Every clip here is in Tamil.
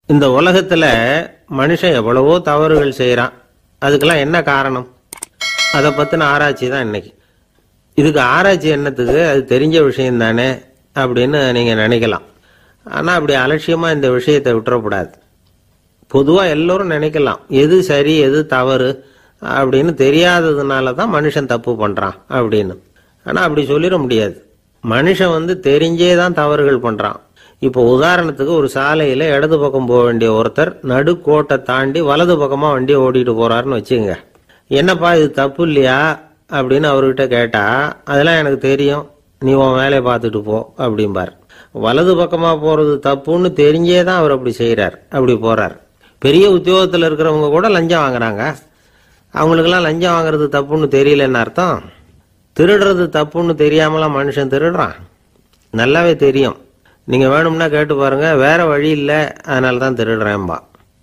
இந்த உலகத்துல மனுஷன் எவ்வளவோ தவறுகள் செய்யறான். அதுக்கெல்லாம் என்ன காரணம்? அதை பத்தின ஆராய்ச்சி தான் இன்னைக்கு. இதுக்கு ஆராய்ச்சி என்னத்துக்கு? அது தெரிஞ்ச விஷயம் தானே அப்படின்னு நீங்க நினைக்கலாம். ஆனா அப்படி அலட்சியமா இந்த விஷயத்தை விட்டுறக்கூடாது. பொதுவா எல்லோரும் நினைக்கலாம் எது சரி எது தவறு அப்படின்னு தெரியாததுனால தான் மனுஷன் தப்பு பண்றான் அப்படின்னு. ஆனா அப்படி சொல்லிட முடியாது. மனுஷன் தெரிஞ்சே தான் தவறுகள் பண்றான். இப்போ உதாரணத்துக்கு ஒரு சாலையில இடது பக்கம் போக வேண்டிய ஒருத்தர் நடுக்கோட்டை தாண்டி வலது பக்கமா வண்டியை ஓட்டிட்டு போறாருன்னு வச்சுங்க. என்னப்பா இது தப்பு இல்லையா அப்படின்னு அவர்கிட்ட கேட்டா, அதெல்லாம் எனக்கு தெரியும், நீ உன் வேலையை பார்த்துட்டு போ அப்படிம்பார். வலது பக்கமா போறது தப்புன்னு தெரிஞ்சே தான் அவர் அப்படி செய்யறார், அப்படி போறார். பெரிய உத்தியோகத்தில் இருக்கிறவங்க கூட லஞ்சம் வாங்குறாங்க. அவங்களுக்கெல்லாம் லஞ்சம் வாங்குறது தப்புன்னு தெரியலன்னு அர்த்தம். திருடுறது தப்புன்னு தெரியாமலாம் மனுஷன் திருடுறான், நல்லாவே தெரியும். நீங்க வேணும்னா கேட்டு பாருங்க, வேற வழி இல்லை அதனால தான் திருடுறேன்பா.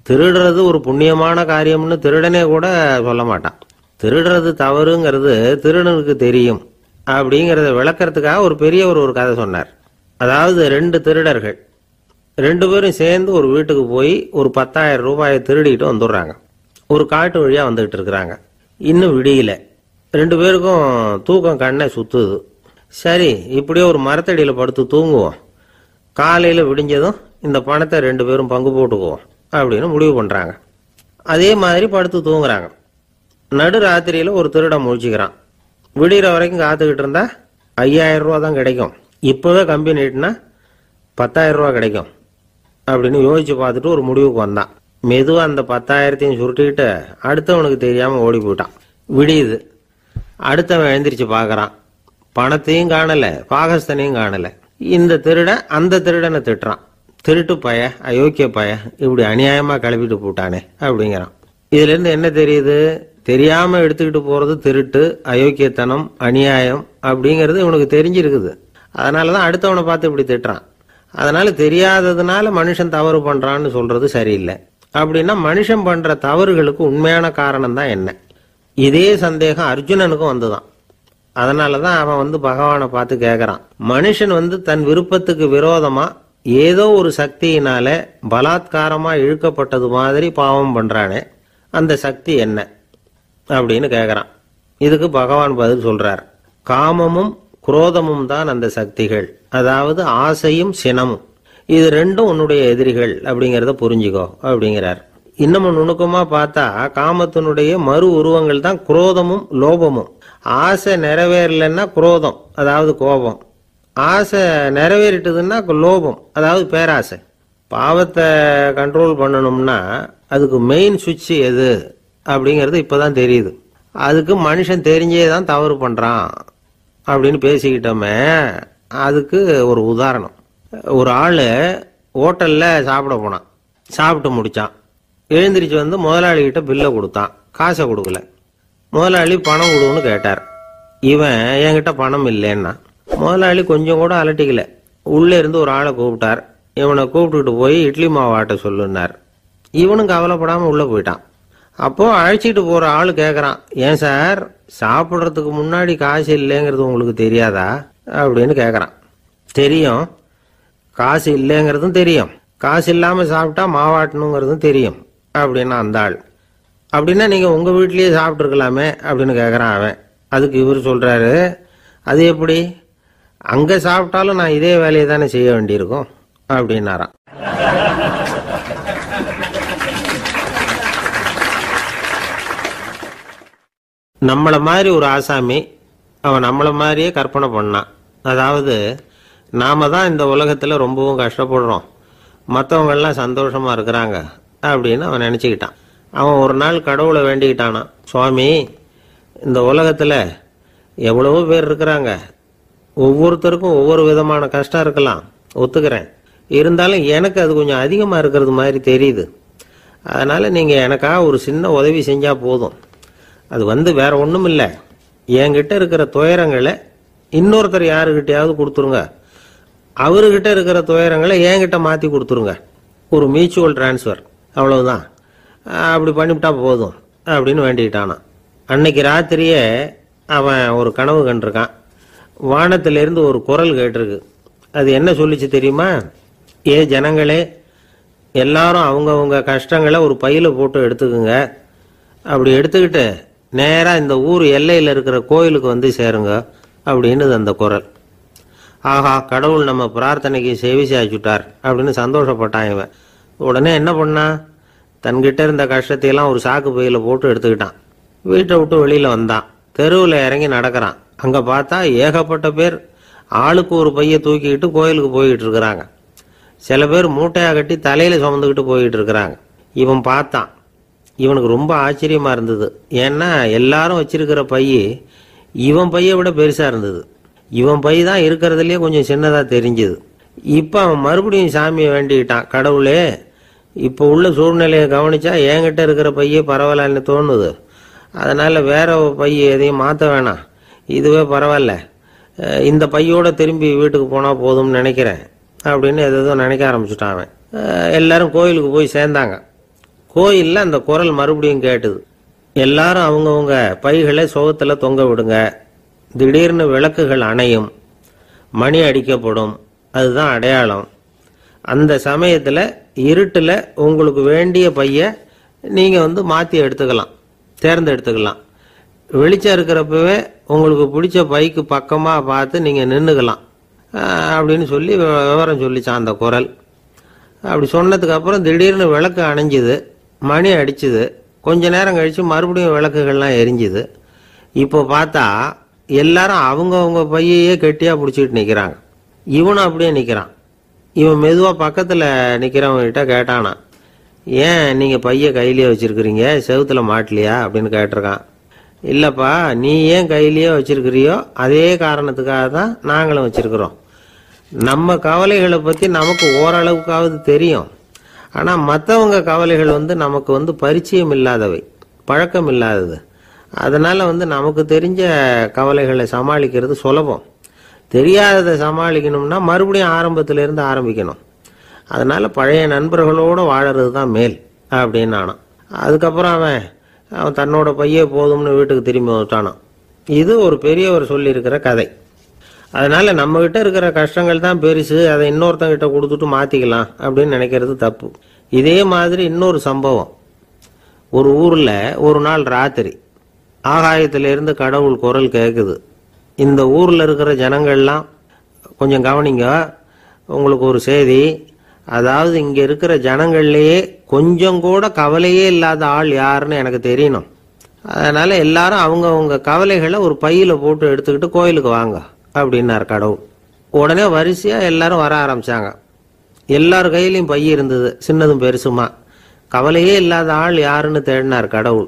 திருடுறது ஒரு புண்ணியமான காரியம்னு திருடனே கூட சொல்ல மாட்டான். திருடுறது தவறுங்கிறது திருடனுக்கு தெரியும் அப்படிங்கிறத விளக்கறதுக்காக ஒரு பெரியவர் ஒரு கதை சொன்னார். அதாவது 2 திருடர்கள் 2 பேரும் சேர்ந்து ஒரு வீட்டுக்கு போய் ஒரு 10,000 ரூபாயை திருடிட்டு வந்துடுறாங்க. ஒரு காட்டு வழியா வந்துகிட்டு இருக்கிறாங்க. இன்னும் விடியல. 2 பேருக்கும் தூக்கம் கண்ணை சுத்துது. சரி, இப்படியே ஒரு மரத்தடியில படுத்து தூங்குவோம், காலையில விடிஞ்சதும் இந்த பணத்தை 2 பேரும் பங்கு போட்டுக்குவோம் அப்படின்னு முடிவு பண்றாங்க. அதே மாதிரி படுத்து தூங்குறாங்க. நடு ராத்திரியில ஒரு திருடன் முழிச்சுக்கிறான். விடிகிற வரைக்கும் காத்துக்கிட்டு இருந்தா 5,000 ரூபா தான் கிடைக்கும், இப்பவே கம்பி நீட்டினா 10,000 ரூபா கிடைக்கும் அப்படின்னு யோசிச்சு பார்த்துட்டு ஒரு முடிவுக்கு வந்தான். மெதுவா அந்த 10,000த்தையும் சுருட்டிக்கிட்டு அடுத்தவனுக்கு தெரியாம ஓடி போயிட்டான். விடியுது. அடுத்தவன் எழுந்திரிச்சு பாக்குறான். பணத்தையும் காணல, பாகஸ்தனையும் காணல. இந்த திருடன் அந்த திருடனை திட்டுறான். திருட்டு பய, அயோக்கிய பய, இப்படி அநியாயமா கிளப்பிட்டு போட்டானே அப்படிங்கிறான். இதுல இருந்து என்ன தெரியுது? தெரியாம எடுத்துக்கிட்டு போறது திருட்டு, அயோக்கியத்தனம், அநியாயம் அப்படிங்கிறது இவனுக்கு தெரிஞ்சிருக்குது. அதனாலதான் அடுத்தவனை பார்த்து இப்படி திட்டுறான். அதனால தெரியாததுனால மனுஷன் தவறு பண்றான்னு சொல்றது சரியில்லை. அப்படின்னா மனுஷன் பண்ற தவறுகளுக்கு உண்மையான காரணம் தான் என்ன? இதே சந்தேகம் அர்ஜுனனுக்கும் வந்துதான். அதனாலதான் அவன் பகவானை பார்த்து கேட்கறான். மனுஷன் தன் விருப்பத்துக்கு விரோதமா ஏதோ ஒரு சக்தியினால பலாத்காரமா இழுக்கப்பட்டது மாதிரி பாவம் பண்றானே, அந்த சக்தி என்ன அப்படின்னு கேட்கறான். இதுக்கு பகவான் பதில் சொல்றார். காமமும் குரோதமும் தான் அந்த சக்திகள், அதாவது ஆசையும் சினமும். இது 2ம் உன்னுடைய எதிரிகள் அப்படிங்கிறத புரிஞ்சுக்கோ அப்படிங்கிறார். இன்னமும் நுணுக்கமா பார்த்தா காமத்தினுடைய மறு உருவங்கள் தான் குரோதமும் லோபமும். ஆசை நிறைவேறலன்னா குரோதம், அதாவது கோபம். ஆசை நிறைவேறிட்டதுன்னா லோபம், அதாவது பேராசை. பாவத்தை கண்ட்ரோல் பண்ணணும்னா அதுக்கு மெயின் சுவிட்ச் எது அப்படிங்கிறது இப்பதான் தெரியுது. அதுக்கு மனுஷன் தெரிஞ்சே தான் தவறு பண்றான் அப்படின்னு பேசிக்கிட்டோமே. அதுக்கு ஒரு உதாரணம். ஒரு ஆளு ஹோட்டல்ல சாப்பிட போனான். சாப்பிட்டு முடிச்சான். எழுந்திரிச்சு முதலாளிகிட்ட பில்லை கொடுத்தான். காசை கொடுக்கல. முதலாளி பணம் கொடுன்னு கேட்டார். இவன் என்கிட்ட பணம் இல்லைன்னா. முதலாளி கொஞ்சம் கூட அலட்டிக்கல. உள்ளே இருந்து ஒரு ஆளை கூப்பிட்டார். இவனை கூப்பிட்டுட்டு போய் இட்லி மாவு ஆட்ட சொல்லுன்னார். இவனும் கவலைப்படாம உள்ள போயிட்டான். அப்போ அழைச்சிட்டு போற ஆளு கேட்கறான், ஏன் சார் சாப்பிட்றதுக்கு முன்னாடி காசு இல்லைங்கிறது உங்களுக்கு தெரியாதா அப்படின்னு கேட்கறான். தெரியும், காசு இல்லைங்கிறதும் தெரியும், காசு இல்லாம சாப்பிட்டா மாவாட்டணுங்கிறதும் தெரியும் அப்படின்னா அந்த ஆள். அப்படின்னா நீங்க உங்க வீட்லயே சாப்பிட்டு இருக்கலாமே அப்படின்னு கேட்கறான் அவன். அதுக்கு இவர் சொல்றாரு, அது எப்படி, அங்க சாப்பிட்டாலும் நான் இதே வேலையை தானே செய்ய வேண்டியிருக்கும் அப்படின்னாராம். நம்மள மாதிரி ஒரு ஆசாமி அவன் நம்மள மாதிரியே கற்பனை பண்ணான். அதாவது நாம தான் இந்த உலகத்துல ரொம்பவும் கஷ்டப்படுறோம், மற்றவங்க எல்லாம் சந்தோஷமா இருக்கிறாங்க அப்படின்னு அவன் நினைச்சுக்கிட்டான். அவன் ஒரு நாள் கடவுளை வேண்டிக்கிட்டானா, சுவாமி இந்த உலகத்துல எவ்வளவோ பேர் இருக்கிறாங்க, ஒவ்வொருத்தருக்கும் ஒவ்வொரு விதமான கஷ்டம் இருக்கலாம், ஒத்துக்கிறேன். இருந்தாலும் எனக்கு அது கொஞ்சம் அதிகமா இருக்கிறது மாதிரி தெரியுது. அதனால நீங்க எனக்காக ஒரு சின்ன உதவி செஞ்சா போதும். அது வேற ஒண்ணும் இல்லை, என்கிட்ட இருக்கிற துயரங்களை இன்னொருத்தர் யாருக்கிட்டையாவது கொடுத்துருங்க, அவர்கிட்ட இருக்கிற துயரங்களை என்கிட்ட மாத்தி கொடுத்துருங்க. ஒரு மியூச்சுவல் டிரான்ஸ்ஃபர், அவ்வளவுதான். அப்படி பண்ணிவிட்டா போதும் அப்படின்னு வேண்டிக்கிட்டானான். அன்னைக்கு ராத்திரியே அவன் ஒரு கனவு கண்டிருக்கான். வானத்திலிருந்து ஒரு குரல் கேட்டிருக்கு. அது என்ன சொல்லிச்சு தெரியுமா? ஏ ஜனங்களே, எல்லாரும் அவங்கவுங்க கஷ்டங்களை ஒரு பையில போட்டு எடுத்துக்குங்க. அப்படி எடுத்துக்கிட்டு நேராக இந்த ஊர் எல்லையில் இருக்கிற கோயிலுக்கு வந்து சேருங்க அப்படின்னு அந்த குரல். ஆஹா, கடவுள் நம்ம பிரார்த்தனைக்கு செவி சாய்ச்சுட்டார் அப்படின்னு சந்தோஷப்பட்டான் இவன். உடனே என்ன பண்ணான், தன்கிட்ட இருந்த கஷ்டத்தையெல்லாம் ஒரு சாக்கு பையில போட்டு எடுத்துக்கிட்டான். வீட்டை விட்டு வெளியில் வந்தான். தெருவில் இறங்கி நடக்கிறான். அங்கே பார்த்தா ஏகப்பட்ட பேர் ஆளுக்கு ஒரு பையை தூக்கிக்கிட்டு கோயிலுக்கு போய்கிட்டு இருக்கிறாங்க. சில பேர் மூட்டையாக கட்டி தலையில் சுமந்துக்கிட்டு போய்கிட்டு இருக்கிறாங்க. இவன் பார்த்தான். இவனுக்கு ரொம்ப ஆச்சரியமாக இருந்தது. ஏன்னா எல்லாரும் வச்சிருக்கிற பைய இவன் பையை விட பெருசாக இருந்தது. இவன் பை தான் இருக்கிறதுலே கொஞ்சம் சின்னதாக தெரிஞ்சுது. இப்போ அவன் மறுபடியும் சாமியை வேண்டிக்கிட்டான். கடவுளே, இப்போ உள்ள சூழ்நிலையை கவனிச்சா என்கிட்ட இருக்கிற பையே பரவாயில்லன்னு தோணுது. அதனால் வேற பைய எதையும் மாற்ற வேணாம், இதுவே பரவாயில்ல, இந்த பையோட திரும்பி வீட்டுக்கு போனால் போதும்னு நினைக்கிறேன் அப்படின்னு எதோ நினைக்க ஆரம்பிச்சுட்டான் அவன். எல்லாரும் கோயிலுக்கு போய் சேர்ந்தாங்க. கோயிலில் அந்த குரல் மறுபடியும் கேட்டுது. எல்லாரும் அவங்கவுங்க பைகளை சோகத்தில் தொங்க விடுங்க. திடீர்னு விளக்குகள் அணையும், மணி அடிக்கப்படும், அதுதான் அடையாளம். அந்த சமயத்தில் இருட்டில் உங்களுக்கு வேண்டிய பைய நீங்கள் மாற்றி எடுத்துக்கலாம், தேர்ந்தெடுத்துக்கலாம். வெளிச்சம் இருக்கிறப்பவே உங்களுக்கு பிடிச்ச பைக்கு பக்கமாக பார்த்து நீங்கள் நின்றுக்கலாம் அப்படின்னு சொல்லி விவரம் சொல்லிச்சான் அந்த குரல். அப்படி சொன்னதுக்கு அப்புறம் திடீர்னு விளக்கு அணைஞ்சுது, மணி அடிச்சுது. கொஞ்ச நேரம் கழித்து மறுபடியும் விளக்குகள்லாம் எரிஞ்சுது. இப்போ பார்த்தா எல்லாரும் அவங்கவுங்க பையையே கெட்டியாக பிடிச்சிட்டு நிற்கிறாங்க. இவனும் அப்படியே நிற்கிறான். இவன் மெதுவாக பக்கத்தில் நிற்கிறவங்ககிட்ட கேட்டானா, ஏன் நீங்கள் பைய கையிலேயே வச்சுருக்கிறீங்க, செவுத்தில் மாட்டலையா அப்படின்னு கேட்டிருக்கான். இல்லைப்பா, நீ ஏன் கையிலேயே வச்சிருக்கிறியோ அதே காரணத்துக்காக தான் நாங்களும் வச்சிருக்கிறோம். நம்ம கவலைகளை பற்றி நமக்கு ஓரளவுக்காவது தெரியும். ஆனால் மற்றவங்க கவலைகள் நமக்கு பரிச்சயம் இல்லாதவை, பழக்கம் இல்லாதது. அதனால் நமக்கு தெரிஞ்ச கவலைகளை சமாளிக்கிறது சுலபம். தெரியாததை சமாளிக்கணும்னா மறுபடியும் ஆரம்பத்திலேருந்து ஆரம்பிக்கணும். அதனால் பழைய நண்பர்களோடு வாழறது தான் மேல் அப்படின்னு ஆனான். அதுக்கப்புறம் அவன் தன்னோட பையே போதும்னு வீட்டுக்கு திரும்பி வந்துட்டானான். இது ஒரு பெரியவர் சொல்லியிருக்கிற கதை. அதனால நம்மகிட்ட இருக்கிற கஷ்டங்கள் தான் பெருசு, அதை இன்னொருத்தங்கிட்ட கொடுத்துட்டு மாற்றிக்கலாம் அப்படின்னு நினைக்கிறது தப்பு. இதே மாதிரி இன்னொரு சம்பவம். ஒரு ஊரில் ஒரு நாள் ராத்திரி ஆகாயத்திலிருந்து கடவுள் குரல் கேட்குது. இந்த ஊரில் இருக்கிற ஜனங்கள்லாம் கொஞ்சம் கவனிங்க, உங்களுக்கு ஒரு செய்தி. அதாவது இங்கே இருக்கிற ஜனங்கள்லேயே கொஞ்சம் கூட கவலையே இல்லாத ஆள் யாருன்னு எனக்கு தெரியணும். அதனால் எல்லாரும் அவங்கவுங்க கவலைகளை ஒரு பையில் போட்டு எடுத்துக்கிட்டு கோயிலுக்கு வாங்க அப்படின்னார் கடவுள். உடனே வரிசையாக எல்லாரும் வர ஆரம்பித்தாங்க. எல்லார் கையிலையும் பை இருந்தது, சின்னதும் பெருசுமா. கவலையே இல்லாத ஆள் யாருன்னு தேடினார் கடவுள்.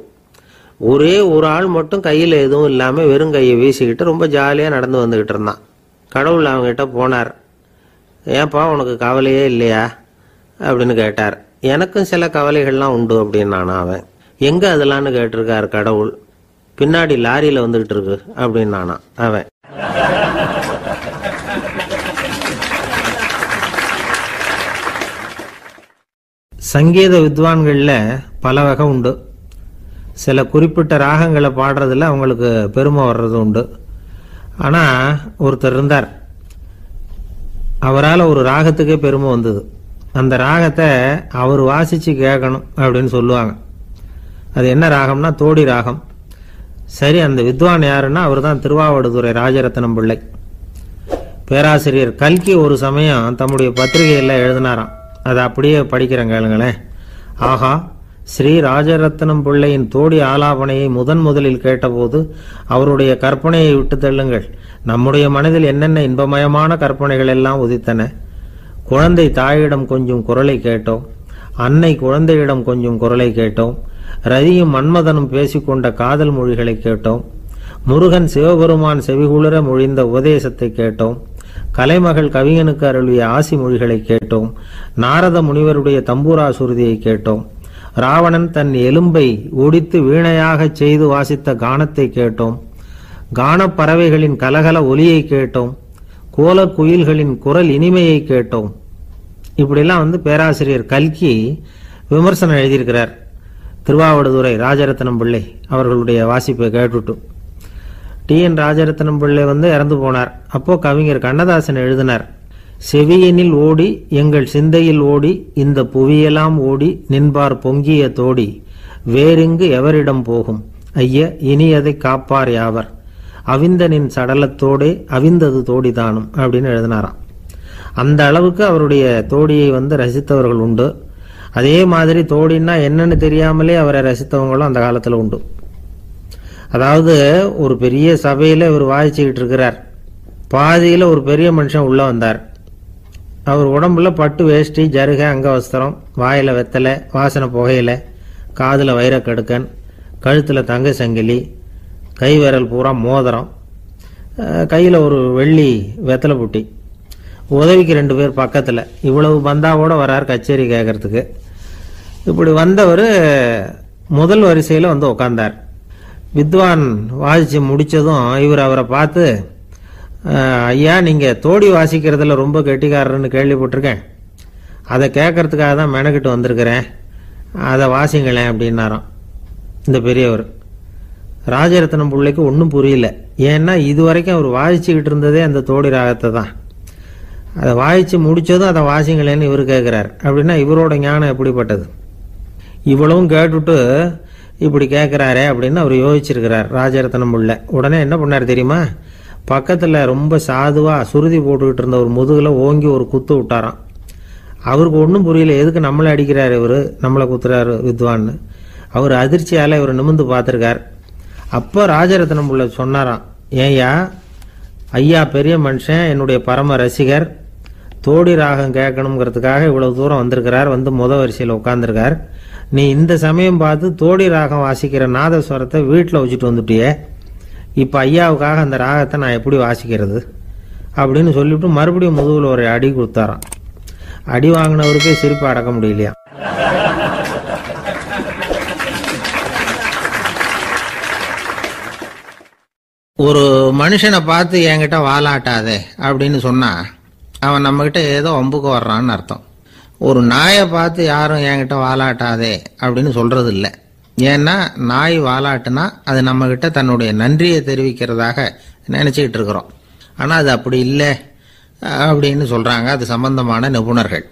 ஒரே ஒரு ஆள் மட்டும் கையில் எதுவும் இல்லாமல் வெறும் கையை வீசிக்கிட்டு ரொம்ப ஜாலியாக நடந்து வந்துக்கிட்டு இருந்தான். கடவுள் அவங்ககிட்ட போனார். ஏன்பா, உனக்கு கவலையே இல்லையா அப்படின்னு கேட்டார். எனக்கும் சில கவலைகள்லாம் உண்டு அப்படின்னு அவன். எங்கே அதெல்லாம்னு கேட்டிருக்கார் கடவுள். பின்னாடி லாரியில் வந்துக்கிட்டு இருக்கு அப்படின்னு அவன். சங்கீத வித்வான்களில் பல வகை உண்டு. சில குறிப்பிட்ட ராகங்களை பாடுறதுல அவங்களுக்கு பெருமை வர்றது உண்டு. ஆனால் ஒருத்தர் இருந்தார், அவரால் ஒரு ராகத்துக்கே பெருமை வந்தது. அந்த ராகத்தை அவர் வாசித்து கேட்கணும் அப்படின்னு சொல்லுவாங்க. அது என்ன ராகம்னா தோடி ராகம். சரி, அந்த வித்வான் யாருன்னா அவர் தான் திருவாவடுதுறை ராஜரத்னம் பிள்ளை. பேராசிரியர் கல்கி ஒரு சமயம் தம்முடைய பத்திரிகையில் எழுதினாராம். அதை அப்படியே படிக்கிறேன் கேளுங்களேன். ஆகா, ஸ்ரீ ராஜரத்னம் பிள்ளையின் தோடி ஆலாபனையை முதலில் கேட்டபோது அவருடைய கற்பனையை விட்டு தள்ளுங்கள். நம்முடைய மனதில் என்னென்ன இன்பமயமான கற்பனைகள் எல்லாம் உதித்தன. குழந்தை தாயிடம் கொஞ்சம் குரலை கேட்டோம், அன்னை குழந்தையிடம் கொஞ்சம் குரலை கேட்டோம், ரதியும் மன்மதனும் பேசிக்கொண்ட காதல் மொழிகளை கேட்டோம், முருகன் சிவபெருமான் செவிகுளிர மொழிந்த உபதேசத்தை கேட்டோம், கலைமகள் கவிஞனுக்கு அருளிய ஆசி மொழிகளை கேட்டோம், நாரத முனிவருடைய தம்பூரா சுருதியை கேட்டோம், ராவணன் தன் எலும்பை ஒடித்து வீணையாக செய்து வாசித்த கானத்தை கேட்டோம், கானப்பறவைகளின் கலகல ஒலியை கேட்டோம், கோல குயில்களின் குரல் இனிமையை கேட்டோம். இப்படிலாம் பேராசிரியர் கல்கி விமர்சனம் எழுதியிருக்கிறார். திருவாவடுதுறை ராஜரத்னம் பிள்ளை அவர்களுடைய வாசிப்பை கேட்டுட்டு டி.என். ராஜரத்னம் பிள்ளை இறந்து போனார். அப்போ கவிஞர் கண்ணதாசன் எழுதினார், செவியனில் ஓடி எங்கள் சிந்தையில் ஓடி இந்த புவியெல்லாம் ஓடி நின்பார் பொங்கிய தோடி வேறெங்கு எவரிடம் போகும் ஐய இனி அதை காப்பார் யாவர் அவிந்தனின் சடலத்தோடே அவிந்தது தோடிதானும் அப்படின்னு எழுதினாராம். அந்த அளவுக்கு அவருடைய தோடியை ரசித்தவர்கள் உண்டு. அதே மாதிரி தோடின்னா என்னன்னு தெரியாமலே அவரை ரசித்தவங்களும் அந்த காலத்தில் உண்டு. அதாவது ஒரு பெரிய சபையில் இவர் வாசிச்சுக்கிட்டு இருக்கிறார். பாதியில் ஒரு பெரிய மனுஷன் உள்ள வந்தார். அவர் உடம்புல பட்டு வேஷ்டி, ஜருக, அங்கவஸ்திரம், வாயில வெத்தலை, வாசனை புகையில, காதுல வைரக்கடுக்கன், கழுத்துல தங்க சங்கிலி, கை விரல் பூரா மோதிரம், கையில் ஒரு வெள்ளி வெத்தலை புட்டி, உதவிக்கு 2 பேர் பக்கத்தில். இவ்வளவு பந்தாவோட வரார் கச்சேரி கேட்கறதுக்கு. இப்படி வந்தவர் முதல் வரிசையில் உட்கார்ந்தார். வித்வான் வாசிச்சு முடிச்சதும் இவர் அவரை பார்த்து, ஐயா நீங்கள் தோடி வாசிக்கிறதுல ரொம்ப கெட்டிக்காரர்னு கேள்விப்பட்டிருக்கேன், அதை கேட்கறதுக்காக தான் மெனக்கிட்டு வந்திருக்கிறேன், அதை வாசிங்களேன் அப்படின்னாராம் இந்த பெரியவர். ராஜரத்னம் பிள்ளைக்கு ஒன்றும் புரியல. ஏன்னா இது வரைக்கும் அவர் வாசிச்சுக்கிட்டு இருந்ததே அந்த தோடி ராகத்தை தான். அதை வாசிச்சு முடிச்சதும் அதை வாசிங்களேன்னு இவர் கேட்குறார். அப்படின்னா இவரோட ஞானம் எப்படிப்பட்டது? இவ்வளவும் கேட்டுட்டு இப்படி கேட்குறாரே அப்படின்னு அவர் யோசிச்சிருக்கிறார் ராஜரத்னம் பிள்ளை. உடனே என்ன பண்ணார் தெரியுமா? பக்கத்தில் ரொம்ப சாதுவாக சுருதி போட்டுக்கிட்டு இருந்த ஒரு முதுகில் ஓங்கி ஒரு குத்து விட்டாராம். அவருக்கு ஒன்றும் புரியல, எதுக்கு நம்மளை அடிக்கிறார் இவர், நம்மளை குத்துறாரு வித்வான்னு. அவர் அதிர்ச்சியால் இவர் நிமிந்து பார்த்துருக்கார். அப்போ ராஜரத்னம் பிள்ளை சொன்னாராம், ஏய்யா ஐயா பெரிய மனுஷன், என்னுடைய பரம ரசிகர், தோடி ராகம் கேட்கணுங்கிறதுக்காக இவ்வளவு தூரம் வந்திருக்கிறார், முத வரிசையில் உட்காந்துருக்கார். நீ இந்த சமயம் பார்த்து தோடி ராகம் வாசிக்கிற நாதஸ்வரத்தை வீட்டில் வச்சுட்டு வந்துட்டியே, இப்போ ஐயாவுக்காக அந்த ராகத்தை நான் எப்படி வாசிக்கிறது அப்படின்னு சொல்லிவிட்டு மறுபடியும் முதுகில் ஒரு அடி கொடுத்தாராம். அடி வாங்கினவருக்கே சிரிப்பு அடக்க முடியலையா. ஒரு மனுஷனை பார்த்து என்கிட்ட வாலாட்டாதே அப்படின்னு சொன்னா அவன் நம்மகிட்ட ஏதோ வம்புக்கு வர்றான்னு அர்த்தம். ஒரு நாயை பார்த்து யாரும் என்கிட்ட வாலாட்டாதே அப்படின்னு சொல்றது இல்லை. ஏன்னா நாய் வாலாட்டுனா அது நம்மகிட்ட தன்னுடைய நன்றியை தெரிவிக்கிறதாக நினைச்சுக்கிட்டு இருக்கிறோம். ஆனால் அது அப்படி இல்லை அப்படின்னு சொல்றாங்க அது சம்பந்தமான நிபுணர்கள்.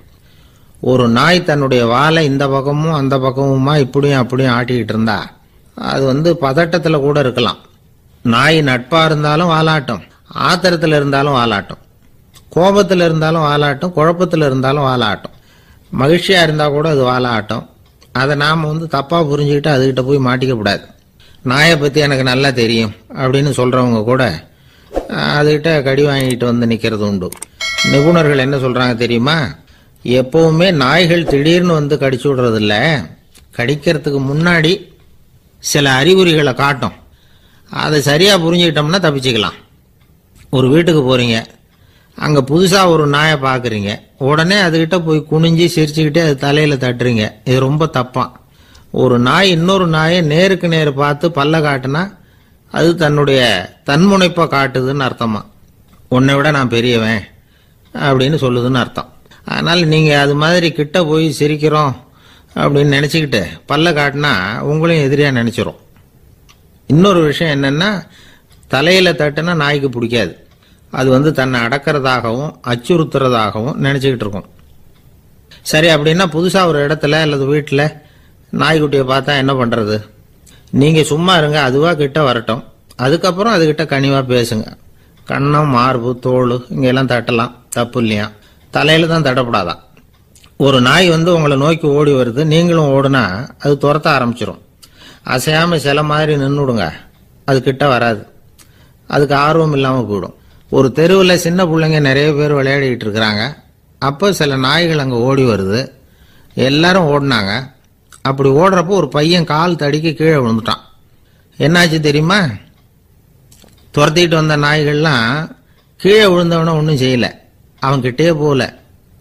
ஒரு நாய் தன்னுடைய வாலை இந்த பக்கமும் அந்த பக்கமுமா இப்படியும் அப்படியும் ஆட்டிக்கிட்டு இருந்தா அது பதட்டத்தில் கூட இருக்கலாம். நாய் நட்பா இருந்தாலும் வாலாட்டும், ஆத்திரத்தில் இருந்தாலும் வாலாட்டும், கோபத்தில் இருந்தாலும் வாலாட்டும், குழப்பத்தில் இருந்தாலும் வாலாட்டும், மகிழ்ச்சியா இருந்தா கூட அது வாலாட்டும். அதை நாம் தப்பா புரிஞ்சுக்கிட்டு அதுகிட்ட போய் மாட்டிக்கக்கூடாது. நாயை பத்தி எனக்கு நல்லா தெரியும் அப்படின்னு சொல்றவங்க கூட அதுகிட்ட கடி வாங்கிட்டு நிக்கிறது உண்டு. நிபுணர்கள் என்ன சொல்றாங்க தெரியுமா? எப்பவுமே நாய்கள் திடீர்னு கடிச்சு விடுறது இல்லை, கடிக்கிறதுக்கு முன்னாடி சில அறிகுறிகளை காட்டும். அதை சரியா புரிஞ்சுக்கிட்டோம்னா தப்பிச்சுக்கலாம். ஒரு வீட்டுக்கு போறீங்க, அங்க புதுசா ஒரு நாயை பாக்குறீங்க, உடனே அதுகிட்ட போய் குனிஞ்சு சிரிச்சுக்கிட்டே அது தலையில தட்டுறீங்க. இது ரொம்ப தப்பான். ஒரு நாய் இன்னொரு நாயை நேருக்கு நேரு பார்த்து பல்ல காட்டுனா அது தன்னுடைய தன்முனைப்பை காட்டுதுன்னு அர்த்தமா. உன்னை விட நான் பெரியவன் அப்படின்னு சொல்லுதுன்னு அர்த்தம். அதனால நீங்க அது மாதிரி கிட்ட போய் சிரிக்கிறோம் அப்படின்னு நினைச்சுக்கிட்டு பல்ல காட்டினா உங்களையும் எதிரியா நினைச்சிரும். இன்னொரு விஷயம் என்னன்னா, தலையில தட்டுனா நாய்க்கு பிடிக்காது. அது தன்னை அடக்கிறதாகவும் அச்சுறுத்துறதாகவும் நினைச்சுக்கிட்டு இருக்கும். சரி, அப்படின்னா புதுசா ஒரு இடத்துல அல்லது வீட்டில் நாய்க்குட்டியை பார்த்தா என்ன பண்றது? நீங்க சும்மா இருங்க, அதுவா கிட்ட வரட்டும், அதுக்கப்புறம் அதுகிட்ட கனிவா பேசுங்க. கண்ணம், மார்பு, தோல் இங்கெல்லாம் தட்டலாம், தப்பு இல்லையா? தலையில தான் தட்டப்படாதான். ஒரு நாய் உங்களை நோக்கி ஓடி வருது, நீங்களும் ஓடுனா அது துரத்த ஆரம்பிச்சிடும். அசையாம சில மாதிரி நின்றுடுங்க, அது கிட்ட வராது. அதுக்கு ஆர்வம் இல்லாம போயிடும். ஒரு தெருவில் சின்ன பிள்ளைங்க நிறைய பேர் விளையாடிட்டு இருக்கிறாங்க. அப்போ சில நாய்கள் அங்கே ஓடி வருது. எல்லாரும் ஓடினாங்க. அப்படி ஓடுறப்போ ஒரு பையன் கால் தடிக்க கீழே விழுந்துட்டான். என்னாச்சு தெரியுமா? துரத்திட்டு வந்த நாய்கள்லாம் கீழே விழுந்தவன ஒன்றும் செய்யல, அவன் கிட்டே போகல.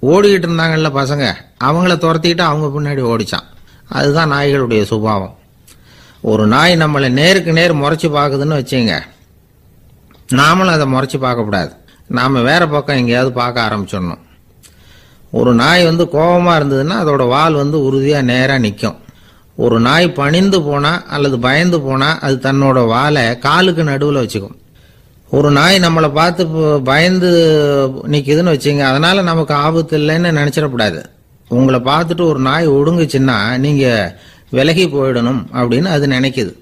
ஓடிக்கிட்டு இருந்தாங்கல்ல பசங்க, அவங்கள துரத்திக்கிட்டு அவங்க பின்னாடி ஓடிச்சான். அதுதான் நாய்களுடைய சுபாவம். ஒரு நாய் நம்மளை நேருக்கு நேர் முறைச்சு பார்க்குதுன்னு வச்சுங்க, நாமளும் அதை முறைச்சு பார்க்கக்கூடாது. நாம வேற பக்கம் எங்கேயாவது பார்க்க ஆரம்பிச்சிடணும். ஒரு நாய் கோபமா இருந்ததுன்னா அதோட வால் உறுதியா நேரா நிற்கும். ஒரு நாய் பணிந்து போனா அல்லது பயந்து போனா அது தன்னோட வாலை காலுக்கு நடுவில் வச்சுக்கும். ஒரு நாய் நம்மளை பார்த்து பயந்து நிற்குதுன்னு வச்சுங்க, அதனால நமக்கு ஆபத்து இல்லைன்னு நினைச்சிடக்கூடாது. உங்களை பார்த்துட்டு ஒரு நாய் ஒடுங்குச்சுன்னா நீங்க விலகி போயிடணும் அப்படின்னு அது நினைக்குது.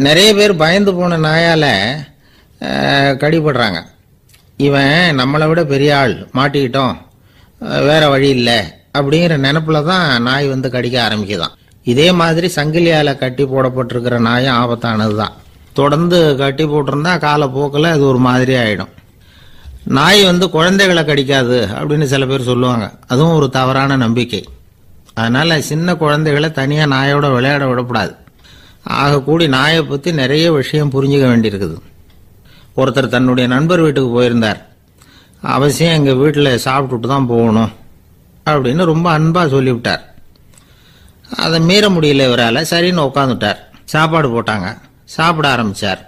நிறைய பேர் பயந்து போன நாயால கடிபடுறாங்க. இவன் நம்மளை விட பெரிய ஆள், மாட்டிக்கிட்டோம், வேற வழி இல்லை அப்படிங்கிற நினைப்புல தான் நாய் வந்து கடிக்க ஆரம்பிக்குதான். இதே மாதிரி சங்கிலியால கட்டி போடப்பட்டிருக்கிற நாயும் ஆபத்தானது தான். தொடர்ந்து கட்டி போட்டிருந்தா காலப்போக்கில் அது ஒரு மாதிரி ஆயிடும். நாய் வந்து குழந்தைகளை கடிக்காது அப்படின்னு சில பேர் சொல்லுவாங்க. அதுவும் ஒரு தவறான நம்பிக்கை. அதனால சின்ன குழந்தைகளை தனியா நாயோட விளையாட விடக்கூடாது. ஆக கூடி நாயை பத்தி நிறைய விஷயம் புரிஞ்சுக்க வேண்டியிருக்குது. ஒருத்தர் தன்னுடைய நண்பர் வீட்டுக்கு போயிருந்தார். அவசியம் எங்க வீட்டில் சாப்பிட்டுட்டு தான் போகணும் அப்படின்னு ரொம்ப அன்பா சொல்லிவிட்டார். அதை மீற முடியல இவரால். சரின்னு உட்காந்துட்டார். சாப்பாடு போட்டாங்க. சாப்பிட ஆரம்பிச்சார்.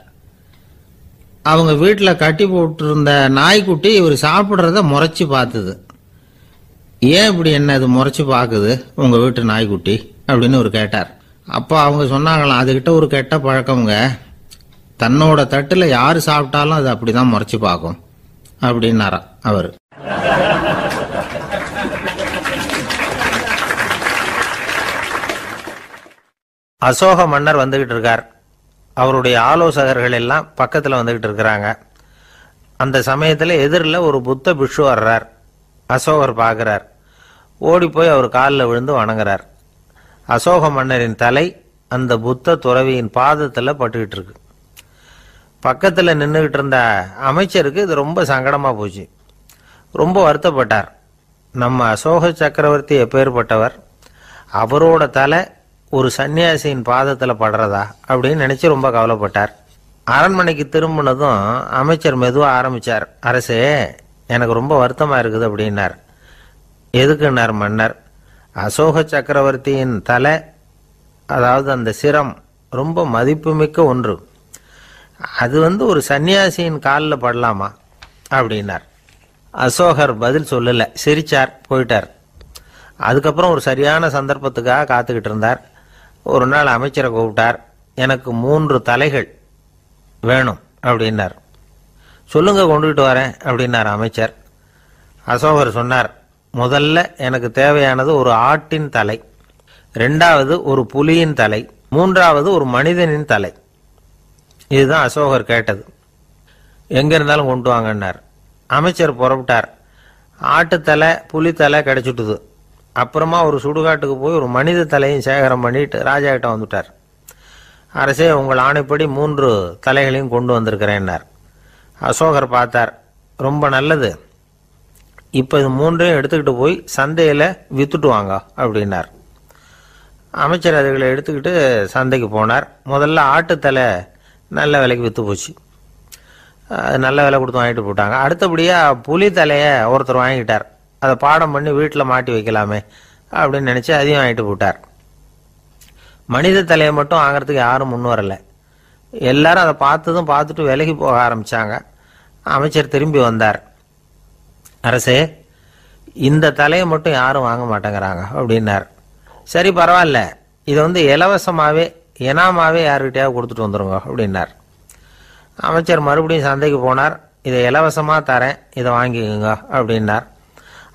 அவங்க வீட்டில் கட்டி போட்டிருந்த நாய்க்குட்டி இவர் சாப்பிட்றத முறைச்சி பார்த்தது. ஏன் இப்படி என்ன இது முறைச்சி பார்க்குது உங்க வீட்டு நாய்க்குட்டி அப்படின்னு அவர் கேட்டார். அப்போ அவங்க சொன்னாங்களாம், அதுகிட்ட ஒரு கெட்ட பழக்கம்ங்க, தன்னோட தட்டுல யாரு சாப்பிட்டாலும் அது அப்படிதான் முறைச்சி பார்க்கும் அப்படின்னாராம் அவர். அசோக மன்னர் வந்துகிட்டு இருக்கார். அவருடைய ஆலோசகர்கள் எல்லாம் பக்கத்தில் வந்துகிட்டு இருக்கிறாங்க. அந்த சமயத்தில் எதிரில் ஒரு புத்த பிக்ஷு வர்றார். அசோகர் பார்க்கிறார். ஓடி போய் அவர் காலில் விழுந்து வணங்குறார். அசோக மன்னரின் தலை அந்த புத்த துறவியின் பாதத்தில் பட்டுக்கிட்டு இருக்கு. பக்கத்தில் நின்றுகிட்டு இருந்த அமைச்சருக்கு இது ரொம்ப சங்கடமாக போச்சு. ரொம்ப வருத்தப்பட்டார். நம்ம அசோக சக்கரவர்த்தி எப்பேற்பட்டவர், அவரோட தலை ஒரு சன்னியாசியின் பாதத்தில் படுறதா அப்படின்னு நினைச்சு ரொம்ப கவலைப்பட்டார். அரண்மனைக்கு திரும்பினதும் அமைச்சர் மெதுவாக ஆரம்பிச்சார். அரசே, எனக்கு ரொம்ப வருத்தமா இருக்குது அப்படின்னார். எதுக்குன்னார் மன்னர். அசோக சக்கரவர்த்தியின் தலை, அதாவது அந்த சிரம், ரொம்ப மதிப்புமிக்க ஒன்று. அது வந்து ஒரு சன்னியாசியின் காலில் படலாமா அப்படின்னார். அசோகர் பதில் சொல்லல, சிரிச்சார், போயிட்டார். அதுக்கப்புறம் ஒரு சரியான சந்தர்ப்பத்துக்காக காத்துக்கிட்டு இருந்தார். ஒரு நாள் அமைச்சரை கூப்பிட்டார். எனக்கு 3 தலைகள் வேணும் அப்படின்னார். சொல்லுங்க, கொண்டுகிட்டு வரேன் அப்படின்னார் அமைச்சர். அசோகர் சொன்னார், முதல்ல எனக்கு தேவையானது ஒரு ஆட்டின் தலை, 2வது ஒரு புலியின் தலை, 3வது ஒரு மனிதனின் தலை. இதுதான் அசோகர் கேட்டது. எங்க இருந்தாலும் கொண்டு வாங்கன்னார். அமைச்சர் புறப்பட்டார். ஆட்டுத்தலை புலித்தலை கிடைச்சிட்டுது. அப்புறமா ஒரு சுடுகாட்டுக்கு போய் ஒரு மனித தலையும் சேகரம் பண்ணிட்டு ராஜா கிட்ட வந்துட்டார். அரசே, உங்கள் ஆணைப்படி 3 தலைகளையும் கொண்டு வந்திருக்கிறேன்னார். அசோகர் பார்த்தார். ரொம்ப நல்லது, இப்போ இது 3ஐயும் எடுத்துக்கிட்டு போய் சந்தையில் வித்துட்டு வாங்க அப்படின்னார். அமைச்சர் அதுகளை எடுத்துக்கிட்டு சந்தைக்கு போனார். முதல்ல ஆட்டுத்தலை நல்ல விலைக்கு விற்று போச்சு. நல்ல விலை கொடுத்து வாங்கிட்டு போட்டாங்க. அடுத்தபடியாக புலி தலையை ஒருத்தர் வாங்கிட்டார். அதை பாடம் பண்ணி வீட்டில் மாட்டி வைக்கலாமே அப்படின்னு நினச்சி அதையும் வாங்கிட்டு போட்டார். மனித தலையை மட்டும் வாங்கிறதுக்கு யாரும் முன் வரலை. எல்லாரும் அதை பார்த்துட்டு விலகி போக ஆரம்பித்தாங்க. அமைச்சர் திரும்பி வந்தார். அரசே, இந்த தலையை மட்டும் யாரும் வாங்க மாட்டேங்கிறாங்க அப்படின்னார். சரி, பரவாயில்ல, இதை வந்து இலவசமாகவே இனாமாவே யாருக்கிட்டையாவது கொடுத்துட்டு வந்துடுங்க அப்படின்னார். அமைச்சர் மறுபடியும் சந்தைக்கு போனார். இதை இலவசமாக தரேன், இதை வாங்கிக்கோங்க அப்படின்னார்.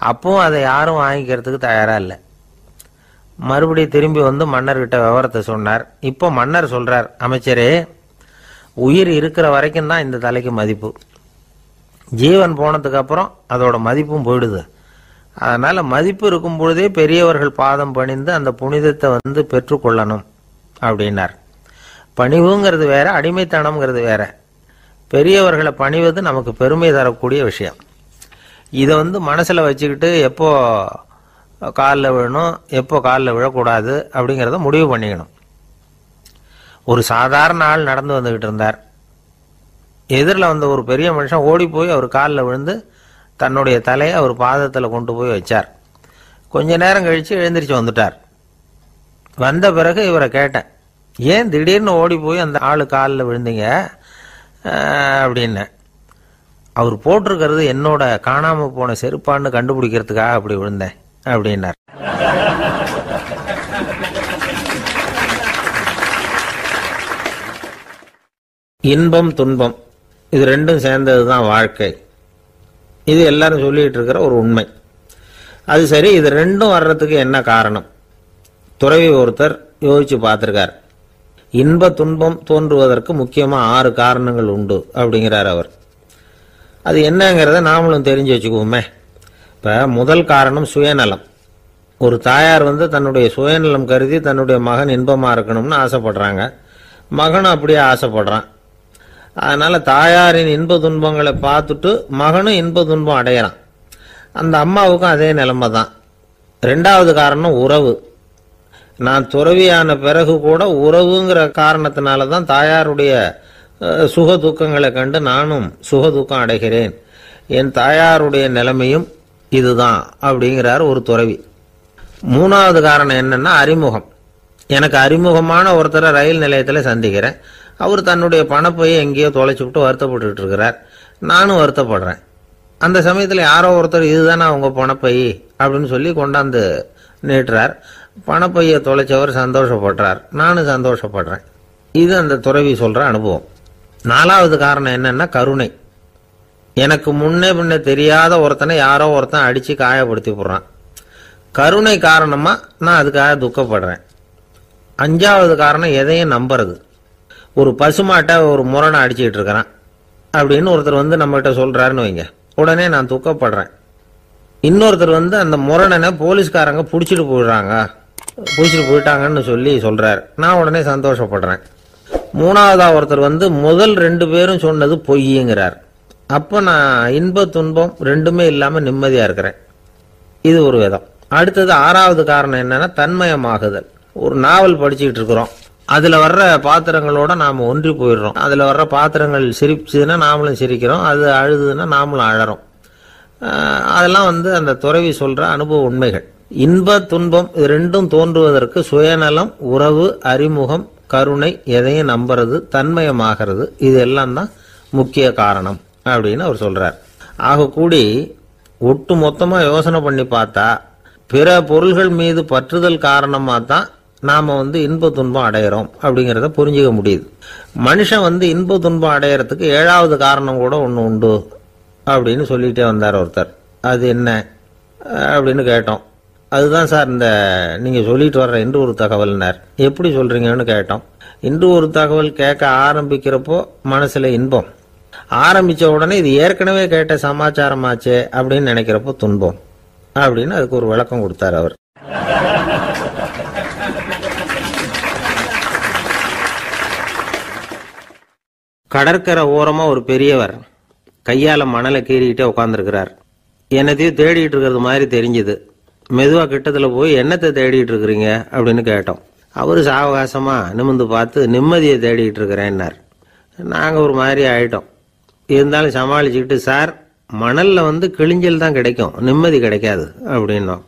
அப்பவும் அதை யாரும் வாங்கிக்கிறதுக்கு தயாராக இல்லை. மறுபடியும் திரும்பி வந்து மன்னர்கிட்ட விவரத்தை சொன்னார். இப்போ மன்னர் சொல்றார், அமைச்சரே, உயிர் இருக்கிற வரைக்கும் தான் இந்த தலைக்கு மதிப்பு. ஜீவன் போனதுக்கு அப்புறம் அதோட மதிப்பும் போயிடுது. அதனால மதிப்பு இருக்கும் பொழுதே பெரியவர்கள் பாதம் பணிந்து அந்த புனிதத்தை வந்து பெற்றுக்கொள்ளணும் அப்படின்னார். பணிவுங்கிறது வேற, அடிமைத்தனம்ங்கிறது வேற. பெரியவர்களை பணிவது நமக்கு பெருமை தரக்கூடிய விஷயம். இதை வந்து மனசுல வச்சுக்கிட்டு எப்போ காலில் விழணும், எப்போ காலில் விழக்கூடாது அப்படிங்கிறத முடிவு பண்ணிக்கணும். ஒரு சாதாரண ஆள் நடந்து வந்துகிட்டு இருந்தார். எதிரில் வந்த ஒரு பெரிய மனுஷன் ஓடி போய் அவர் காலில் விழுந்து தன்னுடைய தலையை அவர் பாதத்தில் கொண்டு போய் வச்சார். கொஞ்ச நேரம் கழித்து எழுந்திரிச்சு வந்துட்டார். வந்த பிறகு இவரை கேட்டேன், ஏன் திடீர்னு ஓடி போய் அந்த ஆளு காலில் விழுந்தீங்க அப்படின்னு. அவர் போட்டிருக்கிறது என்னோட காணாம போன செருப்பான்னு கண்டுபிடிக்கிறதுக்காக அப்படி விழுந்தேன் அப்படின்னார். இன்பம் துன்பம் இது ரெண்டும் சேர்ந்தது தான் வாழ்க்கை. இது எல்லாரும் சொல்லிட்டு இருக்கிற ஒரு உண்மை. அது சரி, இது ரெண்டும் வர்றதுக்கு என்ன காரணம்? துறவி ஒருத்தர் யோசிச்சு பார்த்திருக்கார். இன்ப துன்பம் தோன்றுவதற்கு முக்கியமா 6 காரணங்கள் உண்டு அப்படிங்கிறார் அவர். அது என்னங்கிறத நாமளும் தெரிஞ்சு வச்சுக்குவோமே. இப்ப முதல் காரணம் சுயநலம். ஒரு தாயார் தன்னுடைய சுயநலம் கருதி தன்னுடைய மகன் இன்பமா இருக்கணும்னு ஆசைப்படுறாங்க. மகனும் அப்படியே ஆசைப்படுறான். அதனால தாயாரின் இன்ப துன்பங்களை பார்த்துட்டு மகனும் இன்ப துன்பம் அடையிறான். அந்த அம்மாவுக்கும் அதே நிலைமை தான். 2வது காரணம் உறவு. நான் துறவியான பிறகு கூட உறவுங்கிற காரணத்தினால தான் தாயாருடைய சுக துக்கங்களை கண்டு நானும் சுக துக்கம் அடைகிறேன். என் தாயாருடைய நிலைமையும் இதுதான் அப்படிங்கிறார் ஒரு துறவி. 3வது காரணம் என்னன்னா அறிமுகம். எனக்கு அறிமுகமான ஒருத்தரை ரயில் நிலையத்தில் சந்திக்கிறேன். அவர் தன்னுடைய பணப்பையை எங்கேயோ தொலைச்சுவிட்டு வருத்தப்பட்டு இருக்கிறார். நானும் வருத்தப்படுறேன். அந்த சமயத்தில் யாரோ ஒருத்தர் இதுதானே அவங்க பணப்பை அப்படின்னு சொல்லி கொண்டாந்து நீட்டுறார். பணப்பையை தொலைச்சவர் சந்தோஷப்படுறார். நானும் சந்தோஷப்படுறேன். இது அந்த துறவி சொல்ற அனுபவம். 4வது காரணம் என்னன்னா கருணை. எனக்கு முன்னே பின்ன தெரியாத ஒருத்தனை யாரோ ஒருத்தன் அடிச்சு காயப்படுத்தி போடுறான். கருணை காரணமா நான் அதுக்காக துக்கப்படுறேன். 5வது காரணம் எதையும் நம்புறது. ஒரு பசுமாட்டை ஒரு முரணை அடிச்சுட்டு இருக்கிறான் அப்படின்னு ஒருத்தர் நம்மகிட்ட சொல்றாருன்னு வைங்க, உடனே நான் துக்கப்படுறேன். இன்னொருத்தர் அந்த முரணனை போலீஸ்காரங்க பிடிச்சிட்டு போயிட்டாங்கன்னு சொல்லி சொல்றாரு. நான் உடனே சந்தோஷப்படுறேன். 3வதா ஒருத்தர் முதல் 2 பேரும் சொன்னது பொய்யுங்கிறார். அப்ப நான் இன்ப துன்பம் ரெண்டுமே இல்லாம நிம்மதியா இருக்கிறேன். இது ஒரு விதம். அடுத்தது 6வது காரணம் என்னன்னா தன்மயமாகுதல். ஒரு நாவல் படிச்சுக்கிட்டு இருக்கிறோம். அதுல வர்ற பாத்திரங்களோட நாம ஒன்றி போயிடுறோம். அதுல வர்ற பாத்திரங்கள் சிரிச்சுதுன்னா நாமளும் சிரிக்கிறோம், அது அழுதுன்னா நாமளும் அழறோம். அதெல்லாம் அந்த துறவி சொல்ற அனுபவ உண்மைகள். இன்ப துன்பம் இது ரெண்டும் தோன்றுவதற்கு சுயநலம், உறவு, அறிமுகம், கருணை, எதையும் நம்புறது, தன்மயமாகிறது, இது எல்லாம் தான் முக்கிய காரணம் அப்படின்னு அவர் சொல்றார். ஆக கூடி ஒட்டு மொத்தமா யோசனை பண்ணி பார்த்தா பிற பொருள்கள் மீது பற்றுதல் காரணமா தான் நாம இன்ப துன்பம் அடையிறோம் அப்படிங்கிறத புரிஞ்சுக்க முடியுது. மனுஷன் இன்ப துன்பம் அடையறதுக்கு 7வது காரணம் கூட ஒன்று உண்டு அப்படின்னு சொல்லிட்டே வந்தார் ஒருத்தர். அது என்ன அப்படின்னு கேட்டோம். அதுதான் சார் இந்த நீங்க சொல்லிட்டு வர்ற இன்று ஒரு தகவல்னார். எப்படி சொல்றீங்கன்னு கேட்டோம். இன்று ஒரு தகவல் கேட்க ஆரம்பிக்கிறப்போ மனசுல இன்பம், ஆரம்பிச்ச உடனே இது ஏற்கனவே கேட்ட சமாச்சாரமாச்சே அப்படின்னு நினைக்கிறப்போ துன்பம் அப்படின்னு அதுக்கு ஒரு விளக்கம் கொடுத்தார் அவர். கடற்கரை ஓரமா ஒரு பெரியவர் கையால மணலை கீறிக்கிட்டே உட்காந்துருக்கிறார். என்னத்தையும் தேடிட்டு இருக்கிறது மாதிரி தெரிஞ்சுது. மெதுவா கிட்டத்துல போய் என்னத்தை தேடிட்டு இருக்கிறீங்க அப்படின்னு கேட்டோம். அவரு சாவகாசமா நிமிந்து பார்த்து நிம்மதியை தேடிட்டு இருக்கிறேன்னார். நாங்க ஒரு மாதிரி ஆயிட்டோம். இருந்தாலும் சமாளிச்சுக்கிட்டு, சார் மணல்ல கிழிஞ்சல் தான் கிடைக்கும், நிம்மதி கிடைக்காது அப்படின்னோம்.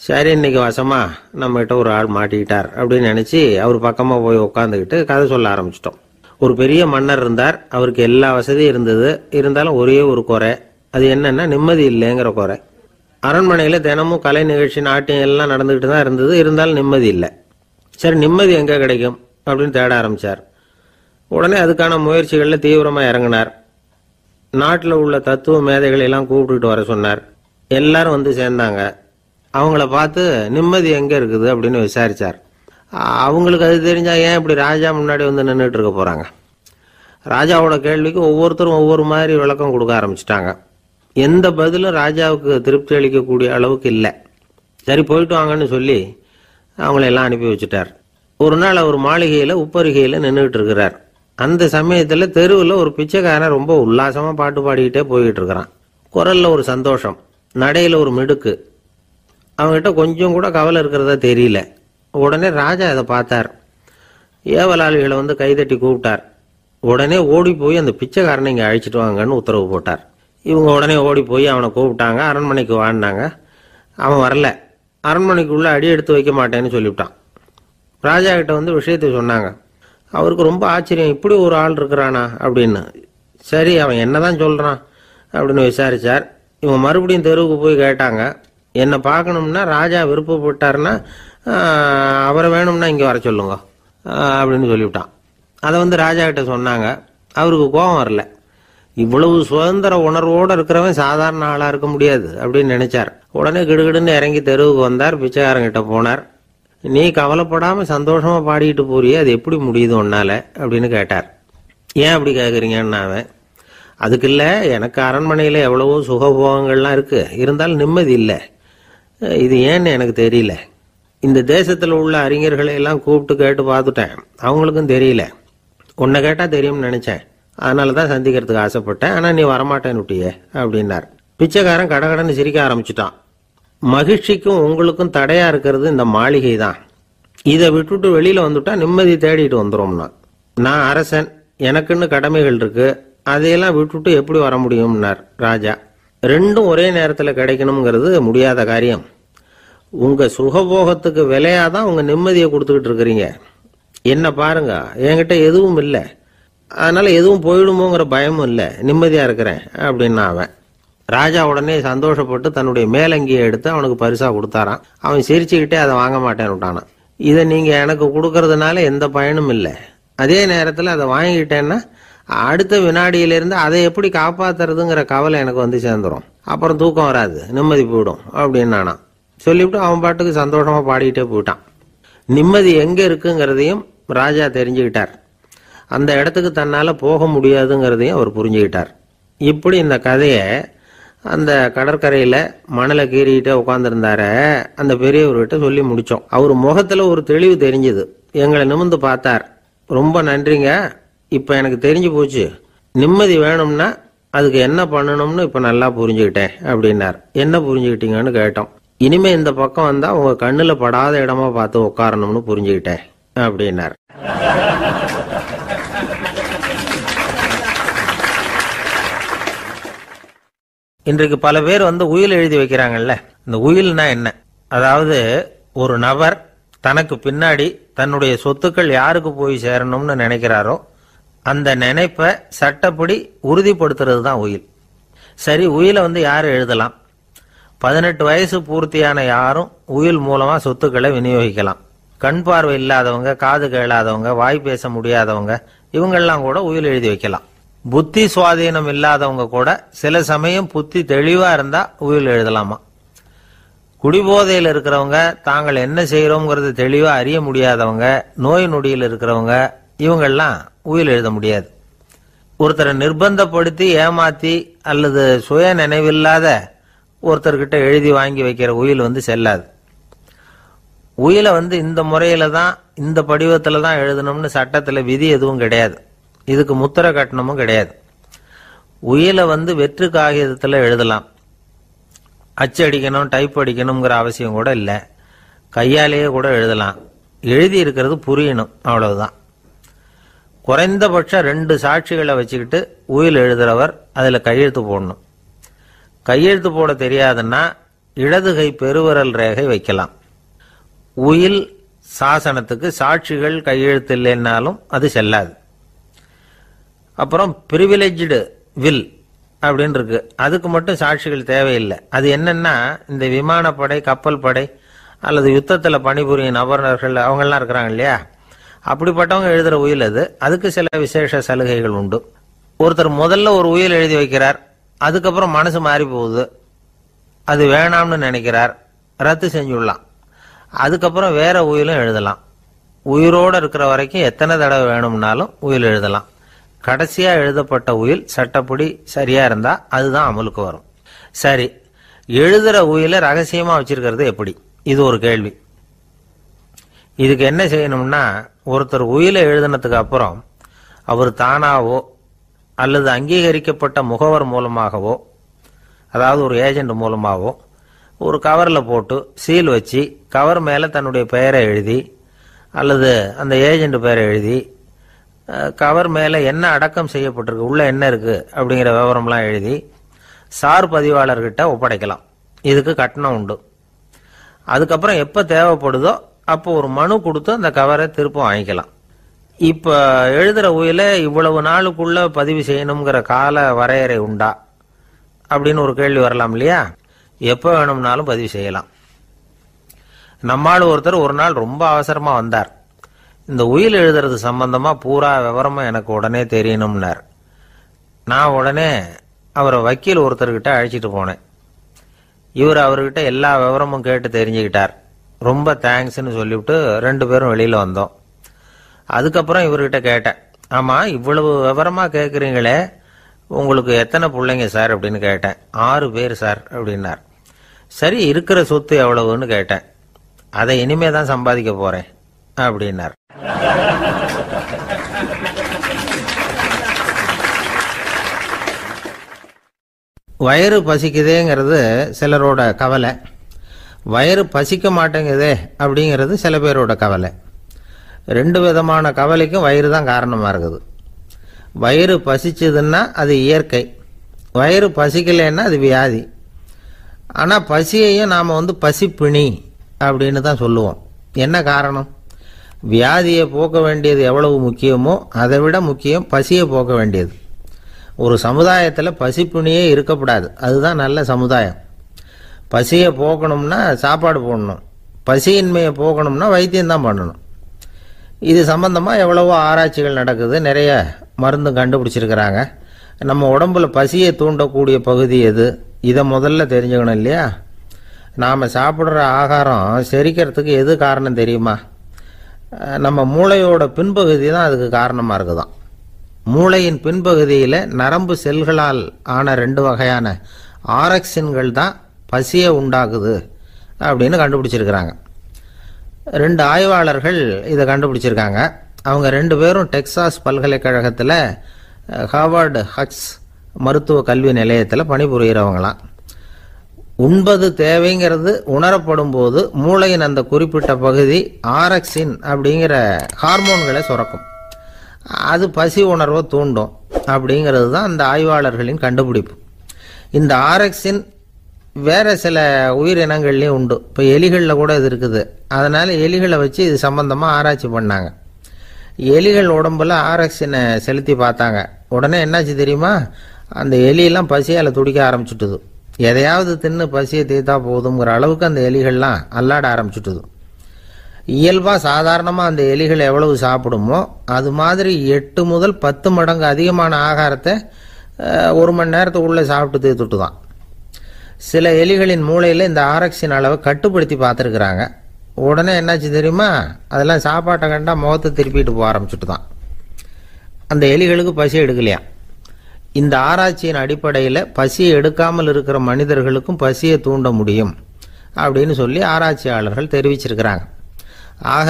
சரி, இன்னைக்கு வசமா நம்ம கிட்ட ஒரு ஆள் மாட்டிக்கிட்டார் அப்படின்னு நினைச்சு அவர் பக்கமா போய் உட்காந்துக்கிட்டு கதை சொல்ல ஆரம்பிச்சிட்டோம். ஒரு பெரிய மன்னர் இருந்தார். அவருக்கு எல்லா வசதியும் இருந்தது. இருந்தாலும் ஒரே ஒரு குறை. அது என்னன்னா நிம்மதி இல்லைங்கிற குறை. அரண்மனையில தினமும் கலை நிகழ்ச்சி, நாட்டியம் எல்லாம் நடந்துகிட்டு தான் இருந்தது. இருந்தாலும் நிம்மதி இல்லை. சரி, நிம்மதி எங்க கிடைக்கும் அப்படின்னு தேட ஆரம்பிச்சார். உடனே அதுக்கான முயற்சிகள்ல தீவிரமா இறங்கினார். நாட்டில் உள்ள தத்துவ மேதைகளை எல்லாம் கூப்பிட்டுட்டு வர சொன்னார். எல்லாரும் சேர்ந்தாங்க. அவங்கள பார்த்து நிம்மதி எங்க இருக்குது அப்படின்னு விசாரிச்சார். அவங்களுக்கு அது தெரிஞ்சா ஏன் இப்படி ராஜா முன்னாடி நின்றுட்டு இருக்க போறாங்க? ராஜாவோட கேள்விக்கு ஒவ்வொருத்தரும் ஒவ்வொரு மாதிரி விளக்கம் கொடுக்க ஆரம்பிச்சிட்டாங்க. எந்த பதிலும் ராஜாவுக்கு திருப்தி அளிக்கக்கூடிய அளவுக்கு இல்லை. சரி, போயிட்டு வாங்கன்னு சொல்லி அவங்களெல்லாம் அனுப்பி வச்சுட்டார். ஒரு நாள் அவர் மாளிகையில உப்பருகையில நின்றுட்டு இருக்கிறார். அந்த சமயத்துல தெருவில் ஒரு பிச்சைக்காரன் ரொம்ப உல்லாசமா பாட்டு பாடிக்கிட்டே போய்கிட்டு இருக்கிறான். குரல்ல ஒரு சந்தோஷம், நடையில ஒரு மிடுக்கு. அவங்ககிட்ட கொஞ்சம் கூட கவலை இருக்கிறதா தெரியல. உடனே ராஜா அதை பார்த்தார். ஏவலாளிகளை கைதட்டி கூப்பிட்டார். உடனே ஓடி போய் அந்த பிச்சைக்காரனை இங்க அழைச்சிட்டு வாங்கன்னு உத்தரவு போட்டார். இவங்க உடனே ஓடி போய் அவனை கூப்பிட்டாங்க. அரண்மனைக்கு வாழ்ந்தாங்க. அவன் வரல. அரண்மனைக்குள்ள அடி எடுத்து வைக்க மாட்டேன்னு சொல்லிவிட்டான். ராஜா கிட்ட விஷயத்தை சொன்னாங்க. அவருக்கு ரொம்ப ஆச்சரியம், இப்படி ஒரு ஆள் இருக்கிறானா அப்படின்னு. சரி, அவன் என்னதான் சொல்றான் அப்படின்னு விசாரிச்சார். இவன் மறுபடியும் தெருவுக்கு போய் கேட்டாங்க. என்னை பார்க்கணும்னா ராஜா விருப்பப்பட்டாருன்னா அவரை வேணும்னா இங்கே வர சொல்லுங்க அப்படின்னு சொல்லிவிட்டான். அதை ராஜா கிட்ட சொன்னாங்க. அவருக்கு கோபம் வரல. இவ்வளவு சுதந்திர உணர்வோடு இருக்கிறவன் சாதாரண ஆளா இருக்க முடியாது அப்படின்னு நினைச்சார். உடனே கிடுகிடுன்னு இறங்கி தெருவுக்கு வந்தார். பிச்சைக்காரங்கிட்ட போனார். நீ கவலைப்படாம சந்தோஷமா பாடிட்டு போறியே, அது எப்படி முடியுது உன்னால அப்படின்னு கேட்டார். ஏன் அப்படி கேட்குறீங்கன்னு அவன், அதுக்கு இல்ல, எனக்கு அரண்மனையில எவ்வளவோ சுகபோகங்கள்லாம் இருக்கு, இருந்தாலும் நிம்மதி இல்லை. இது ஏன்னு எனக்கு தெரியல. இந்த தேசத்துல உள்ள அறிஞர்களை எல்லாம் கூப்பிட்டு கேட்டு பார்த்துட்டேன், அவங்களுக்கும் தெரியல. உன்னை கேட்டா தெரியும்னு நினைச்சேன், அதனாலதான் சந்திக்கிறதுக்கு ஆசைப்பட்டேன். ஆனா நீ வரமாட்டேன்னு விட்டியே அப்படின்னார். பிச்சைக்காரன் கடகடன்னு சிரிக்க ஆரம்பிச்சுட்டான். மகிழ்ச்சிக்கும் உங்களுக்கும் தடையா இருக்கிறது இந்த மாளிகை தான். இதை விட்டுட்டு வெளியில வந்துட்டா நிம்மதி தேடிட்டு வந்துடும்னா. நான் அரசன், எனக்குன்னு கடமைகள் இருக்கு, அதையெல்லாம் விட்டுட்டு எப்படி வர முடியும்னார் ராஜா. ரெண்டும் ஒரே நேரத்தில் கிடைக்கணுங்கிறது முடியாத காரியம். உங்க சுகபோகத்துக்கு விலையாதான் உங்க நிம்மதியை கொடுத்துக்கிட்டு இருக்கிறீங்க. என்ன பாருங்க, என்கிட்ட எதுவும் இல்லை, அதனால எதுவும் போயிடுமோங்கிற பயமும் இல்லை, நிம்மதியா இருக்கிறேன் அப்படின்னா அவன். ராஜா உடனே சந்தோஷப்பட்டு தன்னுடைய மேலங்கியை எடுத்து அவனுக்கு பரிசா கொடுத்தாரான். அவன் சிரிச்சுக்கிட்டே அதை வாங்க மாட்டேன்னு விட்டானான். இதை நீங்க எனக்கு கொடுக்கறதுனால எந்த பயனும் இல்லை, அதே நேரத்தில் அதை வாங்கிக்கிட்டேன்னா அடுத்த வினாடியிலிருந்து அதை எப்படி காப்பாத்துறதுங்கிற கவலை எனக்கு வந்து சேர்ந்துடும், அப்புறம் தூக்கம் வராது, நிம்மதி போயிடும் அப்படின்னு நானான். சொல்லிவிட்டு அவன் பாட்டுக்கு சந்தோஷமா பாடிக்கிட்டே போயிட்டான். நிம்மதி எங்க இருக்குங்கிறதையும் ராஜா தெரிஞ்சுக்கிட்டார். அந்த இடத்துக்கு தன்னால போக முடியாதுங்கிறதையும் அவர் புரிஞ்சுக்கிட்டார். இப்படி இந்த கதையை அந்த கடற்கரையில மணலை கீறிக்கிட்டே உட்காந்துருந்தார அந்த பெரியவர்கிட்ட சொல்லி முடிச்சோம். அவர் முகத்துல ஒரு தெளிவு தெரிஞ்சது. எங்களை நிமிர்ந்து பார்த்தார். ரொம்ப நன்றிங்க, இப்ப எனக்கு தெரிஞ்சு போச்சு, நிம்மதி வேணும்னா அதுக்கு என்ன பண்ணணும்னு இப்ப நல்லா புரிஞ்சுக்கிட்டேன் அப்படின்னார். என்ன புரிஞ்சுக்கிட்டீங்கன்னு கேட்டோம். இனிமே இந்த பக்கம் வந்தா உங்க கண்ணுல படாத இடமா பார்த்து உட்காரணும்னு புரிஞ்சுக்கிட்டேன் அப்படின்னார். இன்றைக்கு பல பேர் உயில் எழுதி வைக்கிறாங்கல்ல. இந்த உயில்னா என்ன? அதாவது ஒரு நபர் தனக்கு பின்னாடி தன்னுடைய சொத்துக்கள் யாருக்கு போய் சேரணும்னு நினைக்கிறாரோ அந்த நினைப்பை சட்டப்படி உறுதிப்படுத்துறது தான் உயில். சரி, உயிலை யாரு எழுதலாம்? 18 வயசு பூர்த்தியான யாரும் உயில் மூலமா சொத்துக்களை விநியோகிக்கலாம். கண் பார்வை இல்லாதவங்க, காது கேளாதவங்க, வாய் பேச முடியாதவங்க, இவங்கெல்லாம் கூட உயில் எழுதி வைக்கலாம். புத்தி சுவாதீனம் இல்லாதவங்க கூட சில சமயம் புத்தி தெளிவா இருந்தா உயில் எழுதலாமா. குடிபோதையில் இருக்கிறவங்க, தாங்கள் என்ன செய்யறோம்ங்கிறது தெளிவா அறிய முடியாதவங்க, நோய் நொடியில் இருக்கிறவங்க, இவங்கெல்லாம் உயில் எழுத முடியாது. ஒருத்தரை நிர்பந்தப்படுத்தி ஏமாத்தி அல்லது சுய நினைவில்லாத ஒருத்தர்கிட்ட எழுதி வாங்கி வைக்கிற உயில் செல்லாது. உயிலை இந்த முறையில தான், இந்த படிவத்துல தான் எழுதணும்னு சட்டத்துல விதி எதுவும் கிடையாது. இதுக்கு முத்திரை கட்டணமும் கிடையாது. உயிலை வெற்று காகிதத்துல எழுதலாம். அச்சடிக்கணும், டைப் அடிக்கணுங்கிற அவசியம் கூட இல்லை. கையாலேயே கூட எழுதலாம். எழுதி இருக்கிறது புரியணும், அவ்வளவுதான். குறைந்தபட்சம் 2 சாட்சிகளை வச்சுக்கிட்டு உயில் எழுதுறவர் அதுல கையெழுத்து போடணும். கையெழுத்து போட தெரியாதுன்னா இடது கை பெருவிரல் ரேகை வைக்கலாம். உயில் சாசனத்துக்கு சாட்சிகள் கையெழுத்து இல்லைன்னாலும் அது செல்லாது. அப்புறம் பிரிவிலேஜ்டு வில் அப்படின்னு இருக்கு, அதுக்கு மட்டும் சாட்சிகள் தேவையில்லை. அது என்னன்னா, இந்த விமானப்படை, கப்பல் படை அல்லது யுத்தத்துல பணிபுரியும் நபர்கள் அவங்கெல்லாம் இருக்கிறாங்க இல்லையா, அப்படிப்பட்டவங்க எழுதுற உயில் அது. அதுக்கு சில விசேஷ சலுகைகள் உண்டு. ஒருத்தர் முதல்ல ஒரு உயில் எழுதி வைக்கிறார், அதுக்கப்புறம் மனசு மாறி போகுது, அது வேணாம்னு நினைக்கிறார், ரத்து செஞ்சுடலாம். அதுக்கப்புறம் வேற உயிலும் எழுதலாம். உயிரோடு இருக்கிற வரைக்கும் எத்தனை தடவை வேணும்னாலும் உயில் எழுதலாம். கடைசியா எழுதப்பட்ட உயில் சட்டப்படி சரியா இருந்தா அதுதான் அமலுக்கு வரும். சரி, எழுதுற உயில ரகசியமா வச்சிருக்கிறது எப்படி? இது ஒரு கேள்வி. இதுக்கு என்ன செய்யணும்னா, ஒருத்தர் உயிலை எழுதினதுக்கு அப்புறம் அவர் தானாவோ அல்லது அங்கீகரிக்கப்பட்ட முகவர் மூலமாகவோ, அதாவது ஒரு ஏஜென்ட் மூலமாகவோ, ஒரு கவரில் போட்டு சீல் வச்சு கவர் மேலே தன்னுடைய பெயரை எழுதி அல்லது அந்த ஏஜென்ட் பெயரை எழுதி கவர் மேலே என்ன அடக்கம் செய்யப்பட்டிருக்கு, உள்ள என்ன இருக்கு அப்படிங்கிற விவரம்லாம் எழுதி சார் பதிவாளர்கிட்ட ஒப்படைக்கலாம். இதுக்கு கட்டணம் உண்டு. அதுக்கப்புறம் எப்போ தேவைப்படுதோ அப்போ ஒரு மனு கொடுத்து அந்த கவரை திரும்ப வாங்கிக்கலாம். இப்போ எழுதுற உயில இவ்வளவு நாளுக்குள்ள பதிவு செய்யணுங்கிற கால வரையறை உண்டா அப்படின்னு ஒரு கேள்வி வரலாம் இல்லையா? எப்போ வேணும்னாலும் பதிவு செய்யலாம். நம்மால் ஒருத்தர் ஒரு நாள் ரொம்ப அவசரமா வந்தார். இந்த உயில் எழுதுறது சம்பந்தமா பூரா விவரமா எனக்கு உடனே தெரியணும்னார். நான் உடனே அவரை வக்கீல் ஒருத்தர்கிட்ட அழைச்சிட்டு போனேன். இவர் அவர்கிட்ட எல்லா விவரமும் கேட்டு தெரிஞ்சுக்கிட்டார். ரொம்ப தேங்க்ஸ்ன்னு சொல்லிவிட்டு 2 பேரும் வெளியில் வந்தோம். அதுக்கப்புறம் இவர்கிட்ட கேட்டேன், ஆமாம் இவ்வளவு விவரமாக கேட்குறீங்களே, உங்களுக்கு எத்தனை பிள்ளைங்க சார் அப்படின்னு கேட்டேன். 6 பேர் சார் அப்படின்னார். சரி, இருக்கிற சொத்து எவ்வளவுன்னு கேட்டேன். அதை இனிமே தான் சம்பாதிக்க போகிறேன் அப்படின்னார். வயிறு பசிக்குதேங்கிறது சிலரோட கவலை, வயிறு பசிக்க மாட்டேங்குதே அப்படிங்கிறது சில பேரோட கவலை. 2 விதமான கவலைக்கும் வயிறு தான் காரணமாக இருக்குது. வயிறு பசிச்சதுன்னா அது இயற்கை, வயிறு பசிக்கலைன்னா அது வியாதி. ஆனால் பசியையும் நாம் பசிப்பிணி அப்படின்னு தான் சொல்லுவோம். என்ன காரணம்? வியாதியை போக்க வேண்டியது எவ்வளவு முக்கியமோ அதை விட முக்கியம் பசியை போக்க வேண்டியது. ஒரு சமுதாயத்தில் பசிப்பிணியே இருக்கக்கூடாது, அதுதான் நல்ல சமுதாயம். பசியை போக்கணும்னா சாப்பாடு போடணும், பசியின்மையை போக்கணும்னா வைத்தியம்தான் பண்ணணும். இது சம்பந்தமாக எவ்வளவோ ஆராய்ச்சிகள் நடக்குது, நிறைய மருந்து கண்டுபிடிச்சிருக்கிறாங்க. நம்ம உடம்புல பசியை தூண்டக்கூடிய பகுதி எது, இதை முதல்ல தெரிஞ்சுக்கணும் இல்லையா? நாம் சாப்பிட்ற ஆகாரம் செரிக்கிறதுக்கு எது காரணம் தெரியுமா? நம்ம மூளையோட பின்பகுதி தான் அதுக்கு காரணமாக இருக்குதாம். மூளையின் பின்பகுதியில் நரம்பு செல்களால் ஆன 2 வகையான ஆரக்சின்கள் தான் பசியை உண்டாக்குது அப்படின்னு கண்டுபிடிச்சிருக்கிறாங்க. 2 ஆய்வாளர்கள் இதை கண்டுபிடிச்சிருக்காங்க. அவங்க 2 பேரும் டெக்சாஸ் பல்கலைக்கழகத்தில் ஹார்வர்டு ஹக்ஸ் மருத்துவ கல்வி நிலையத்தில் பணிபுரிகிறவங்களாம். உண்பது தேவைங்கிறது உணரப்படும் போது மூளையின் அந்த குறிப்பிட்ட பகுதி ஆரக்சின் அப்படிங்கிற ஹார்மோன்களை சுரக்கும். அது பசி உணர்வை தூண்டும் அப்படிங்கிறது தான் அந்த ஆய்வாளர்களின் கண்டுபிடிப்பு. இந்த ஆரக்சின் வேறு சில உயிரினங்கள்லேயும் உண்டு. இப்போ எலிகளில் கூட இது இருக்குது. அதனால் எலிகளை வச்சு இது சம்பந்தமாக ஆராய்ச்சி பண்ணாங்க. எலிகள் உடம்புல ஆரக்சினை செலுத்தி பார்த்தாங்க. உடனே என்னாச்சு தெரியுமா? அந்த எலியெல்லாம் பசியால் துடிக்க ஆரம்பிச்சுட்டுது. எதையாவது தின்னு பசியை தீர்த்தா போதுங்கிற அளவுக்கு அந்த எலிகள்லாம் அல்லாட ஆரம்பிச்சுட்டுது. இயல்பாக சாதாரணமாக அந்த எலிகள் எவ்வளவு சாப்பிடுமோ அது மாதிரி 8 முதல் 10 மடங்கு அதிகமான ஆகாரத்தை 1 மணி நேரத்துக்குள்ளே சாப்பிட்டு தீர்த்துட்டு தான். சில எலிகளின் மூளையில் இந்த ஆரக்சின் அளவை கட்டுப்படுத்தி பார்த்துருக்குறாங்க. உடனே என்னாச்சு தெரியுமா? அதெல்லாம் சாப்பாட்டை கண்டா முகத்தை திருப்பிட்டு போக ஆரம்பிச்சுட்டு தான். அந்த எலிகளுக்கு பசி எடுக்கலையா? இந்த ஆராய்ச்சியின் அடிப்படையில் பசியை எடுக்காமல் இருக்கிற மனிதர்களுக்கும் பசியை தூண்ட முடியும் அப்படின்னு சொல்லி ஆராய்ச்சியாளர்கள் தெரிவிச்சிருக்கிறாங்க. ஆக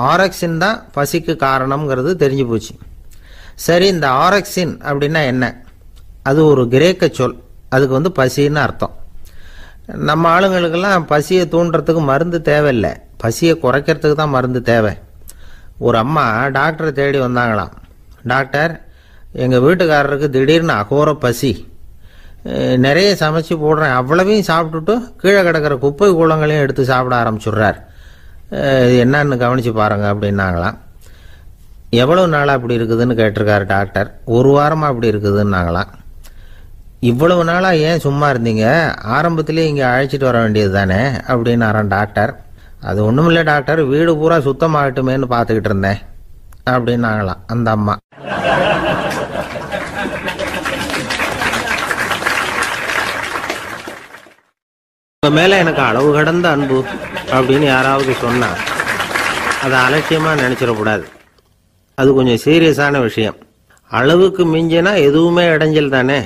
ஆரக்சின் தான் பசிக்கு காரணம்ங்கிறது தெரிஞ்சு போச்சு. சரி, இந்த ஆரக்சின் அப்படின்னா என்ன? அது ஒரு கிரேக்க சொல். அதுக்கு பசின்னு அர்த்தம். நம்ம ஆளுங்களுக்கெல்லாம் பசியை தூண்டுறதுக்கு மருந்து தேவையில்லை, பசியை குறைக்கிறதுக்கு தான் மருந்து தேவை. ஒரு அம்மா டாக்டரை தேடி வந்தாங்களாம். டாக்டர், எங்கள் வீட்டுக்காரருக்கு திடீர்னு அகோர பசி, நிறைய சமைச்சு போடுறேன், அவ்வளவையும் சாப்பிட்டுட்டு கீழே கிடக்கிற குப்பை கூலங்களையும் எடுத்து சாப்பிட ஆரம்பிச்சுடுறார், என்னன்னு கவனித்து பாருங்க அப்படின்னாங்களாம். எவ்வளவு நாளாக அப்படி இருக்குதுன்னு கேட்டிருக்காரு டாக்டர். 1 வாரமாக அப்படி இருக்குதுன்னாங்களாம். இவ்வளவு நாளாக ஏன் சும்மா இருந்தீங்க? ஆரம்பத்திலே இங்கே அழைச்சிட்டு வர வேண்டியது தானே அப்படின்னாரான் டாக்டர். அது ஒன்றும் இல்லை டாக்டர், வீடு பூரா சுத்தமாகட்டுமேன்னு பார்த்துக்கிட்டு இருந்தேன் அப்படின்னாங்களாம் அந்த அம்மா. உங்க மேலே எனக்கு அளவு கடந்த அன்பு அப்படின்னு யாராவது சொன்னா அதை அலட்சியமாக நினச்சிடக்கூடாது. அது கொஞ்சம் சீரியஸான விஷயம். அளவுக்கு மிஞ்சினா எதுவுமே இடைஞ்சல் தானே.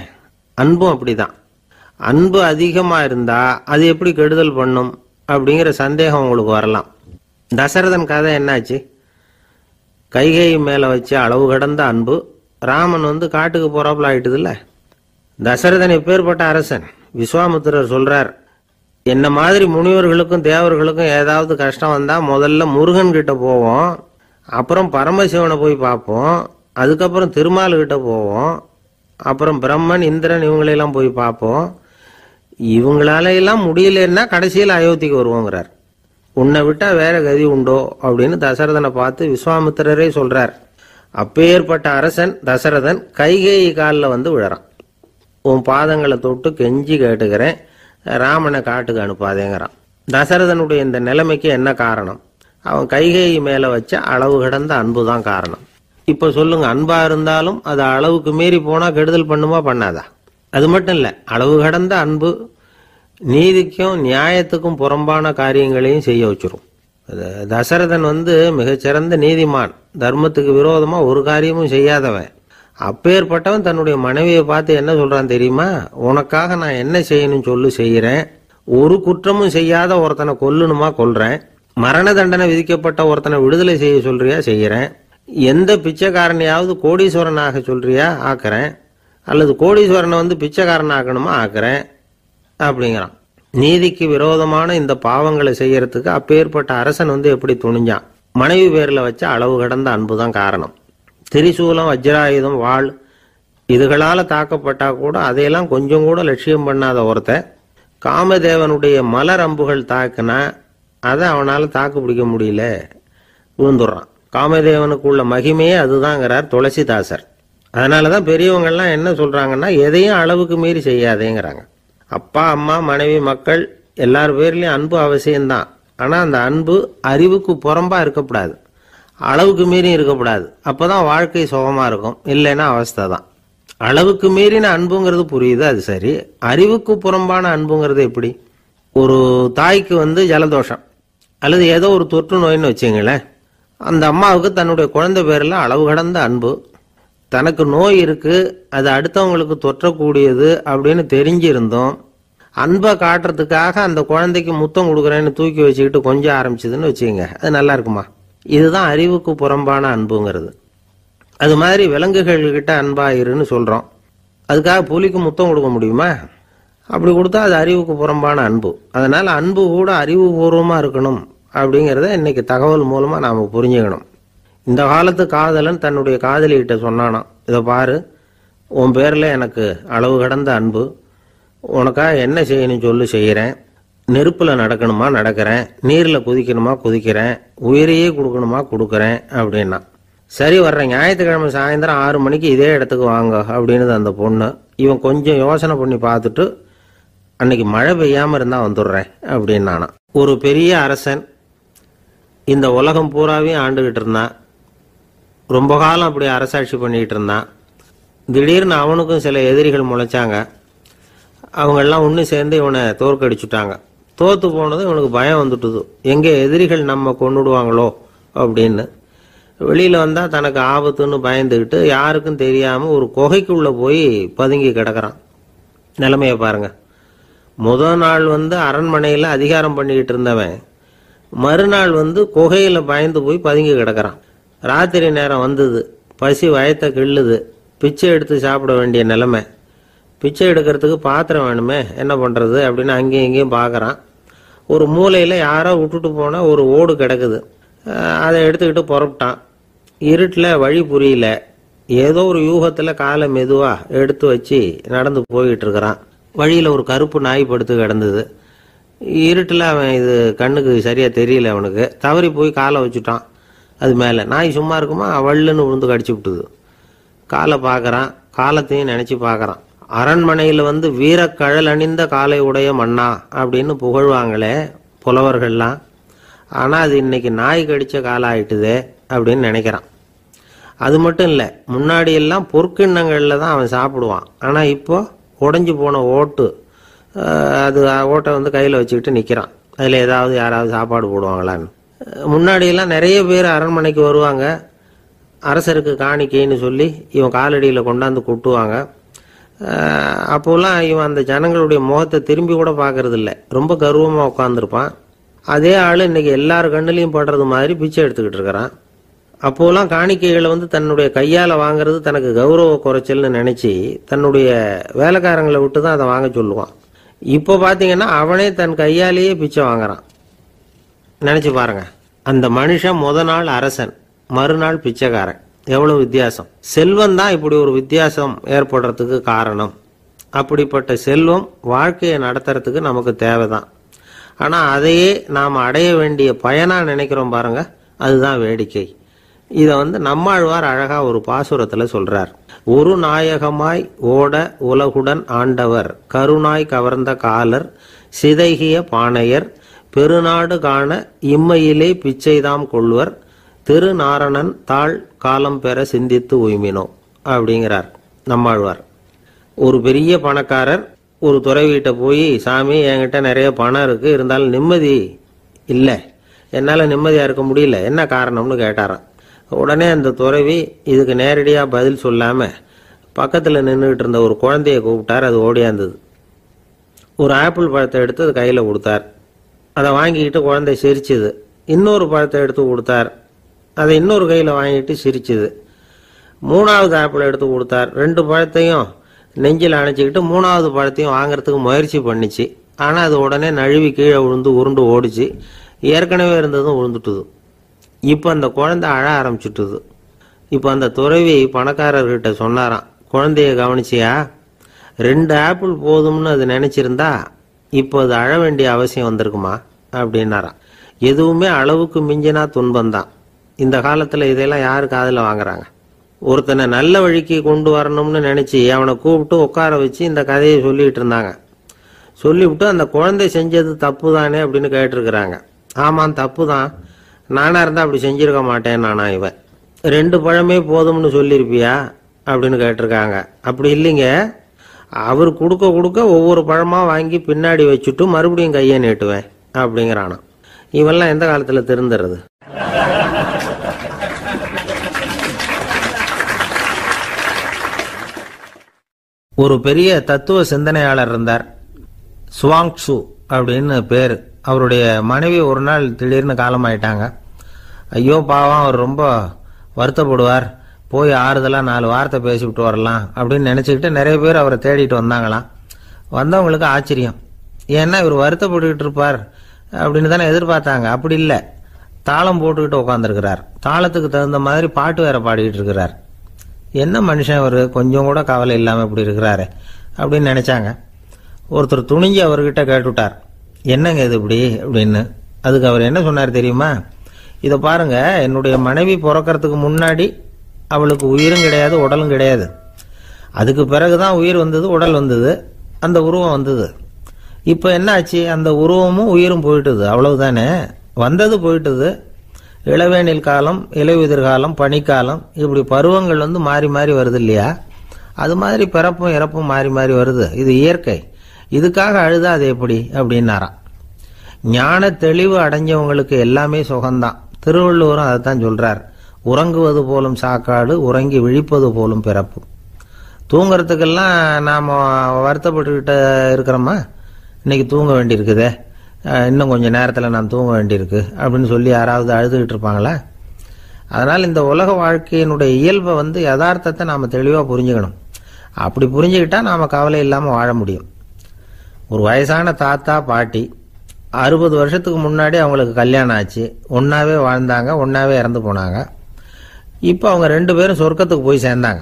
அன்பும் அப்படிதான். அன்பு அதிகமாக இருந்தால் அது எப்படி கெடுதல் பண்ணும் அப்படிங்கிற சந்தேகம் உங்களுக்கு வரலாம். தசரதன் கதை என்னாச்சு? கைகேயி மேலே வச்ச அளவு கடந்த அன்பு ராமன் காட்டுக்கு போறாப்புல ஆயிட்டுதுல்ல. தசரதன் எப்பேற்பட்ட அரசன். விஸ்வாமித்திரர் சொல்றார், என்ன மாதிரி முனிவர்களுக்கும் தேவர்களுக்கும் ஏதாவது கஷ்டம் வந்தால் முதல்ல முருகன் கிட்ட போவோம், அப்புறம் பரமசிவனை போய் பார்ப்போம், அதுக்கப்புறம் திருமால்கிட்ட போவோம், அப்புறம் பிரம்மன் இந்திரன் இவங்களெல்லாம் போய் பார்ப்போம், இவங்களால எல்லாம் முடியலன்னா கடைசியில் அயோத்திக்கு வருவோங்கிறார். உன்னை விட்டா வேற கதி உண்டோ அப்படின்னு தசரதனை பார்த்து விஸ்வாமித்திரரே சொல்றார். அப்பேற்பட்ட அரசன் தசரதன் கைகேயி காலில் விழறான். உன் பாதங்களை தொட்டு கெஞ்சி கேட்டுக்கிறேன், ராமனை காட்டுக்கு அனுப்பாதேங்கிறான். தசரதனுடைய இந்த நிலைமைக்கு என்ன காரணம்? அவன் கைகேயி மேலே வச்ச அளவு கடந்த அன்பு தான் காரணம். இப்ப சொல்லுங்க, அன்பா இருந்தாலும் அது அளவுக்கு மீறி போனா கெடுதல் பண்ணுமா பண்ணாதா? அது மட்டும் இல்ல, அளவு கடந்த அன்பு நீதிக்கும் நியாயத்துக்கும் புறம்பான காரியங்களையும் செய்ய வச்சிரும். தசரதன் மிகச்சிறந்த நீதிமான், தர்மத்துக்கு விரோதமா ஒரு காரியமும் செய்யாதவன். அப்பேற்பட்டவன் தன்னுடைய மனைவியை பார்த்து என்ன சொல்றான் தெரியுமா? உனக்காக நான் என்ன செய்யணும் சொல்லு, செய்யறேன். ஒரு குற்றமும் செய்யாத ஒருத்தனை கொல்லணுமா, கொல்றேன். மரண தண்டனை விதிக்கப்பட்ட ஒருத்தனை விடுதலை செய்ய சொல்றியா, செய்யறேன். எந்த பிச்சைக்காரனையாவது கோடீஸ்வரனாக சொல்றியா, ஆக்குறேன். அல்லது கோடீஸ்வரனை பிச்சைக்காரன் ஆக்கணுமா, ஆக்குறேன் அப்படிங்கிறான். நீதிக்கு விரோதமான இந்த பாவங்களை செய்யறதுக்கு அப்பேற்பட்ட அரசன் எப்படி துணிஞ்சான்? மனைவி பேர்ல வச்ச அளவு கடந்த அன்புதான் காரணம். திரிசூலம், வஜ்ராயுதம், வாள் இதுகளால தாக்கப்பட்டா கூட அதையெல்லாம் கொஞ்சம் கூட லட்சியம் பண்ணாத ஒருத்தன் காமதேவனுடைய மலர் அம்புகள் தாக்குனா அதை அவனால தாக்கு பிடிக்க முடியல, விழுந்துடுறான். காமதேவனுக்கு உள்ள மகிமையே அதுதாங்கிறார் துளசிதாசர். அதனாலதான் பெரியவங்கள்லாம் என்ன சொல்றாங்கன்னா, எதையும் அளவுக்கு மீறி செய்யாதேங்கிறாங்க. அப்பா, அம்மா, மனைவி, மக்கள் எல்லார் பேர்லயும் அன்பு அவசியம்தான். ஆனா அந்த அன்பு அறிவுக்கு புறம்பா இருக்கக்கூடாது, அளவுக்கு மீறி இருக்கக்கூடாது. அப்பதான் வாழ்க்கை சுகமா இருக்கும். இல்லைன்னா அவஸ்தை தான். அளவுக்கு மீறின அன்புங்கிறது புரியுது, அது சரி. அறிவுக்கு புறம்பான அன்புங்கிறது எப்படி? ஒரு தாய்க்கு ஜலதோஷம் அல்லது ஏதோ ஒரு தொற்று நோயின்னு வச்சுங்களேன். அந்த அம்மாவுக்கு தன்னுடைய குழந்தை பேர்ல அளவு கடந்த அன்பு. தனக்கு நோய் இருக்கு, அது அடுத்தவங்களுக்கு தொற்றக்கூடியது அப்படின்னு தெரிஞ்சிருந்தோம் அன்பை காட்டுறதுக்காக அந்த குழந்தைக்கு முத்தம் கொடுக்குறேன்னு தூக்கி வச்சுக்கிட்டு கொஞ்சம் ஆரம்பிச்சதுன்னு வச்சுக்கோங்க, அது நல்லா இருக்குமா? இதுதான் அறிவுக்கு புறம்பான அன்புங்கிறது. அது மாதிரி விலங்குகள்கிட்ட அன்பாயிருன்னு சொல்றோம். அதுக்காக புலிக்கு முத்தம் கொடுக்க முடியுமா? அப்படி கொடுத்தா அது அறிவுக்கு புறம்பான அன்பு. அதனால அன்பு கூட அறிவுபூர்வமா இருக்கணும் அப்படிங்கிறத இன்னைக்கு தகவல் மூலமா நாம புரிஞ்சுக்கணும். இந்த காலத்து காதலன் தன்னுடைய காதலிகிட்ட சொன்னானாம், இதை பாரு, உன் பேர்ல எனக்கு அளவு கடந்த அன்பு, உனக்காக என்ன செய்யணும் சொல்லு, செய்யறேன். நெருப்புல நடக்கணுமா நடக்கிறேன், நீர்ல குதிக்கணுமா குதிக்கிறேன், உயிரையே கொடுக்கணுமா கொடுக்கறேன் அப்படின்னா. சரி, வர்ற ஞாயிற்றுக்கிழமை சாயந்தரம் 6 மணிக்கு இதே இடத்துக்கு வாங்க அப்படின்னு அந்த பொண்ணு. இவன் கொஞ்சம் யோசனை பண்ணி பார்த்துட்டு, அன்னைக்கு மழை பெய்யாம இருந்தா வந்துடுறேன் அப்படின்னானா. ஒரு பெரிய அரசன் இந்த உலகம் பூராவையும் ஆண்டுகிட்டு இருந்தான். ரொம்ப காலம் அப்படி அரசாட்சி பண்ணிட்டு இருந்தான். திடீர்னு அவனுக்கும் சில எதிரிகள் முளைச்சாங்க. அவங்கெல்லாம் ஒன்று சேர்ந்து இவனை தோற்கடிச்சுட்டாங்க. தோத்து போனதும் இவனுக்கு பயம் வந்துட்டுது, எங்கே எதிரிகள் நம்ம கொண்டுடுவாங்களோ அப்படின்னு. வெளியில வந்தா தனக்கு ஆபத்துன்னு பயந்துக்கிட்டு யாருக்கும் தெரியாம ஒரு குகைக்குள்ள போய் பதுங்கி கிடக்கிறான். நிலைமைய பாருங்க. முதல் நாள் அரண்மனையில அதிகாரம் பண்ணிக்கிட்டு இருந்தவன் மறுநாள் குகையில பயந்து போய் பதுங்கி கிடக்கிறான். ராத்திரி நேரம் வந்தது, பசி வயத்தை கிள்ளுது, பிச்சை எடுத்து சாப்பிட வேண்டிய நிலைமை. பிச்சை எடுக்கிறதுக்கு பாத்திரம் வேணுமே, என்ன பண்றது அப்படின்னு அங்கேயும் இங்கேயும் பார்க்கறான். ஒரு மூலையில யாரோ விட்டுட்டு போன ஒரு ஓடு கிடக்குது. அதை எடுத்துக்கிட்டு புறப்பட்டான். இருட்டுல வழி புரியல. ஏதோ ஒரு யூகத்துல காலை மெதுவா எடுத்து வச்சு நடந்து போயிட்டு இருக்கிறான். வழியில ஒரு கருப்பு நாய் படுத்து கிடந்தது. இருட்டுல அவன் இது கண்ணுக்கு சரியா தெரியல, அவனுக்கு தவறி போய் காலை வச்சுட்டான். அது மேல நாய் சும்மா இருக்குமா, வள்ளுன்னு விழுந்து கடிச்சு விட்டுது. காலை பார்க்கறான், காலத்தையும் நினைச்சு பார்க்கறான். அரண்மனையில வீரக்கழல் அணிந்த காலை உடைய மன்னா அப்படின்னு புகழ்வாங்களே புலவர்கள்லாம். ஆனா அது இன்னைக்கு நாய் கடிச்ச காலம் ஆயிட்டுதே அப்படின்னு நினைக்கிறான். அது மட்டும் இல்ல, முன்னாடி எல்லாம் பொற்கிண்ணங்கள்ல தான் அவன் சாப்பிடுவான். ஆனா இப்போ உடைஞ்சு போன ஓட்டு, அது ஓட்டை கையில வச்சுக்கிட்டு நிக்கிறான். அதுல ஏதாவது யாராவது சாப்பாடு போடுவாங்களான்னு. முன்னாடி எல்லாம் நிறைய பேர் அரண்மனைக்கு வருவாங்க. அரசருக்கு காணிக்கைன்னு சொல்லி இவன் காலடியில கொண்டாந்து கொட்டுவாங்க. அப்போல்லாம் இவன் அந்த ஜனங்களுடைய முகத்தை திரும்பி கூட பாக்குறது இல்லை, ரொம்ப கர்வமா உட்காந்துருப்பான். அதே ஆளு இன்னைக்கு எல்லார் கண்ணுலையும் படுறது மாதிரி பிச்சை எடுத்துக்கிட்டு இருக்கிறான். அப்போலாம் காணிக்கைகளை தன்னுடைய கையால வாங்குறது தனக்கு கௌரவ குறைச்சல்னு நினைச்சு தன்னுடைய வேலைக்காரங்களை விட்டு தான் அதை வாங்க சொல்லுவான். இப்போ பாத்தீங்கன்னா அவனே தன் கையாலேயே பிச்சை வாங்குறான். நினைச்சு பாருங்க, அந்த மனுஷன் முத நாள் அரசன், மறுநாள் பிச்சைக்காரன். எவ்வளவு வித்தியாசம்! செல்வம் தான் இப்படி ஒரு வித்தியாசம் ஏற்படுறதுக்கு காரணம். அப்படிப்பட்ட செல்வம் வாழ்க்கையை நடத்துறதுக்கு நமக்கு தேவைதான். ஆனா அதையே நாம் அடைய வேண்டிய பயனா நினைக்கிறோம் பாருங்க, அதுதான் வேடிக்கை. இத நம்மாழ்வார் அழகா ஒரு பாசுரத்துல சொல்றார். ஒரு நாயகமாய் ஓட உலகுடன் ஆண்டவர், கருணாய் கவர்ந்த காலர், சிதைகிய பானையர், பெருநாடு காண இம்மையிலே பிச்சைதாம் கொள்வர், திருநாரணன் தாழ் காலம் பெற சிந்தித்து உய்மினோ அப்படிங்கிறார் நம்மாழ்வார். ஒரு பெரிய பணக்காரர் ஒரு துறவிகிட்ட போய், சாமி என்கிட்ட நிறைய பணம் இருக்கு, இருந்தாலும் நிம்மதி இல்லை, என்னால் நிம்மதியாக இருக்க முடியல, என்ன காரணம்னு கேட்டாராம். உடனே அந்த துறவி இதுக்கு நேரடியாக பதில் சொல்லாமல் பக்கத்தில் நின்றுக்கிட்டு இருந்த ஒரு குழந்தைய கூப்பிட்டார். அது ஓடியாந்தது. ஒரு ஆப்பிள் பழத்தை எடுத்து அது கையில் கொடுத்தார். அதை வாங்கிக்கிட்டு குழந்தை சிரிச்சுது. இன்னொரு பழத்தை எடுத்து கொடுத்தார். அதை இன்னொரு கையில் வாங்கிட்டு சிரிச்சுது. மூணாவது ஆப்பிள் எடுத்து கொடுத்தார். 2 பழத்தையும் நெஞ்சில் அணைச்சிக்கிட்டு 3வது பழத்தையும் வாங்கறதுக்கு முயற்சி பண்ணிச்சு. ஆனால் அது உடனே நழுவி கீழே விழுந்து உருண்டு ஓடிச்சு. ஏற்கனவே இருந்ததும் விழுந்துட்டுது. இப்போ அந்த குழந்தை அழ ஆரம்பிச்சுட்டுது. இப்போ அந்த துறவி பணக்காரர்கிட்ட சொன்னாராம், குழந்தைய கவனிச்சியா, 2 ஆப்பிள் போதும்னு அது நினைச்சிருந்தா இப்போ அது அழ வேண்டிய அவசியம் வந்திருக்குமா அப்படின்னாராம். எதுவுமே அளவுக்கு மிஞ்சினா துன்பம்தான். இந்த காலத்தில் இதெல்லாம் யாரு காதில் வாங்குறாங்க? ஒருத்தனை நல்ல வழிக்கு கொண்டு வரணும்னு நினைச்சு அவனை கூப்பிட்டு உட்கார வச்சு இந்த கதையை சொல்லிட்டு இருந்தாங்க. சொல்லிவிட்டு அந்த குழந்தை செஞ்சது தப்பு தானே அப்படின்னு கேட்டிருக்கிறாங்க. ஆமாம், தப்பு தான், நானா இருந்தா அப்படி செஞ்சிருக்க மாட்டேன் நானா இவன். 2 பழமே போதும்னு சொல்லியிருப்பியா அப்படின்னு கேட்டிருக்காங்க. அப்படி இல்லைங்க, அவர் கொடுக்க கொடுக்க ஒவ்வொரு பழமா வாங்கி பின்னாடி வச்சுட்டு மறுபடியும் கையை நீட்டுவேன் அப்படிங்கிறானா. இவெல்லாம் எந்த காலத்துல திருந்துறது? ஒரு பெரிய தத்துவ சிந்தனையாளர் இருந்தார், சுவாங்சு அப்படின்னு பேர். அவருடைய மனைவி ஒரு நாள் திடீர்னு காலமாயிட்டாங்க. ஐயோ பாவம், அவர் ரொம்ப வருத்தப்படுவார், போய் ஆறுதலாக 4 வார்த்தை பேசிவிட்டு வரலாம் அப்படின்னு நினச்சிக்கிட்டு நிறைய பேர் அவரை தேடிட்டு வந்தாங்களாம். வந்தவங்களுக்கு ஆச்சரியம், ஏன்னா இவர் வருத்தப்பட்டுக்கிட்டு இருப்பார் அப்படின்னு தானே எதிர்பார்த்தாங்க. அப்படி இல்லை, தாளம் போட்டுக்கிட்டு உட்காந்துருக்கிறார். தாளத்துக்கு தகுந்த மாதிரி பாட்டு வேற பாடிக்கிட்டு இருக்கிறார். என்ன மனுஷன் அவர், கொஞ்சம் கூட கவலை இல்லாமல் இப்படி இருக்கிறாரு அப்படின்னு நினைச்சாங்க. ஒருத்தர் துணிஞ்சு அவர்கிட்ட கேட்டுவிட்டார், என்னங்க இது இப்படி அப்படின்னு. அதுக்கு அவர் என்ன சொன்னார் தெரியுமா? இதை பாருங்க, என்னுடைய மனைவி பிறக்கிறதுக்கு முன்னாடி அவளுக்கு உயிரும் கிடையாது, உடலும் கிடையாது. அதுக்கு பிறகுதான் உயிர் வந்தது, உடல் வந்தது, அந்த உருவம் வந்தது. இப்போ என்ன ஆச்சு? அந்த உருவமும் உயிரும் போயிட்டுது, அவ்வளவுதானே. வந்தது போயிட்டுது. இளவேனில் காலம், இலையுதிர் காலம், பனிக்காலம், இப்படி பருவங்கள் மாறி மாறி வருது இல்லையா? அது மாதிரி பிறப்பும் இறப்பும் மாறி மாறி வருது. இது இயற்கை. இதுக்காக அழுதா அது எப்படி அப்படின்னாராம். ஞான தெளிவு அடைஞ்சவங்களுக்கு எல்லாமே சுகம்தான். திருவள்ளுவரும் அதைத்தான் சொல்றார், உறங்குவது போலும் சாக்காடு, உறங்கி விழிப்பது போலும் பிறப்பு. தூங்குறதுக்கெல்லாம் நாம் வருத்தப்பட்டுக்கிட்ட இருக்கிறோமா? இன்னைக்கு தூங்க வேண்டியிருக்குதே, இன்னும் கொஞ்சம் நேரத்தில் நான் தூங்க வேண்டியிருக்கு அப்படின்னு சொல்லி யாராவது அழுதுகிட்டு இருப்பாங்களா? அதனால் இந்த உலக வாழ்க்கையினுடைய இயல்பை யதார்த்தத்தை நாம் தெளிவாக புரிஞ்சுக்கணும். அப்படி புரிஞ்சுக்கிட்டா நாம் கவலை இல்லாமல் வாழ முடியும். ஒரு வயசான தாத்தா பாட்டி 60 வருஷத்துக்கு முன்னாடி அவங்களுக்கு கல்யாணம் ஆச்சு. ஒன்றாவே வாழ்ந்தாங்க, ஒன்றாவே இறந்து போனாங்க. இப்போ அவங்க 2 பேரும் சொர்க்கத்துக்கு போய் சேர்ந்தாங்க.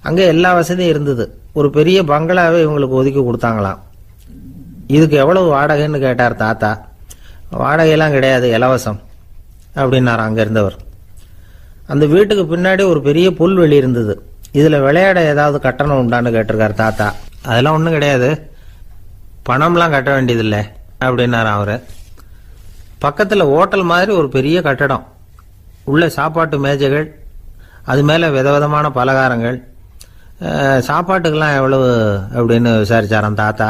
அங்கே எல்லா வசதியும் இருந்தது. ஒரு பெரிய பங்களாவே இவங்களுக்கு ஒதுக்கி கொடுத்தாங்களாம். இதுக்கு எவ்வளவு வாடகைன்னு கேட்டார் தாத்தா. வாடகையெல்லாம் கிடையாது, இலவசம் அப்படின்னாராம் அங்கே இருந்தவர். அந்த வீட்டுக்கு பின்னாடி ஒரு பெரிய புல்வெளி இருந்தது. இதில் விளையாட ஏதாவது கட்டணம் உண்டான்னு கேட்டிருக்கார் தாத்தா. அதெல்லாம் ஒன்றும் கிடையாது, பணம்லாம் கட்ட வேண்டியதில்லை அப்படின்னாராம் அவர். பக்கத்தில் ஹோட்டல் மாதிரி ஒரு பெரிய கட்டடம், உள்ள சாப்பாட்டு மேஜைகள், அது மேலே விதவிதமான பலகாரங்கள். சாப்பாட்டுக்கெல்லாம் எவ்வளவு அப்படின்னு விசாரிச்சாராம் தாத்தா.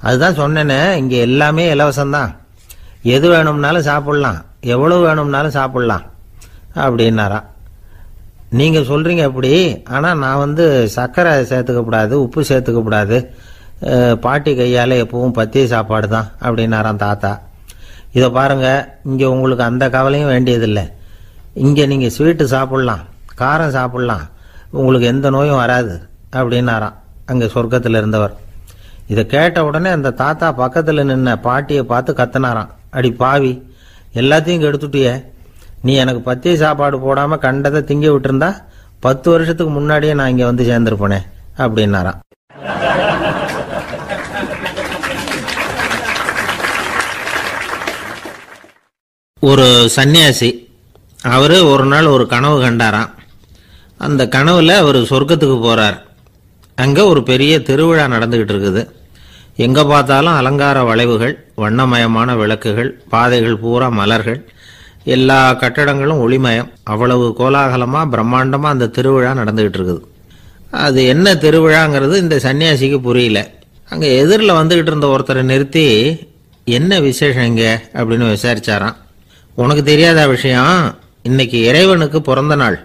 அதுதான் சொன்னேனே, இங்கே எல்லாமே இலவசம்தான், எது வேணும்னாலும் சாப்பிட்லாம், எவ்வளவு வேணும்னாலும் சாப்பிட்லாம் அப்படின்னாராம். நீங்கள் சொல்கிறீங்க அப்படி, ஆனால் நான் சர்க்கரை சேர்த்துக்கப்படாது, உப்பு சேர்த்துக்கப்படாது, பாட்டி கையால் எப்பவும் பத்திய சாப்பாடு தான் அப்படின்னாராம் தாத்தா. இதை பாருங்க, இங்கே உங்களுக்கு அந்த கவலையும் வேண்டியதில்லை. இங்கே நீங்கள் ஸ்வீட்டு சாப்பிட்லாம், காரம் சாப்பிட்லாம், உங்களுக்கு எந்த நோயும் வராது அப்படின்னாராம் அங்கே சொர்க்கத்தில் இருந்தவர். இதை கேட்ட உடனே அந்த தாத்தா பக்கத்தில் நின்ன பாட்டியை பார்த்து கத்தினாராம், அடி பாவி, எல்லாத்தையும் கெடுத்துட்டிய, நீ எனக்கு பத்திய சாப்பாடு போடாமல் கண்டதை திங்க விட்டுருந்தா 10 வருஷத்துக்கு முன்னாடியே நான் இங்கே சேர்ந்துருப்பேனே அப்படின்னாராம். ஒரு சன்னியாசி, அவர் ஒரு நாள் ஒரு கனவு கண்டாராம். அந்த கனவுல அவர் சொர்க்கத்துக்கு போறார். அங்கே ஒரு பெரிய திருவிழா நடந்துகிட்டு இருக்குது. எங்கே பார்த்தாலும் அலங்கார வளைவுகள், வண்ணமயமான விளக்குகள், பாதைகள் பூரா மலர்கள், எல்லா கட்டடங்களும் ஒளிமயம். அவ்வளவு கோலாகலமா பிரம்மாண்டமா அந்த திருவிழா நடந்துகிட்டு இருக்குது. அது என்ன திருவிழாங்கிறது இந்த சன்னியாசிக்கு புரியல. அங்க எதிரில் வந்துகிட்டு இருந்த ஒருத்தரை நிறுத்தி, என்ன விசேஷம் இங்க அப்படின்னு விசாரிச்சாராம். உனக்கு தெரியாத விஷயம், இன்னைக்கு இறைவனுக்கு பிறந்த நாள்,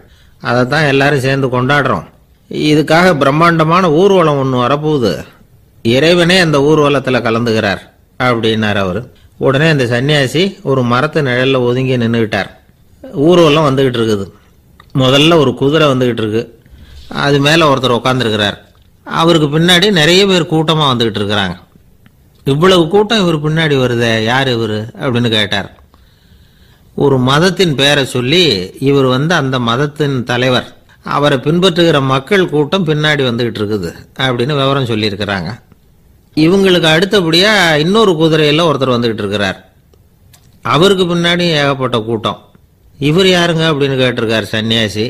அதைத்தான் எல்லாரும் சேர்ந்து கொண்டாடுறோம். இதுக்காக பிரம்மாண்டமான ஊர்வலம் ஒன்று வரப்போகுது. இறைவனே அந்த ஊர்வலத்தில் கலந்துகிறார் அப்படின்னார் அவர். உடனே அந்த சன்னியாசி ஒரு மரத்து நிழல்ல ஒதுங்கி நின்றுக்கிட்டார். ஊர்வலம் வந்துகிட்டு இருக்குது. முதல்ல ஒரு குதிரை வந்துகிட்டு இருக்கு. அது மேல ஒருத்தர் உட்காந்துருக்கிறார். அவருக்கு பின்னாடி நிறைய பேர் கூட்டமா வந்துகிட்டு இருக்கிறாங்க. இவ்வளவு கூட்டம் இவர் பின்னாடி வருதே, யார் இவர் அப்படின்னு கேட்டார். ஒரு மதத்தின் பெயரை சொல்லி, இவர் அந்த மதத்தின் தலைவர், அவரை பின்பற்றுகிற மக்கள் கூட்டம் பின்னாடி வந்துகிட்டு இருக்குது அப்படின்னு விவரம் சொல்லியிருக்கிறாங்க. இவங்களுக்கு அடுத்தபடியா இன்னொரு குதிரையில ஒருத்தர் வந்துகிட்டு இருக்கிறார். அவருக்கு பின்னாடி ஏகப்பட்ட கூட்டம். இவர் யாருங்க அப்படின்னு கேட்டிருக்கார் சன்னியாசி.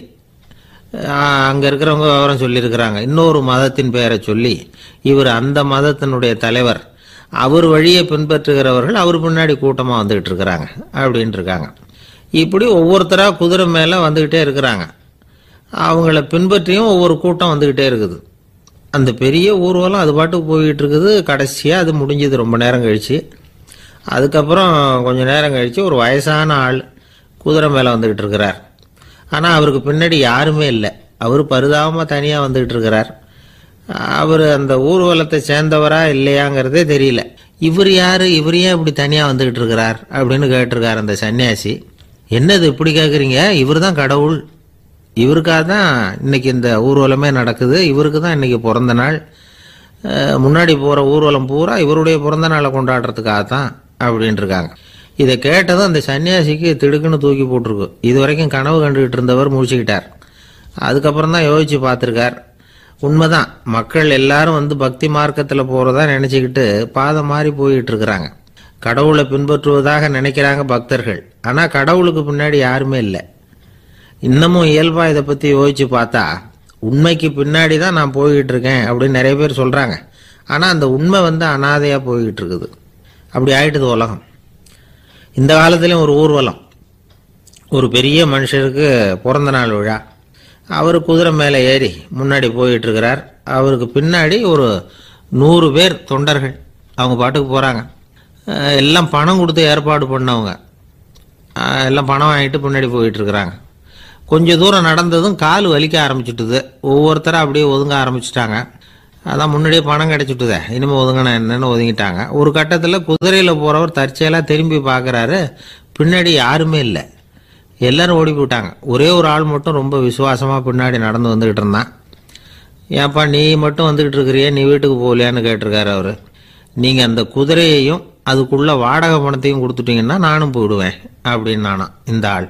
அங்க இருக்கிறவங்க விவரம் சொல்லியிருக்கிறாங்க. இன்னொரு மதத்தின் பெயரை சொல்லி, இவர் அந்த மதத்தினுடைய தலைவர், அவர் வழியை பின்பற்றுகிறவர்கள் அவர் பின்னாடி கூட்டமா வந்துகிட்டு இருக்கிறாங்க அப்படின்னு இருக்காங்க. இப்படி ஒவ்வொருத்தரா குதிரை மேல வந்துகிட்டே இருக்கிறாங்க. அவங்கள பின்பற்றியும் ஒவ்வொரு கூட்டம் வந்துகிட்டே இருக்குது. அந்த பெரிய ஊர்வலம் அது பாட்டுக்கு போய்கிட்டு இருக்குது. கடைசியாக அது முடிஞ்சது ரொம்ப நேரம் கழிச்சு. அதுக்கப்புறம் கொஞ்சம் நேரம் கழித்து ஒரு வயசான ஆள் குதிரை மேலே வந்துக்கிட்டு இருக்கிறார். ஆனால் அவருக்கு பின்னாடி யாருமே இல்லை. அவர் பரிதாபமாக தனியாக வந்துக்கிட்டு இருக்கிறார். அவர் அந்த ஊர்வலத்தை சேர்ந்தவரா இல்லையாங்கிறதே தெரியல. இவர் யார், இவர் ஏன் இப்படி தனியாக வந்துக்கிட்டு இருக்கிறார் அப்படின்னு கேட்டிருக்கார் அந்த சன்னியாசி. என்னது இப்படி கேட்குறீங்க, இவர் தான் கடவுள், இவருக்காக தான் இன்னைக்கு இந்த ஊர்வலமே நடக்குது, இவருக்கு தான் இன்னைக்கு பிறந்த நாள், முன்னாடி போகிற ஊர்வலம் பூரா இவருடைய பிறந்த நாளை கொண்டாடுறதுக்காக தான் அப்படின்னு இருக்காங்க. இதை கேட்டதும் அந்த சன்னியாசிக்கு திடுக்குன்னு தூக்கி போட்டிருக்கு. இது வரைக்கும் கனவு கண்டுகிட்டு இருந்தவர் முடிச்சுக்கிட்டார். அதுக்கப்புறம் தான் யோசிச்சு பார்த்துருக்கார். உண்மைதான், மக்கள் எல்லாரும் பக்தி மார்க்கத்தில் போகிறதா நினச்சிக்கிட்டு பாதை மாறி போயிட்டு இருக்கிறாங்க. கடவுளை பின்பற்றுவதாக நினைக்கிறாங்க பக்தர்கள். ஆனால் கடவுளுக்கு பின்னாடி யாருமே இல்லை. இன்னமும் இயல்பா இதை பற்றி யோசிச்சு பார்த்தா, உண்மைக்கு பின்னாடி தான் நான் போய்கிட்டு இருக்கேன் அப்படின்னு நிறைய பேர் சொல்கிறாங்க. ஆனால் அந்த உண்மை அனாதையாக போய்கிட்டு இருக்குது. அப்படி ஆயிட்டுது உலகம். இந்த காலத்துலேயும் ஒரு ஊர்வலம், ஒரு பெரிய மனுஷருக்கு பிறந்த நாள் விழா. அவர் குதிரை மேலே ஏறி முன்னாடி போயிட்டு இருக்கிறார். அவருக்கு பின்னாடி ஒரு 100 பேர் தொண்டர்கள் அவங்க பாட்டுக்கு போகிறாங்க. எல்லாம் பணம் கொடுத்து ஏற்பாடு பண்ணவங்க. எல்லாம் பணம் வாங்கிட்டு பின்னாடி போயிட்டு இருக்கிறாங்க. கொஞ்சம் தூரம் நடந்ததும் கால் வலிக்க ஆரம்பிச்சுட்டுது. ஒவ்வொருத்தரும் அப்படியே ஒதுங்க ஆரம்பிச்சுட்டாங்க. அதான் முன்னாடியே பணம் கிடைச்சிட்டுதே, இனிமேல் ஒதுங்கின என்னன்னு ஒதுங்கிட்டாங்க. ஒரு கட்டத்தில் குதிரையில் போகிறவர் தற்செயலாக திரும்பி பார்க்குறாரு. பின்னாடி யாருமே இல்லை, எல்லாரும் ஓடி போயிட்டாங்க. ஒரே ஒரு ஆள் மட்டும் ரொம்ப விசுவாசமாக பின்னாடி நடந்து வந்துக்கிட்டு இருந்தான். ஏன்ப்பா நீ மட்டும் வந்துக்கிட்டு இருக்கிறியே, நீ வீட்டுக்கு போகலையான்னு கேட்டிருக்காரு அவர். நீங்கள் அந்த குதிரையையும் அதுக்குள்ள வாடகை பணத்தையும் கொடுத்துட்டீங்கன்னா நானும் போயிடுவேன் அப்படின்னு நானா இந்த ஆள்.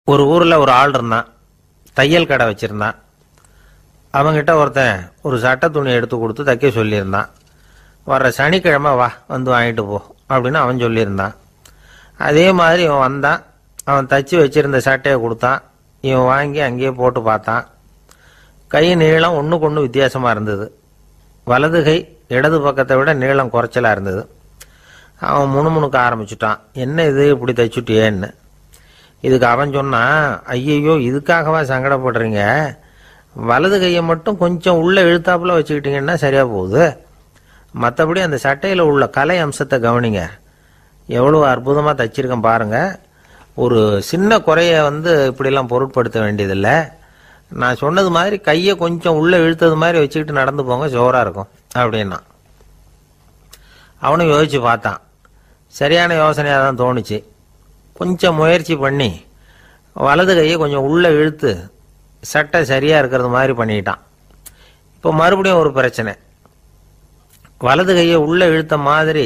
ஒரு ஊரில் ஒரு ஆள் இருந்தான். தையல் கடை வச்சுருந்தான். அவங்கிட்ட ஒருத்தன் ஒரு சட்டை துணி எடுத்து கொடுத்து தைக்க சொல்லியிருந்தான். வர்ற சனிக்கிழமை வா, வாங்கிட்டு போ அப்படின்னு அவன் சொல்லியிருந்தான். அதே மாதிரி இவன் வந்தான். அவன் தச்சு வச்சிருந்த சட்டையை கொடுத்தான். இவன் வாங்கி அங்கேயே போட்டு பார்த்தான். கை நீளம் ஒன்றுக்கு ஒன்று வித்தியாசமாக இருந்தது. வலது கை இடது பக்கத்தை விட நீளம் குறைச்சலாக இருந்தது. அவன் முணுமுணுக்க ஆரம்பிச்சுட்டான். என்ன இது இப்படி தைச்சுட்டியேன்னு. இதுக்கு அவன் சொன்னான், ஐயையோ இதுக்காகவா சங்கடப்படுறீங்க, வலது கையை மட்டும் கொஞ்சம் உள்ளே இழுத்தாப்புல வச்சுக்கிட்டீங்கன்னா சரியாக போகுது. மற்றபடி அந்த சட்டையில் உள்ள கலை அம்சத்தை கவனிங்க, எவ்வளோ அற்புதமாக தைச்சிருக்கேன் பாருங்கள். ஒரு சின்ன குறைய இப்படிலாம் பொருட்படுத்த வேண்டியதில்லை. நான் சொன்னது மாதிரி கையை கொஞ்சம் உள்ளே இழுத்தது மாதிரி வச்சுக்கிட்டு நடந்து போங்க, ஜோராக இருக்கும் அப்படின்னா. அவனும் யோசிச்சு பார்த்தான். சரியான யோசனையாக தான் தோணுச்சு. கொஞ்சம் முயற்சி பண்ணி வலது கையை கொஞ்சம் உள்ளே இழுத்து சட்டை சரியாக இருக்கிறது மாதிரி பண்ணிக்கிட்டான். இப்போ மறுபடியும் ஒரு பிரச்சனை. வலது கையை உள்ளே இழுத்த மாதிரி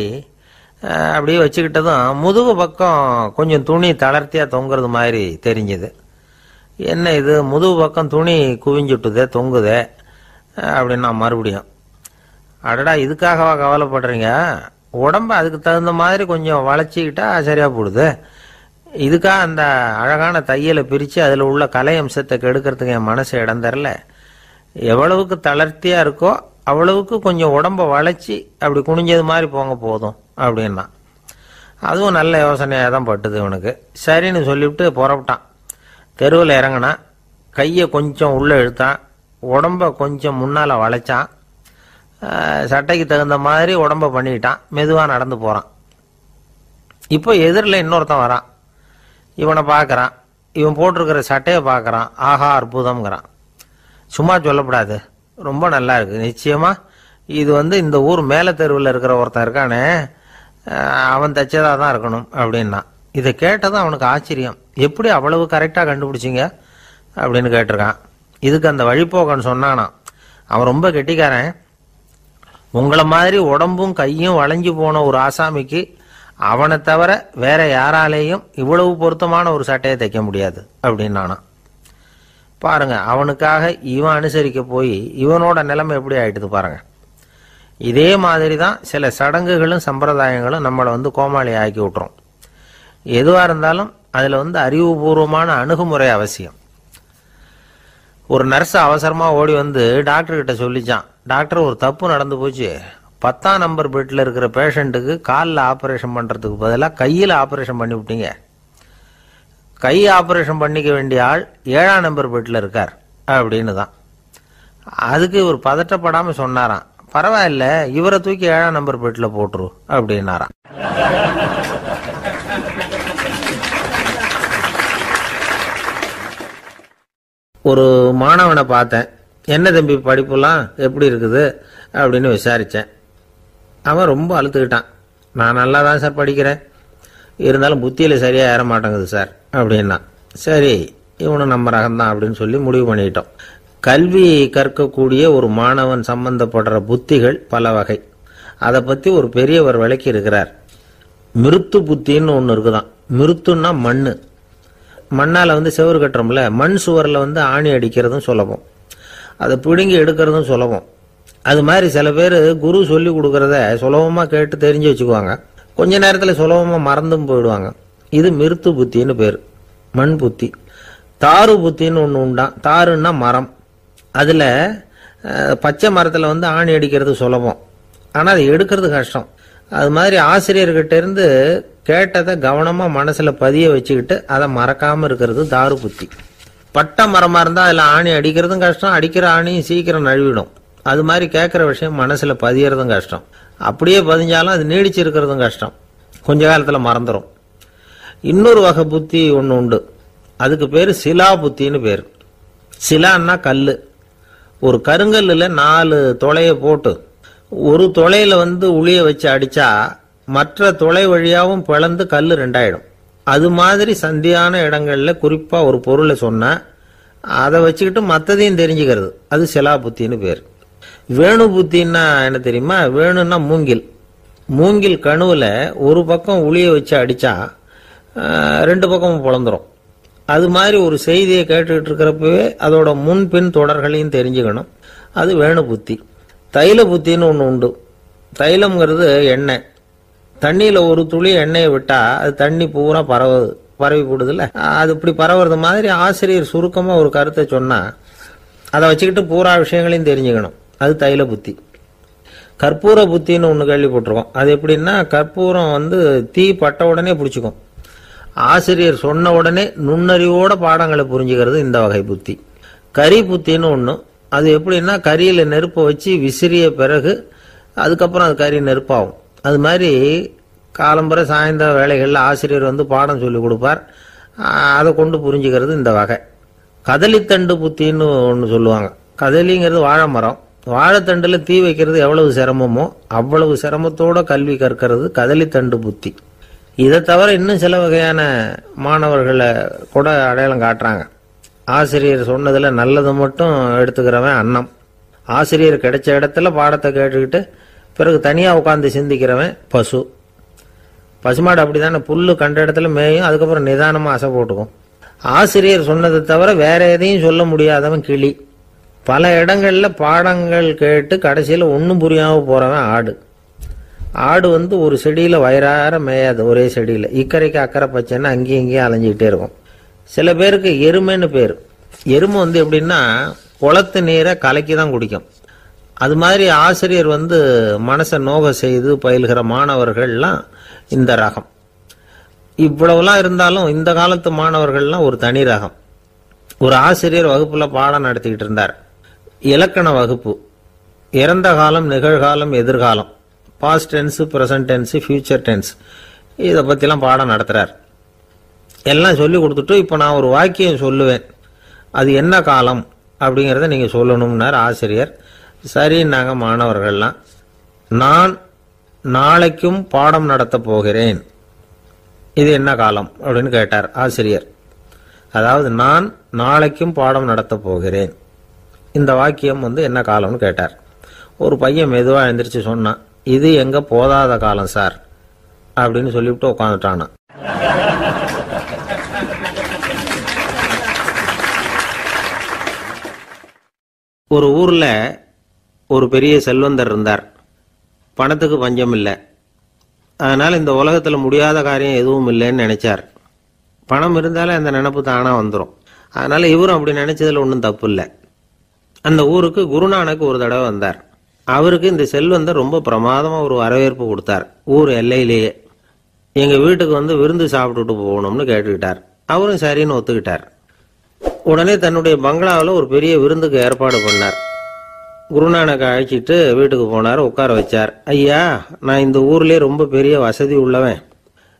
அப்படியே வச்சுக்கிட்டதும் முதுகு பக்கம் கொஞ்சம் துணி தளர்த்தியாக தொங்குறது மாதிரி தெரிஞ்சுது. என்ன இது முதுகு பக்கம் துணி குவிஞ்சுட்டுதே, தொங்குதே அப்படின்னா மறுபடியும், அடடா இதுக்காகவா கவலைப்படுறீங்க, உடம்ப அதுக்கு தகுந்த மாதிரி கொஞ்சம் வளைச்சிக்கிட்டா சரியாக போடுது. இதுக்காக அந்த அழகான தையலை பிரித்து அதில் உள்ள கலை அம்சத்தை கெடுக்கிறதுக்கு என் மனசு இடம் தரல. எவ்வளவுக்கு தளர்த்தியாக இருக்கோ அவ்வளவுக்கு கொஞ்சம் உடம்ப வளைச்சி அப்படி குனிஞ்சது மாதிரி போங்க போதும் அப்படின்னா. அதுவும் நல்ல யோசனையாக தான் பட்டுது இவனுக்கு. சரின்னு சொல்லிவிட்டு புறப்பட்டான். தெருவில் இறங்கினான். கையை கொஞ்சம் உள்ளே இழுத்தான். உடம்ப கொஞ்சம் முன்னால் வளைச்சான். சட்டைக்கு தகுந்த மாதிரி உடம்ப பண்ணிக்கிட்டான். மெதுவாக நடந்து போகிறான். இப்போ எதிரில் இன்னொருத்தன் வரான். இவனை பார்க்குறான். இவன் போட்டிருக்கிற சட்டையை பார்க்குறான். ஆஹா அற்புதம்ங்கிறான். சும்மா சொல்லக்கூடாது, ரொம்ப நல்லா இருக்குது. நிச்சயமாக இது இந்த ஊர் மேலே தெருவில் இருக்கிற ஒருத்தன் இருக்கானே, அவன் தைச்சதாக தான் இருக்கணும் அப்படின்னா. இதை கேட்டதும் அவனுக்கு ஆச்சரியம். எப்படி அவ்வளவு கரெக்டாக கண்டுபிடிச்சிங்க அப்படின்னு கேட்டிருக்கான். இதுக்கு அந்த வழிபோக்கன்னு சொன்னானா, அவன் ரொம்ப கெட்டிக்காரன். உங்களை மாதிரி உடம்பும் கையும் வளைஞ்சு போன ஒரு ஆசாமிக்கு அவனை தவிர வேற யாராலேயும் இவ்வளவு பொருத்தமான ஒரு சட்டையை தைக்க முடியாது அப்படின்னானா. பாருங்க, அவனுக்காக இவன் அனுசரிக்க போய் இவனோட நிலைமை எப்படி ஆயிட்டுது பாருங்க. இதே மாதிரி தான் சில சடங்குகளும் சம்பிரதாயங்களும் நம்மளை கோமாளி ஆக்கி விட்டுரும். எதுவாக இருந்தாலும் அதில் அறிவுபூர்வமான அணுகுமுறை அவசியம். ஒரு நர்ஸ் அவசரமாக ஓடி டாக்டர்கிட்ட சொல்லிச்சான், டாக்டர் ஒரு தப்பு நடந்து போச்சு, 10ஆம் நம்பர் பெட்டில் இருக்கிற பேஷண்ட்டுக்கு காலில் ஆப்ரேஷன் பண்ணுறதுக்கு பதிலாக கையில் ஆப்ரேஷன் பண்ணி விட்டீங்க. கை ஆப்ரேஷன் பண்ணிக்க வேண்டிய ஆள் 7ஆம் நம்பர் பெட்டில் இருக்கார் அப்படின்னு தான். அதுக்கு இவர் பதட்டப்படாமல் சொன்னாராம், பரவாயில்ல இவரை தூக்கி 7ஆம் நம்பர் பெட்டில் போட்டுரு அப்படின்னாராம். ஒரு மாணவனை பார்த்தேன். என்ன தம்பி படிப்புலாம் எப்படி இருக்குது அப்படின்னு விசாரித்தேன். அவன் ரொம்ப அழுத்துக்கிட்டான். நான் நல்லா தான் சார் படிக்கிறேன், இருந்தாலும் புத்தியில் சரியாக ஏற மாட்டேங்குது சார் அப்படின்னா. சரி, இவனும் நம்ம ரகம்தான் அப்படின்னு சொல்லி முடிவு பண்ணிக்கிட்டோம். கல்வி கற்கக்கூடிய ஒரு மாணவன் சம்பந்தப்படுற புத்திகள் பல வகை. அதை பற்றி ஒரு பெரியவர் விளக்கி இருக்கிறார். மிருத்து புத்தின்னு ஒன்று இருக்குதான். மிருத்துன்னா மண்ணு. மண்ணால் செவுறு கட்டுறோம்ல, மண் சுவரில் ஆணி அடிக்கிறதும் சுலபம், அதை பிடுங்கி எடுக்கிறதும் சுலபம். அது மாதிரி சில பேர் குரு சொல்லி கொடுக்கறத சுலபமாக கேட்டு தெரிஞ்சு வச்சுக்குவாங்க, கொஞ்ச நேரத்தில் சுலபமாக மறந்தும் போயிடுவாங்க. இது மிருத்து புத்தின்னு பேர், மண் புத்தி. தாரு புத்தின்னு ஒன்று உண்டான். தாருன்னா மரம். அதில் பச்சை மரத்தில் ஆணி அடிக்கிறது சுலபம், ஆனால் அதை எடுக்கிறது கஷ்டம். அது மாதிரி ஆசிரியர்கிட்ட இருந்து கேட்டதை கவனமாக மனசில் பதிய வச்சுக்கிட்டு அதை மறக்காமல் இருக்கிறது தாரு புத்தி. பட்டை மரமாக இருந்தால் அதில் ஆணி அடிக்கிறதும் கஷ்டம், அடிக்கிற ஆணியும் சீக்கிரம் நழுவிடும். அது மாதிரி கேட்குற விஷயம் மனசில் பதியறதும் கஷ்டம். அப்படியே பதிஞ்சாலும் அது நீடிச்சு இருக்கிறதும் கஷ்டம், கொஞ்ச காலத்தில் மறந்துடும். இன்னொரு வகை புத்தி ஒன்று உண்டு, அதுக்கு பேர் சிலா புத்தின்னு பேர். சிலான்னா கல். ஒரு கருங்கல்லில் 4 துளையை போட்டு ஒரு துளையில உளிய வச்சு அடித்தா மற்ற துளை வழியாகவும் பிளந்து கல் 2 ஆயிடும். அது மாதிரி சந்தியான இடங்களில் குறிப்பாக ஒரு பொருளை சொன்னால் அதை வச்சுக்கிட்டு மற்றதையும் தெரிஞ்சுக்கிறது, அது சிலா புத்தின்னு பேர். வேணு புத்தின்னா என்ன தெரியுமா? வேணுன்னா மூங்கில். மூங்கில் கணுவில் ஒரு பக்கம் உளிய வச்சு அடித்தா 2 பக்கமும் பிளந்துரும். அது மாதிரி ஒரு செய்தியை கேட்டுக்கிட்டு இருக்கிறப்பவே அதோட முன்பின் தொடர்களையும் தெரிஞ்சுக்கணும், அது வேணு புத்தி. தைல புத்தின்னு ஒன்று உண்டு. தைலம்ங்கிறது எண்ணெய். தண்ணியில் ஒரு துளி எண்ணெயை விட்டால் அது தண்ணி பூரா பரவி போடுதில்ல, அது இப்படி பரவுறது மாதிரி ஆசிரியர் சுருக்கமாக ஒரு கருத்தை சொன்னால் அதை வச்சுக்கிட்டு பூரா விஷயங்களையும் தெரிஞ்சுக்கணும், அது தைல புத்தி. கற்பூர புத்தின்னு ஒன்று கேள்விப்பட்டிருக்கோம். அது எப்படின்னா, கற்பூரம் தீ பட்ட உடனே பிடிச்சிக்கும். ஆசிரியர் சொன்ன உடனே நுண்ணறிவோட பாடங்களை புரிஞ்சுக்கிறது இந்த வகை புத்தி. கரி புத்தின்னு ஒன்று. அது எப்படின்னா, கரியில் நெருப்பை வச்சு விசிறிய பிறகு அதுக்கப்புறம் அது கறி நெருப்பாகும். அது மாதிரி காலம்பரை சாயந்தர வேலைகளில் ஆசிரியர் பாடம் சொல்லி கொடுப்பார், அதை கொண்டு புரிஞ்சுக்கிறது இந்த வகை. கதலித்தண்டு புத்தின்னு ஒன்று சொல்லுவாங்க. கதலிங்கிறது வாழை மரம். வாழைத்தண்டில் தீ வைக்கிறது எவ்வளவு சிரமமோ அவ்வளவு சிரமத்தோட கல்வி கற்கிறது கதலித்தண்டு புத்தி. இதை தவிர இன்னும் சில வகையான மாணவர்களை கூட அடையாளம் காட்டுறாங்க. ஆசிரியர் சொன்னதில் நல்லதை மட்டும் எடுத்துக்கிறவன் அன்னம். ஆசிரியர் கிடைச்ச இடத்துல பாடத்தை கேட்டுக்கிட்டு பிறகு தனியாக உட்காந்து சிந்திக்கிறவன் பசு. பசுமாடு அப்படி தானே, புல்லு கண்ட இடத்துல மேயும், அதுக்கப்புறம் நிதானமாக அசை போட்டுக்கும். ஆசிரியர் சொன்னதை தவிர வேற எதையும் சொல்ல முடியாதவன் கிளி. பல இடங்களில் பாடங்கள் கேட்டு கடைசியில் ஒன்றும் புரியாமல் போகிறவன் ஆடு. ஆடு ஒரு செடியில் வயிறார மேயாது, ஒரே செடியில். இக்கரைக்கு அக்கறை பச்சைன்னா அங்கேயும் இங்கேயும் அலைஞ்சிக்கிட்டே இருக்கும். சில பேருக்கு எருமைன்னு பேர். எருமை எப்படின்னா, குளத்து நீரை கலக்கி தான் குடிக்கும். அது மாதிரி ஆசிரியர் மனசை நோக செய்து பயில்கிற மாணவர்கள்லாம் இந்த ரகம். இவ்வளவுலாம் இருந்தாலும் இந்த காலத்து மாணவர்கள்லாம் ஒரு தனி ரகம். ஒரு ஆசிரியர் வகுப்புல பாடம் நடத்திக்கிட்டு இருந்தார். இலக்கண வகுப்பு. இறந்த காலம், நிகழ்காலம், எதிர்காலம், past tense, present tense, future tense, இதை பற்றிலாம் பாடம் நடத்துகிறார். எல்லாம் சொல்லி கொடுத்துட்டு இப்போ நான் ஒரு வாக்கியம் சொல்லுவேன், அது என்ன காலம் அப்படிங்கிறத நீங்கள் சொல்லணும்னார் ஆசிரியர். சரின்னாங்க மாணவர்கள்லாம். நான் நாளைக்கும் பாடம் நடத்தப் போகிறேன், இது என்ன காலம் அப்படின்னு கேட்டார் ஆசிரியர். அதாவது நான் நாளைக்கும் பாடம் நடத்தப் போகிறேன், இந்த வாக்கியம் என்ன காலம்னு கேட்டார். ஒரு பையன் மெதுவாக எழுந்திரிச்சு சொன்னான், இது எங்க போதாத காலம் சார் அப்படின்னு சொல்லிவிட்டு உட்காந்துட்டானா. ஒரு ஊர்ல ஒரு பெரிய செல்வந்தர் இருந்தார். பணத்துக்கு பஞ்சம் இல்லை. அதனால இந்த உலகத்துல முடியாத காரியம் எதுவும் இல்லைன்னு நினைச்சார். பணம் இருந்தாலே அந்த நினைப்பு தானா வந்துடும். அதனால இவரும் அப்படி நினைச்சதுல ஒன்றும் தப்பு இல்லை. அந்த ஊருக்கு குருநானக் ஒரு தடவை வந்தார். அவருக்கு இந்த செல்வந்தர் ரொம்ப பிரமாதமா ஒரு வரவேற்பு கொடுத்தார். ஊர் எல்லையிலேயே எங்க வீட்டுக்கு விருந்து சாப்பிட்டுட்டு போகணும்னு கேட்டுக்கிட்டார். அவரும் சரின்னு ஒத்துக்கிட்டார். உடனே தன்னுடைய பங்களாவில் ஒரு பெரிய விருந்துக்கு ஏற்பாடு பண்ணார். குருநானக்கை அழைச்சிட்டு வீட்டுக்கு போனார். உட்கார வச்சார். ஐயா, நான் இந்த ஊர்லேயே ரொம்ப பெரிய வசதி உள்ளவன்,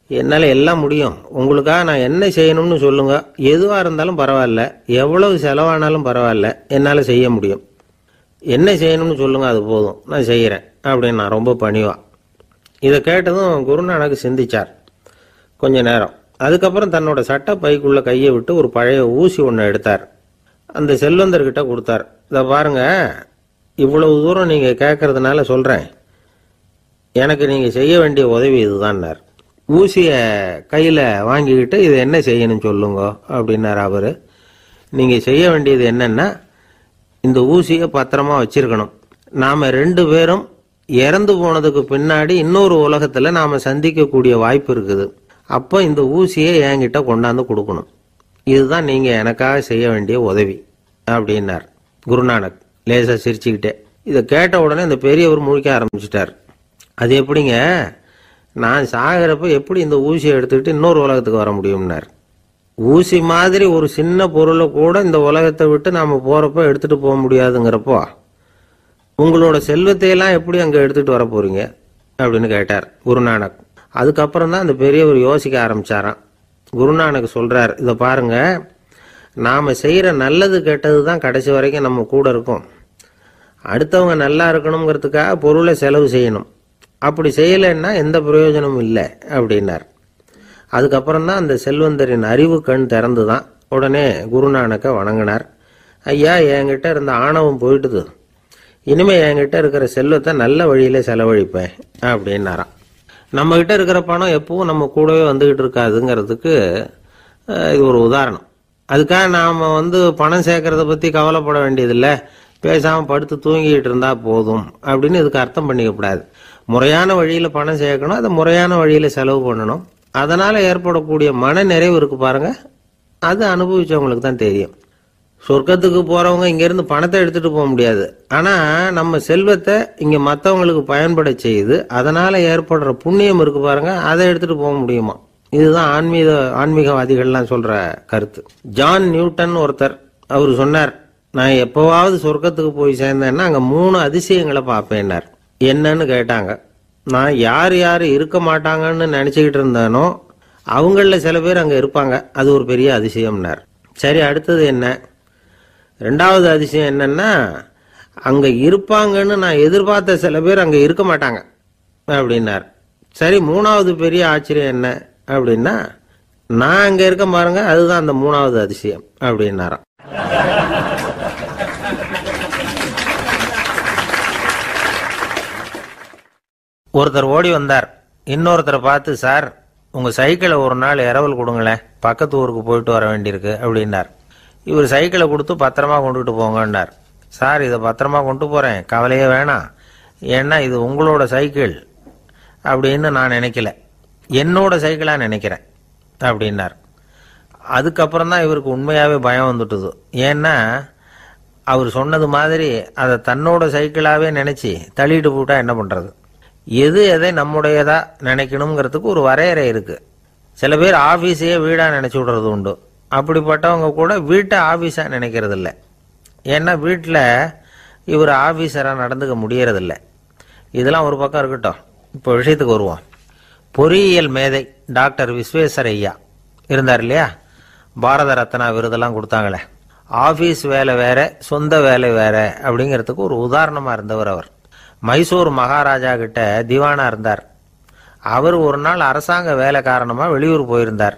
என்னால் எல்லாம் முடியும். உங்களுக்காக நான் என்ன செய்யணும்னு சொல்லுங்க, எதுவாக இருந்தாலும் பரவாயில்ல, எவ்வளவு செலவானாலும் பரவாயில்ல, என்னால் செய்ய முடியும். என்ன செய்யணும்னு சொல்லுங்க, அது போதும், நான் செய்கிறேன் அப்படின்னு நான் ரொம்ப பணிவா. இதை கேட்டதும் குருநானக் சிந்திச்சார் கொஞ்ச நேரம். அதுக்கப்புறம் தன்னோட சட்டை பைக்குள்ள கையை விட்டு ஒரு பழைய ஊசி ஒன்று எடுத்தார். அந்த செல்வந்தர்கிட்ட கொடுத்தார். இதை பாருங்க, இவ்வளவு தூரம் நீங்க கேட்கறதுனால சொல்றேன், எனக்கு நீங்க செய்ய வேண்டிய உதவி இதுதான்னார். ஊசிய கையில வாங்கிக்கிட்டு இதை என்ன செய்யணும் சொல்லுங்க அப்படின்னார் அவரு. நீங்க செய்ய வேண்டியது என்னன்னா, இந்த ஊசியை பத்திரமா வச்சிருக்கணும். நாம 2 பேரும் இறந்து போனதுக்கு பின்னாடி இன்னொரு உலகத்துல நாம சந்திக்கக்கூடிய வாய்ப்பு இருக்குது. அப்போ இந்த ஊசியை என்கிட்ட கொண்டாந்து கொடுக்கணும். இதுதான் நீங்க எனக்காக செய்ய வேண்டிய உதவி அப்படின்னார் குருநானக் லேசா சிரிச்சுக்கிட்டே. இதை கேட்ட உடனே இந்த பெரியவர் முழிக்க ஆரம்பிச்சிட்டார். அது எப்படிங்க, நான் சாகிறப்ப எப்படி இந்த ஊசியை எடுத்துக்கிட்டு இன்னொரு உலகத்துக்கு வர முடியும்னார். ஊசி மாதிரி ஒரு சின்ன பொருளை கூட இந்த உலகத்தை விட்டு நாம போறப்ப எடுத்துட்டு போக முடியாதுங்கிறப்போ உங்களோட செல்வத்தையெல்லாம் எப்படி அங்க எடுத்துட்டு வர போறீங்க அப்படின்னு கேட்டார் குருநானக். அதுக்கப்புறம் தான் அந்த பெரியவர் யோசிக்க ஆரம்பிச்சாராம். குருநானக் சொல்றார், இதை பாருங்க, நாம செய்யற நல்லது கெட்டது தான் கடைசி வரைக்கும் நம்ம கூட இருக்கும். அடுத்தவங்க நல்லா இருக்கணுங்கிறதுக்காக பொருளை செலவு செய்யணும். அப்படி செய்யலைன்னா எந்த பிரயோஜனமும் இல்லை அப்படின்னார். அதுக்கப்புறம் தான் அந்த செல்வந்தரின் அறிவு கண் திறந்துதான். உடனே குருநானக்கை வணங்கினார். ஐயா, என்கிட்ட இருந்த ஆணவம் போயிட்டுது, இனிமே என்கிட்ட இருக்கிற செல்வத்தை நல்ல வழியில செலவழிப்பேன் அப்படின்னாராம். நம்ம கிட்ட இருக்கிற பணம் எப்பவும் நம்ம கூடவே வந்துகிட்டு இருக்காதுங்கிறதுக்கு இது ஒரு உதாரணம். அதுக்காக நாம பணம் சேர்க்கறத பத்தி கவலைப்பட வேண்டியதில்லை, பேசாம படுத்து தூங்கிட்டு இருந்தா போதும் அப்படின்னு இதுக்கு அர்த்தம் பண்ணிக்கப்படாது. முறையான வழியில பணம் சேர்க்கணும், அதை முறையான வழியில செலவு பண்ணணும். அதனால ஏற்படக்கூடிய மன நிறைவு இருக்கு பாருங்க, அது அனுபவிச்சவங்களுக்கு தான் தெரியும். சொர்க்கத்துக்கு போறவங்க இங்க இருந்து பணத்தை எடுத்துட்டு போக முடியாது. ஆனா நம்ம செல்வத்தை இங்க மற்றவங்களுக்கு பயன்பட செய்து அதனால ஏற்படுற புண்ணியம் இருக்கு பாருங்க, அதை எடுத்துட்டு போக முடியுமா. இதுதான் ஆன்மீகவாதிகள்லாம் சொல்ற கருத்து. ஜான் நியூட்டன் ஒருத்தர், அவர் சொன்னார், நான் எப்பவாவது சொர்க்கத்துக்கு போய் சேர்ந்தேன்னா அங்க 3 அதிசயங்களை பார்ப்பேன்னார். என்னன்னு கேட்டாங்க. நான் யார் யார் இருக்க மாட்டாங்கன்னு நினைச்சுக்கிட்டு இருந்தேனோ அவங்கள சில பேர் அங்க இருப்பாங்க, அது ஒரு பெரிய அதிசயம்னார். சரி, அடுத்தது என்ன? 2வது அதிசயம் என்னன்னா, அங்க இருப்பாங்கன்னு நான் எதிர்பார்த்த சில பேர் அங்க இருக்க மாட்டாங்க அப்படின்னார். சரி, 3வது பெரிய ஆச்சரியம் என்ன அப்படின்னா, நான் அங்க இருக்க பாருங்க, அதுதான் அந்த 3வது அதிசயம் அப்படின்னாராம். ஒருத்தர் ஓடி வந்தார். இன்னொருத்தரை பார்த்து, சார், உங்க சைக்கிளை ஒரு நாள் இரவல் கொடுங்களேன், பக்கத்து ஊருக்கு போயிட்டு வர வேண்டியிருக்கு அப்படின்னார். இவர் சைக்கிளை கொடுத்து பத்திரமா கொண்டுட்டு போங்கன்னார். சார், இதை பத்திரமா கொண்டு போறேன், கவலையே வேணாம், ஏன்னா இது உங்களோட சைக்கிள் அப்படின்னு நான் நினைக்கல, என்னோட சைக்கிளா நினைக்கிறேன் அப்படின்னார். அதுக்கப்புறம் தான் இவருக்கு உண்மையாவே பயம் வந்துட்டுது. ஏன்னா அவர் சொன்னது மாதிரி அதை தன்னோட சைக்கிளாகவே நினச்சி தள்ளிட்டு போட்டால் என்ன பண்ணுறது? எது எதை நம்முடையதா நினைக்கணுங்கிறதுக்கு ஒரு வரையறை இருக்குது. சில பேர் ஆஃபீஸையே வீடாக நினச்சி விடுறது உண்டு. அப்படிப்பட்டவங்க கூட வீட்டை ஆஃபீஸாக நினைக்கிறது இல்லை. ஏன்னா வீட்டில் இவர் ஆஃபீஸராக நடந்துக்க முடியறதில்ல. இதெல்லாம் ஒரு பக்கம் இருக்கட்டும். இப்போ விஷயத்துக்கு வருவோம். பொறியியல் மேதை டாக்டர் விஸ்வேஸ்வரய்யா இருந்தார் இல்லையா? பாரத ரத்னா விருதெல்லாம் கொடுத்தாங்களே. ஆஃபீஸ் வேலை வேற, சொந்த வேலை வேற அப்படிங்கிறதுக்கு ஒரு உதாரணமாக இருந்தவர் அவர். மைசூர் மகாராஜா கிட்ட திவானா இருந்தார். அவர் ஒரு நாள் அரசாங்க வேலை காரணமாக வெளியூர் போயிருந்தார்.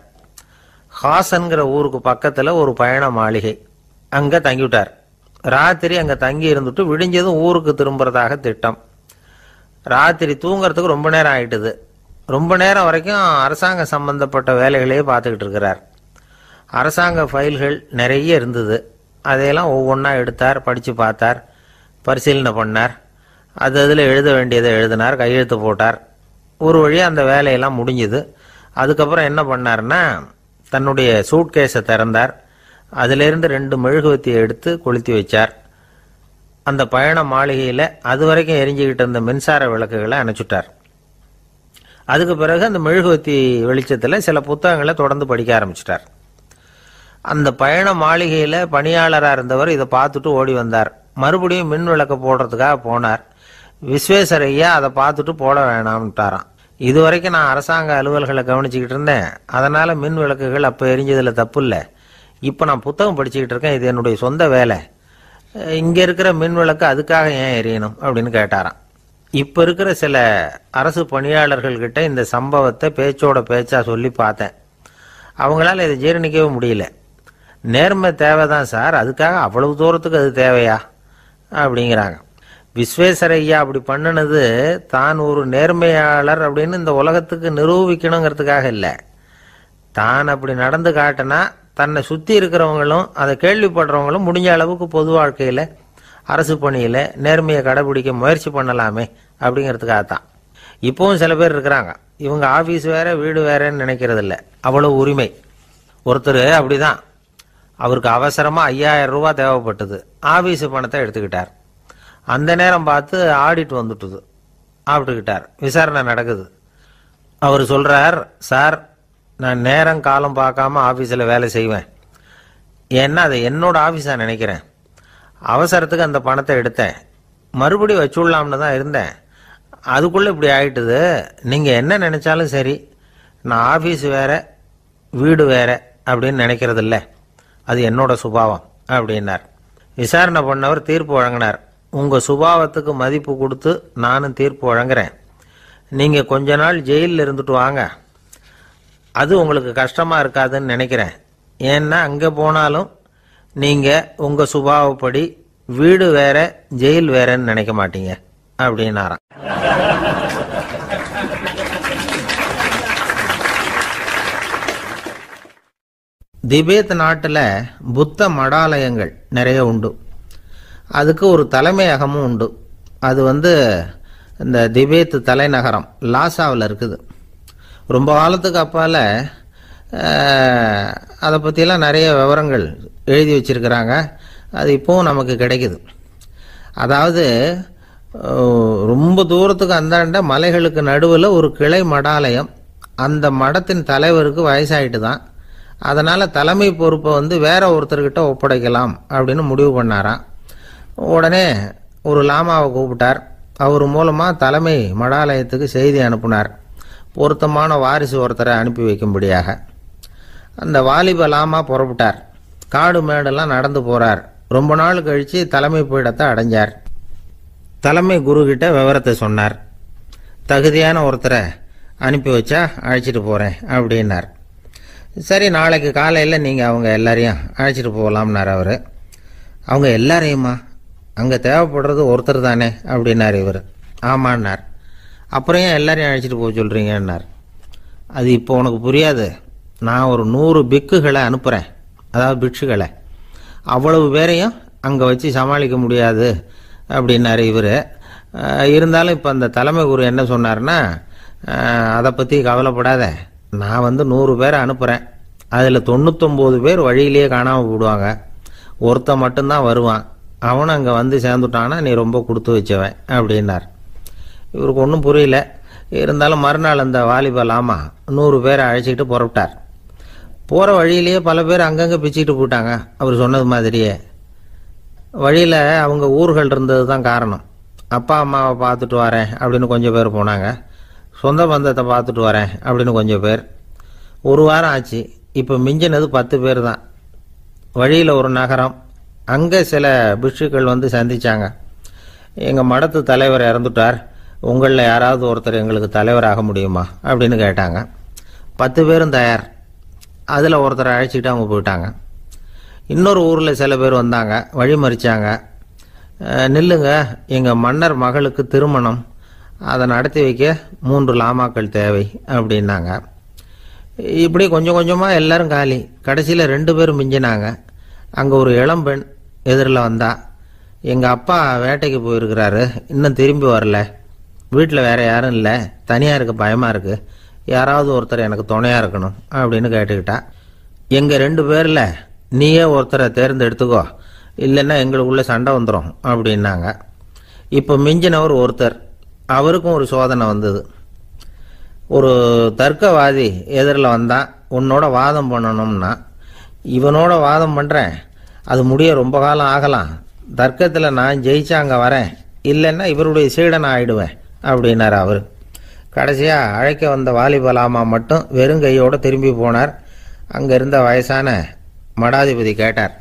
ஹாசன்கிற ஊருக்கு பக்கத்தில் ஒரு பயண மாளிகை, அங்கே தங்கிவிட்டார். ராத்திரி அங்கே தங்கி இருந்துட்டு விடிஞ்சதும் ஊருக்கு திரும்புறதாக திட்டம். ராத்திரி தூங்கிறதுக்கு ரொம்ப நேரம் ஆயிட்டுது. ரொம்ப நேரம் வரைக்கும் அரசாங்க சம்பந்தப்பட்ட வேலைகளையே பார்த்துக்கிட்டு இருக்கிறார். அரசாங்க ஃபைல்கள் நிறைய இருந்தது. அதையெல்லாம் ஒவ்வொன்றா எடுத்தார், படித்து பார்த்தார், பரிசீலனை பண்ணார். அதில் எழுத வேண்டியதை எழுதினார், கையெழுத்து போட்டார். ஒரு வழியாக அந்த வேலையெல்லாம் முடிஞ்சுது. அதுக்கப்புறம் என்ன பண்ணார்னா, தன்னுடைய சூட்கேஸை திறந்தார். அதிலிருந்து 2 மெழுகுவத்தியை எடுத்து கொளுத்தி வச்சார். அந்த பயண மாளிகையில் அது வரைக்கும் எரிஞ்சுக்கிட்டு இருந்த மின்சார விளக்குகளை அணைச்சுட்டார். அதுக்கு பிறகு அந்த மெழுகுவத்தி வெளிச்சத்தில் சில புத்தகங்களை தொடர்ந்து படிக்க ஆரம்பிச்சிட்டார். அந்த பயண மாளிகையில் பணியாளராக இருந்தவர் இதை பார்த்துட்டு ஓடி வந்தார். மறுபடியும் மின் விளக்கு போடுறதுக்காக போனார். விஸ்வேஸ்வரய்யா அதை பார்த்துட்டு போட வேணாம்ட்டாராம். இது வரைக்கும் நான் அரசாங்க அலுவல்களை கவனிச்சுக்கிட்டு இருந்தேன், அதனால் மின் விளக்குகள் அப்போ எரிஞ்சதில் தப்பு இல்லை. இப்போ நான் புத்தகம் படிச்சுக்கிட்டு இருக்கேன், இது என்னுடைய சொந்த வேலை. இங்கே இருக்கிற மின் விளக்கு அதுக்காக ஏன் எரியணும் அப்படின்னு கேட்டாராம். இப்போ இருக்கிற சில அரசு பணியாளர்கள்கிட்ட இந்த சம்பவத்தை பேச்சோட பேச்சா சொல்லி பார்த்தேன். அவங்களால இதை ஜீரணிக்கவே முடியல. நேர்மை தேவைதான் சார், அதுக்காக அவ்வளவு தூரத்துக்கு அது தேவையா அப்படிங்கிறாங்க. விஸ்வேஸ்வரய்யா அப்படி பண்ணினது தான் ஒரு நேர்மையாளர் அப்படின்னு இந்த உலகத்துக்கு நிரூபிக்கணுங்கிறதுக்காக இல்லை. தான் அப்படி நடந்து காட்டினா தன்னை சுற்றி இருக்கிறவங்களும் அதை கேள்விப்படுறவங்களும் முடிஞ்ச அளவுக்கு பொது வாழ்க்கையில், அரசு பணியில் நேர்மையை கடைபிடிக்க முயற்சி பண்ணலாமே அப்படிங்கிறதுக்காகத்தான். இப்போவும் சில பேர் இருக்கிறாங்க, இவங்க ஆஃபீஸ் வேற வீடு வேறன்னு நினைக்கிறது இல்லை, அவ்வளோ உரிமை. ஒருத்தர் அப்படிதான், அவருக்கு அவசரமாக 5000 ரூபா தேவைப்பட்டது. ஆஃபீஸு பணத்தை எடுத்துக்கிட்டார். அந்த நேரம் பார்த்து ஆடிட் வந்துட்டுது. ஆப்பிட்டுக்கிட்டார். விசாரணை நடக்குது. அவர் சொல்கிறார், சார் நான் நேரம் காலம் பார்க்காம ஆஃபீஸில் வேலை செய்வேன். ஏன்னா அதை என்னோட ஆஃபீஸாக நினைக்கிறேன். அவசரத்துக்கு அந்த பணத்தை எடுத்தேன், மறுபடியும் வச்சுடலாம்னு தான் இருந்தேன். அதுக்குள்ளே இப்படி ஆகிட்டுது. நீங்கள் என்ன நினச்சாலும் சரி, நான் ஆஃபீஸ் வேற வீடு வேற அப்படின்னு நினைக்கிறது இல்லை, அது என்னோட சுபாவம் அப்படின்னார். விசாரணை பண்ணவர் தீர்ப்பு வழங்கினார். உங்கள் சுபாவத்துக்கு மதிப்பு கொடுத்து நானும் தீர்ப்பு வழங்குறேன். நீங்கள் கொஞ்ச நாள் ஜெயிலில் இருந்துட்டு வாங்க, அது உங்களுக்கு கஷ்டமாக இருக்காதுன்னு நினைக்கிறேன். ஏன்னா அங்கே போனாலும் நீங்கள் உங்கள் சுபாவப்படி வீடு வேற ஜெயில் வேறன்னு நினைக்க மாட்டீங்க அப்படின்னாராம். திபேத் நாட்டில் புத்த மடாலயங்கள் நிறைய உண்டு. அதுக்கு ஒரு தலைமையகமும் உண்டு. அது இந்த திபேத் தலைநகரம் லாசாவில் இருக்குது. ரொம்ப காலத்துக்கு அப்பால் அதை பற்றியெல்லாம் நிறைய விவரங்கள் எழுதி வச்சிருக்கிறாங்க. அது இப்போவும் நமக்கு கிடைக்குது. அதாவது ரொம்ப தூரத்துக்கு அந்தாண்ட மலைகளுக்கு நடுவில் ஒரு கிளை மடாலயம். அந்த மடத்தின் தலைவருக்கு வயசாயிட்டு தான், அதனால் தலைமை பொறுப்பை வேற ஒருத்தர்கிட்ட ஒப்படைக்கலாம் அப்படின்னு முடிவு பண்ணாராம். உடனே ஒரு லாமாவை கூப்பிட்டார். அவர் மூலமாக தலைமை மடாலயத்துக்கு செய்தி அனுப்புனார், பொருத்தமான வாரிசு ஒருத்தரை அனுப்பி வைக்கும்படியாக. அந்த வாலிப லாமா புறப்பட்டார். காடு மேடெல்லாம் நடந்து போகிறார். ரொம்ப நாள் கழித்து தலைமை பீடத்தை அடைஞ்சார். தலைமை குரு கிட்ட விவரத்தை சொன்னார். தகுதியான ஒருத்தரை அனுப்பி வச்சா அழைச்சிட்டு போகிறேன் அப்படின்னார். சரி, நாளைக்கு காலையில் நீங்கள் அவங்க எல்லாரையும் அழைச்சிட்டு போகலாம்னார் அவர். அவங்க எல்லாரையுமா? அங்கே தேவைப்படுறது ஒருத்தர் தானே அப்படின்னார் இவர். ஆமான்னார். அப்புறம் ஏன் எல்லாரையும் அழைச்சிட்டு போக சொல்கிறீங்கன்னார். அது இப்போ உனக்கு புரியாது. நான் ஒரு 100 பிக்குகளை அனுப்புகிறேன், அதாவது பிட்சுகளை. அவ்வளவு பேரையும் அங்கே வச்சு சமாளிக்க முடியாது அப்படின்னாரு இவர். இருந்தாலும் இப்போ அந்த தலைமை குரு என்ன சொன்னார்னா, அதை பற்றி கவலைப்படாத, நான் 100 பேரை அனுப்புகிறேன். அதில் 99 பேர் வழியிலேயே காணாமல் போடுவாங்க, ஒருத்தன் மட்டும்தான் வருவான். அவனும் அங்கே வந்து சேர்ந்துட்டானா நீ ரொம்ப கொடுத்து வச்சவன் அப்படின்னார். இவருக்கு ஒன்றும் புரியல. இருந்தாலும் மறுநாள் அந்த வாலிபல் ஆமா 100 பேரை அழைச்சிக்கிட்டு புறப்பட்டார். போகிற வழியிலேயே பல பேர் அங்கங்கே பிச்சுக்கிட்டு போயிட்டாங்க. அவர் சொன்னது மாதிரியே வழியில் அவங்க ஊர்கள் இருந்தது தான் காரணம். அப்பா அம்மாவை பார்த்துட்டு வரேன் அப்படின்னு கொஞ்சம் பேர் போனாங்க. சொந்த பந்தத்தை பார்த்துட்டு வரேன் அப்படின்னு கொஞ்சம் பேர். ஒரு வாரம் ஆச்சு. இப்போ மிஞ்சினது 10 பேர் தான். வழியில் ஒரு நகரம். அங்கே சில பிட்சுக்கள் வந்து சந்திச்சாங்க. எங்கள் மடத்து தலைவர் இறந்துட்டார், உங்களில் யாராவது ஒருத்தர் எங்களுக்கு தலைவராக முடியுமா அப்படின்னு கேட்டாங்க. 10 பேரும் தயார். அதில் ஒருத்தரை அழைச்சிக்கிட்டு அவங்க போயிட்டாங்க. இன்னொரு ஊரில் சில பேர் வந்தாங்க, வழி மறிச்சாங்க. நில்லுங்க, எங்கள் மன்னர் மகளுக்கு திருமணம், அதை நடத்தி வைக்க 3 லாமாக்கள் தேவை அப்படின்னாங்க. இப்படி கொஞ்சம் கொஞ்சமாக எல்லாரும் காலி. கடைசியில் 2 பேரும் மிஞ்சினாங்க. அங்கே ஒரு இளம்பெண் எதிரில் வந்தா, எங்கள் அப்பா வேட்டைக்கு போயிருக்கிறாரு, இன்னும் திரும்பி வரல, வீட்டில் வேற யாரும் இல்லை, தனியாக இருக்க பயமாக இருக்குது, யாராவது ஒருத்தர் எனக்கு துணையாக இருக்கணும் அப்படின்னு கேட்டுக்கிட்டா. எங்கள் 2 பேரில் நீயே ஒருத்தரை தேர்ந்தெடுத்துக்கோ, இல்லைன்னா எங்களுக்குள்ளே சண்டை வந்துடும் அப்படின்னாங்க. இப்போ மிஞ்சினவர் ஒருத்தர். அவருக்கும் ஒரு சோதனை வந்தது. ஒரு தர்க்கவாதி எதிரில் வந்தான், உன்னோட வாதம் பண்ணணும்னா. இவனோட வாதம் பண்ணுறேன், அது முடிய ரொம்ப காலம் ஆகலாம், தர்க்கத்தில் நான் ஜெயிச்சா அங்கே வரேன், இல்லைன்னா இவருடைய சீடன் ஆயிடுவேன் அப்படின்னார் அவர். கடைசியாக அழைக்க வந்த வாலிபலாமா மட்டும் வெறும் கையோடு திரும்பி போனார். அங்கே இருந்த வயசான மடாதிபதி கேட்டார்,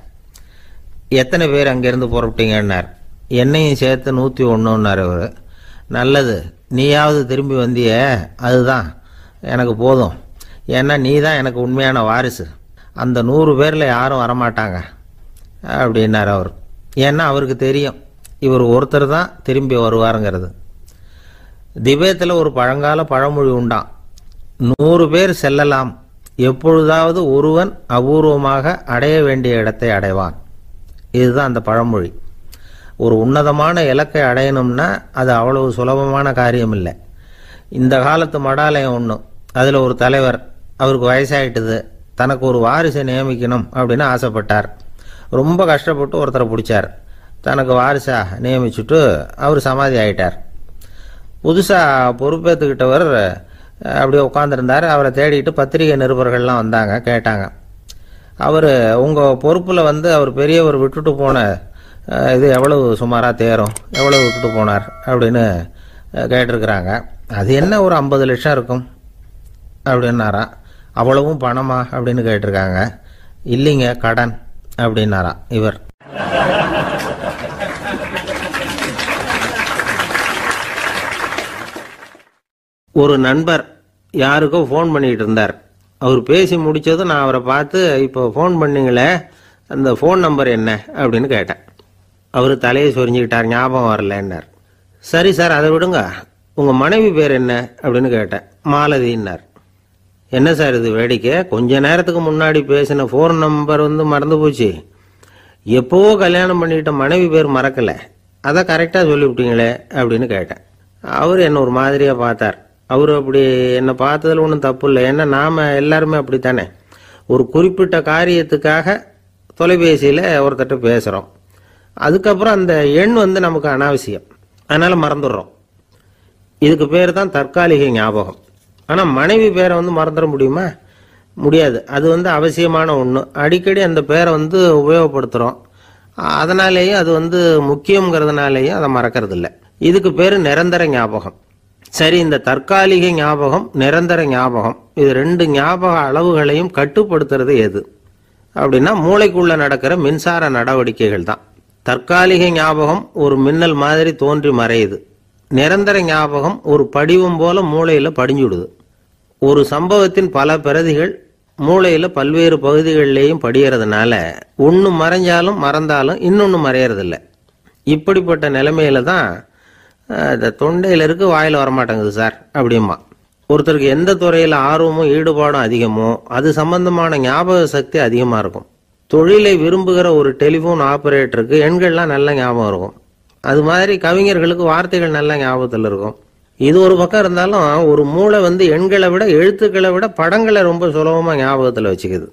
எத்தனை பேர் அங்கேருந்து புறப்பட்டீங்கன்னார். என்னையும் சேர்த்து 101ன்னார் அவர். நல்லது, நீயாவது திரும்பி வந்தியே, அதுதான் எனக்கு போதும், ஏன்னா நீ தான் எனக்கு உண்மையான வாரிசு, அந்த 100 பேரில் யாரும் வரமாட்டாங்க அப்படின்னார் அவர். ஏன்னா அவருக்கு தெரியும் இவர் ஒருத்தர் தான் திரும்பி வருவாருங்கிறது. திபேத்தில் ஒரு பழங்கால பழமொழி உண்டாம், 100 பேர் செல்லலாம், எப்பொழுதாவது ஒருவன் அபூர்வமாக அடைய வேண்டிய இடத்தை அடைவான். இதுதான் அந்த பழமொழி. ஒரு உன்னதமான இலக்கை அடையணும்னா அது அவ்வளவு சுலபமான காரியம் இல்லை. இந்த காலத்து மடாலயம் ஒன்று, அதில் ஒரு தலைவர், அவருக்கு வயசாயிட்டுது, தனக்கு ஒரு வாரிசை நியமிக்கணும் அப்படின்னு ஆசைப்பட்டார். ரொம்ப கஷ்டப்பட்டு ஒருத்தரை பிடிச்சார், தனக்கு வாரிசா நியமிச்சுட்டு அவர் சமாதி ஆயிட்டார். புதுசாக பொறுப்பேற்றுக்கிட்டவர் அப்படியே உட்காந்துருந்தார். அவரை தேடிட்டு பத்திரிகை நிருபர்கள்லாம் வந்தாங்க, கேட்டாங்க. அவர் உங்கள் பொறுப்பில் வந்து அவர் பெரியவர் விட்டுட்டு போன இது எவ்வளவு சுமாராக தேரும், எவ்வளவு விட்டுட்டு போனார் அப்படின்னு கேட்டிருக்கிறாங்க. அது என்ன ஒரு 50 லட்சம் இருக்கும் அப்படின்னாராம். அவ்வளவும் பணமா அப்படின்னு கேட்டிருக்காங்க. இல்லைங்க, கடன் அப்படின்னாராம் இவர். ஒரு நண்பர் யாருக்கோ ஃபோன் பண்ணிகிட்டு இருந்தார். அவர் பேசி முடித்ததும் நான் அவரை பார்த்து, இப்போ ஃபோன் பண்ணிங்களே, அந்த ஃபோன் நம்பர் என்ன அப்படின்னு கேட்டேன். அவர் தலையை சொரிஞ்சுக்கிட்டார், ஞாபகம் வரலன்னார். சரி சார், அதை விடுங்க, உங்கள் மனைவி பேர் என்ன அப்படின்னு கேட்டேன். மாலதின்னார். என்ன சார் இது வேடிக்கை, கொஞ்ச நேரத்துக்கு முன்னாடி பேசின ஃபோன் நம்பர் வந்து மறந்து போச்சு, எப்போவோ கல்யாணம் பண்ணிக்கிட்ட மனைவி பேர் மறக்கலை, அதை கரெக்டாக சொல்லிவிட்டீங்களே அப்படின்னு கேட்டேன். அவர் என்ன ஒரு மாதிரியாக பார்த்தார். அவர் அப்படி என்னை பார்த்ததில் ஒன்றும் தப்பு இல்லை, ஏன்னா நாம் எல்லாருமே அப்படித்தானே, ஒரு குறிப்பிட்ட காரியத்துக்காக தொலைபேசியில் ஒருத்தட்ட பேசுகிறோம், அதுக்கப்புறம் அந்த எண் வந்து நமக்கு அனாவசியம், அதனால் மறந்துடுறோம். இதுக்கு பேர் தான் தற்காலிக ஞாபகம். ஆனால் மனைவி பேரை வந்து மறந்துட முடியுமா? முடியாது. அது வந்து அவசியமான ஒன்று. அடிக்கடி அந்த பேரை வந்து உபயோகப்படுத்துகிறோம், அதனாலேயும் அது வந்து முக்கியங்கிறதுனாலேயும் அதை மறக்கிறது இல்லை. இதுக்கு பேர் நிரந்தர ஞாபகம். சரி, இந்த தற்காலிக ஞாபகம், நிரந்தர ஞாபகம், இது 2 ஞாபக அளவுகளையும் கட்டுப்படுத்துறது எது அப்படின்னா மூளைக்குள்ள நடக்கிற மின்சார நடவடிக்கைகள் தான். தற்காலிக ஞாபகம் ஒரு மின்னல் மாதிரி தோன்றி மறையுது. நிரந்தர ஞாபகம் ஒரு படிவம் போல மூளையில படிஞ்சுடுது. ஒரு சம்பவத்தின் பல பிரதிகள் மூளையில பல்வேறு பகுதிகளிலேயும் படிகிறதுனால ஒன்று மறைஞ்சாலும் மறந்தாலும் இன்னொன்று மறையறதில்லை. இப்படிப்பட்ட நிலைமையில தான் இந்த தொண்டையில் இருக்கு, வாயில் வரமாட்டேங்குது சார் அப்படிமா. ஒருத்தருக்கு எந்த துறையில் ஆர்வமும் ஈடுபாடும் அதிகமோ அது சம்பந்தமான ஞாபக சக்தி அதிகமாக இருக்கும். தொழிலை விரும்புகிற ஒரு டெலிஃபோன் ஆபரேட்டருக்கு எண்கள்லாம் நல்ல ஞாபகம் இருக்கும். அது மாதிரி கவிஞர்களுக்கு வார்த்தைகள் நல்ல ஞாபகத்தில் இருக்கும். இது ஒரு பக்கம் இருந்தாலும் ஒரு மூளை வந்து எண்களை விட எழுத்துக்களை விட படங்களை ரொம்ப சுலபமாக ஞாபகத்தில் வச்சுக்குது.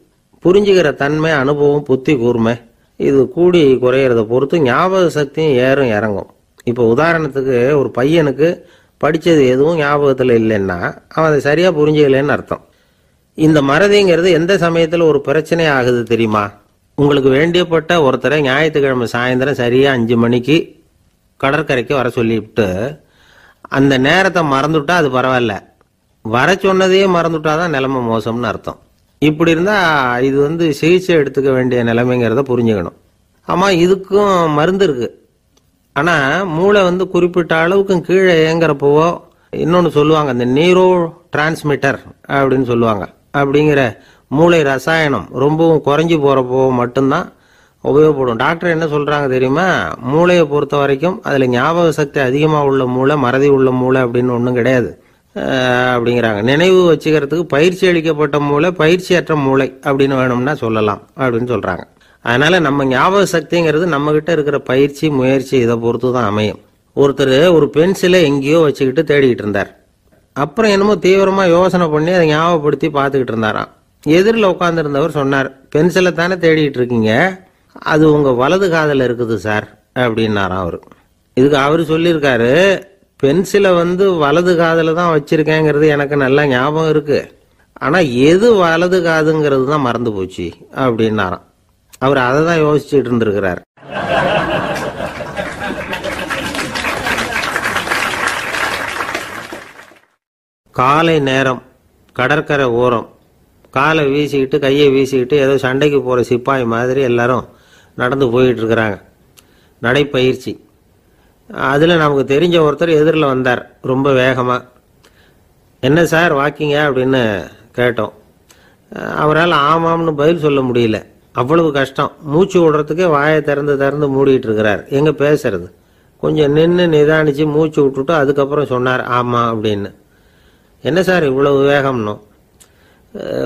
புரிஞ்சுக்கிற தன்மை, அனுபவம், புத்தி கூர்மை இது கூடி குறையிறத பொறுத்து ஞாபக சக்தியும் ஏறும் இறங்கும். இப்போ உதாரணத்துக்கு ஒரு பையனுக்கு படித்தது எதுவும் ஞாபகத்தில் இல்லைன்னா அவன் அதை சரியாக புரிஞ்சுக்கலன்னு அர்த்தம். இந்த மறதிங்கிறது எந்த சமயத்தில் ஒரு பிரச்சனை ஆகுது தெரியுமா? உங்களுக்கு வேண்டியப்பட்ட ஒருத்தரை ஞாயிற்றுக்கிழமை சாயந்தரம் சரியாக 5 மணிக்கு கடற்கரைக்கு வர சொல்லிவிட்டு அந்த நேரத்தை மறந்துட்டா அது பரவாயில்ல, வர சொன்னதையே மறந்துட்டாதான் நிலைமை மோசம்னு அர்த்தம். இப்படி இருந்தால் இது சிகிச்சை எடுத்துக்க வேண்டிய நிலைமைங்கிறத புரிஞ்சுக்கணும். ஆமாம், இதுக்கும் மருந்து இருக்கு. ஆனால் மூளை குறிப்பிட்ட அளவுக்கும் கீழே இயங்குறப்போவோ இன்னொன்று சொல்லுவாங்க, இந்த நியூரோ டிரான்ஸ்மிட்டர் அப்படின்னு சொல்லுவாங்க. அப்படிங்கிற மூளை ரசாயனம் ரொம்பவும் குறைஞ்சி போகிறப்போ மட்டும்தான் உபயோகப்படும். டாக்டர் என்ன சொல்கிறாங்க தெரியுமா? மூளையை பொறுத்த வரைக்கும் அதில் ஞாபக சக்தி அதிகமாக உள்ள மூளை, மறதி உள்ள மூளை அப்படின்னு ஒன்றும் கிடையாது அப்படிங்கிறாங்க. நினைவு வச்சுக்கிறதுக்கு பயிற்சி அளிக்கப்பட்ட மூளை, பயிற்சியற்ற மூளை அப்படின்னு வேணும்னா சொல்லலாம் அப்படின்னு சொல்கிறாங்க. அதனால நம்ம ஞாபக சக்திங்கிறது நம்ம கிட்ட இருக்கிற பயிற்சி, முயற்சி இதை பொறுத்து தான் அமையும். ஒருத்தர் ஒரு பென்சிலை எங்கேயோ வச்சுக்கிட்டு தேடிக்கிட்டு இருந்தார். அப்புறம் என்னமோ தீவிரமாக யோசனை பண்ணி அதை ஞாபகப்படுத்தி பார்த்துக்கிட்டு இருந்தாராம். எதிரில் உட்காந்துருந்தவர் சொன்னார், பென்சிலை தானே தேடிட்டு இருக்கீங்க, அது உங்கள் வலது காதில் இருக்குது சார் அப்படின்னாராம் அவர். இதுக்கு அவர் சொல்லியிருக்காரு, பென்சிலை வலது காதில் தான் வச்சிருக்கேங்கிறது எனக்கு நல்லா ஞாபகம் இருக்கு, ஆனால் எது வலது காதுங்கிறது தான் மறந்து போச்சு அப்படின்னாராம். அவர் அதை தான் யோசிச்சுட்டு இருந்திருக்கிறார். காலை நேரம் கடற்கரை ஓரம் காலை வீசிக்கிட்டு கையை வீசிக்கிட்டு ஏதோ சண்டைக்கு போகிற சிப்பாய் மாதிரி எல்லாரும் நடந்து போயிட்டு இருக்கிறாங்க. நடைப்பயிற்சி. அதில் நமக்கு தெரிஞ்ச ஒருத்தர் எதிரில் வந்தார் ரொம்ப வேகமாக. என்ன சார் வாக்கிங்க அப்படின்னு கேட்டோம். அவரால் ஆமாம்னு பதில் சொல்ல முடியல, அவ்வளவு கஷ்டம். மூச்சு விடுறதுக்கே வாயை திறந்து மூடிட்டு இருக்கிறார். எங்கே பேசுறது? கொஞ்சம் நின்று நிதானிச்சு மூச்சு விட்டுட்டு அதுக்கப்புறம் சொன்னார் ஆமாம் அப்படின்னு. என்ன சார் இவ்வளவு வேகம்னோ?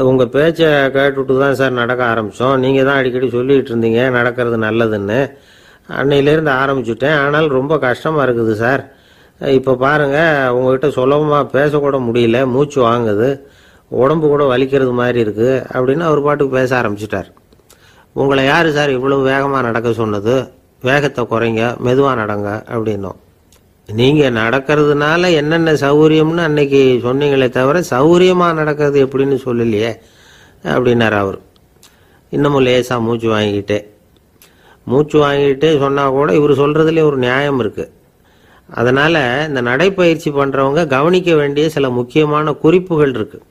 உங்கள் பேச்சை கேட்டுவிட்டு தான் சார் நடக்க ஆரம்பித்தோம். நீங்கள் தான் அடிக்கடி சொல்லிகிட்டு இருந்தீங்க நடக்கிறது நல்லதுன்னு. அன்னையிலேருந்து ஆரம்பிச்சுட்டேன், ஆனால் ரொம்ப கஷ்டமாக இருக்குது சார். இப்போ பாருங்கள், உங்கள்கிட்ட சுலபமாக பேசக்கூட முடியல, மூச்சு வாங்குது, உடம்பு கூட வலிக்கிறது மாதிரி இருக்குது அப்படின்னு அவர் பாட்டுக்கு பேச ஆரம்பிச்சிட்டார். உங்களை யார் சார் இவ்வளவு வேகமாக நடக்க சொன்னது? வேகத்தை குறைங்க, மெதுவாக நடங்க அப்படின்னோம். நீங்கள் நடக்கிறதுனால என்னென்ன சௌகரியம்னு அன்னைக்கு சொன்னீங்களே தவிர சௌகரியமாக நடக்கிறது எப்படின்னு சொல்லலையே அப்படின்னார் அவர். இன்னமும் லேசாக மூச்சு வாங்கிக்கிட்டே சொன்னால் கூட இவர் சொல்கிறதுலே ஒரு நியாயம் இருக்குது. அதனால் இந்த நடைப்பயிற்சி பண்ணுறவங்க கவனிக்க வேண்டிய சில முக்கியமான குறிப்புகள் இருக்குது.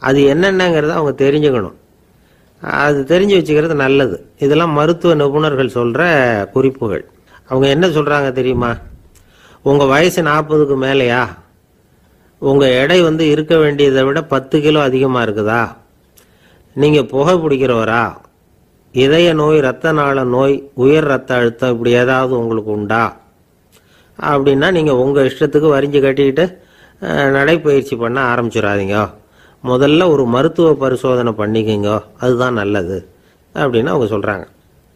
அது என்னென்னங்கிறத அவங்க தெரிஞ்சுக்கணும். அது தெரிஞ்சு வச்சுக்கிறது நல்லது. இதெல்லாம் மருத்துவ நிபுணர்கள் சொல்கிற குறிப்புகள். அவங்க என்ன சொல்கிறாங்க தெரியுமா? உங்கள் வயசு 40க்கு மேலேயா? உங்கள் எடை இருக்க வேண்டியதை விட 10 கிலோ அதிகமாக இருக்குதா? நீங்கள் புகை பிடிக்கிறவரா? இதய நோய், இரத்த நாள நோய், உயர் ரத்த அழுத்தம் இப்படி ஏதாவது உங்களுக்கு உண்டா? அப்படின்னா நீங்கள் உங்கள் இஷ்டத்துக்கு வரிஞ்சு கட்டிக்கிட்டு நடைப்பயிற்சி பண்ண ஆரம்பிச்சிடாதீங்க. முதல்ல ஒரு மருத்துவ பரிசோதனை பண்ணிக்கோங்க, அதுதான் நல்லது அப்படின்னு அவங்க சொல்கிறாங்க.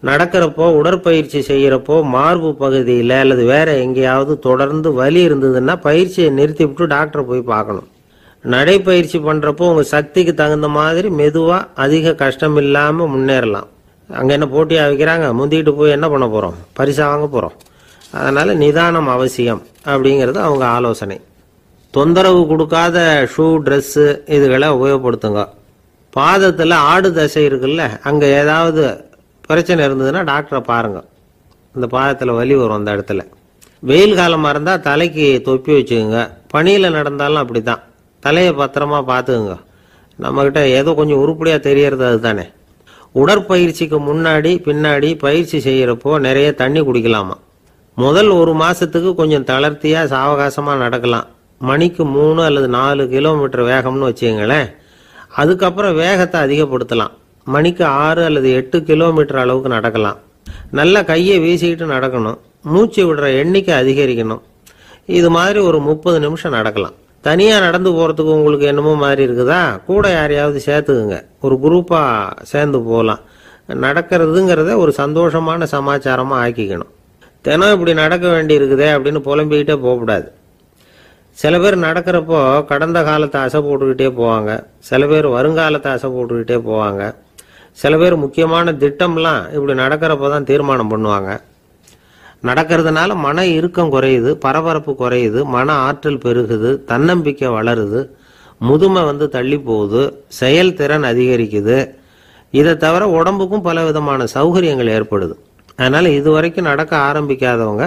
நடக்கிறப்போ, உடற்பயிற்சி செய்கிறப்போ மார்பு பகுதியில் அல்லது வேற எங்கேயாவது தொடர்ந்து வலி இருந்ததுன்னா பயிற்சியை நிறுத்திவிட்டு டாக்டரை போய் பார்க்கணும். நடைப்பயிற்சி பண்ணுறப்போ உங்கள் சக்திக்கு தகுந்த மாதிரி மெதுவாக அதிக கஷ்டம் இல்லாமல் முன்னேறலாம். அங்கே என்ன போட்டியாக வைக்கிறாங்க? முந்திக்கிட்டு போய் என்ன பண்ண போகிறோம்? பரிசா வாங்க போகிறோம். அதனால் நிதானம் அவசியம் அப்படிங்கிறது அவங்க ஆலோசனை. தொந்தரவு கொடுக்காத ஷூ, ட்ரெஸ்ஸு இதுகளை உபயோகப்படுத்துங்க. பாதத்தில் ஆடு தசை இருக்குல்ல, அங்கே ஏதாவது பிரச்சனை இருந்ததுன்னா டாக்டரை பாருங்க. இந்த பாதத்தில் வலி வரும் அந்த இடத்துல. வெயில் காலமாக இருந்தால் தலைக்கு தொப்பி வச்சுக்கோங்க. பனியில் நடந்தாலும் அப்படி தான், தலையை பத்திரமா பார்த்துக்குங்க. நம்மக்கிட்ட ஏதோ கொஞ்சம் உருப்படியாக தெரியறது அதுதானே. உடற்பயிற்சிக்கு முன்னாடி பின்னாடி பயிற்சி செய்கிறப்போ நிறைய தண்ணி குடிக்கலாமா. முதல் 1 மாதத்துக்கு கொஞ்சம் தளர்த்தியாக சாவகாசமாக நடக்கலாம். மணிக்கு 3 அல்லது 4 கிலோமீட்டர் வேகம்னு வச்சுக்கங்களேன். அதுக்கப்புறம் வேகத்தை அதிகப்படுத்தலாம். மணிக்கு 6 அல்லது 8 கிலோமீட்டர் அளவுக்கு நடக்கலாம். நல்லா கையை வீசிக்கிட்டு நடக்கணும். மூச்சு விடுற எண்ணிக்கை அதிகரிக்கணும். இது மாதிரி ஒரு 30 நிமிஷம் நடக்கலாம். தனியாக நடந்து போகிறதுக்கு உங்களுக்கு என்னமோ மாதிரி இருக்குதா? கூட யாரையாவது சேர்த்துக்குங்க. ஒரு குரூப்பாக சேர்ந்து போகலாம். நடக்கிறதுங்கிறத ஒரு சந்தோஷமான சமாச்சாரமாக ஆக்கிக்கணும். தினம் இப்படி நடக்க வேண்டி இருக்குதே அப்படின்னு புலம்பிக்கிட்டே போகக்கூடாது. சில பேர் நடக்கிறப்போ கடந்த காலத்தை அசை போட்டுக்கிட்டே போவாங்க. சில பேர் வருங்காலத்தை அசை போட்டுக்கிட்டே போவாங்க. சில பேர் முக்கியமான திட்டம்லாம் இப்படி நடக்கிறப்ப தான் தீர்மானம் பண்ணுவாங்க. நடக்கிறதுனால மன இறுக்கம் குறையுது, பரபரப்பு குறையுது, மன ஆற்றல் பெருகுது, தன்னம்பிக்கை வளருது, முதுமை தள்ளி போகுது, செயல்திறன் அதிகரிக்குது. இதை தவிர உடம்புக்கும் பல விதமான சௌகரியங்கள் ஏற்படுது. அதனால இதுவரைக்கும் நடக்க ஆரம்பிக்காதவங்க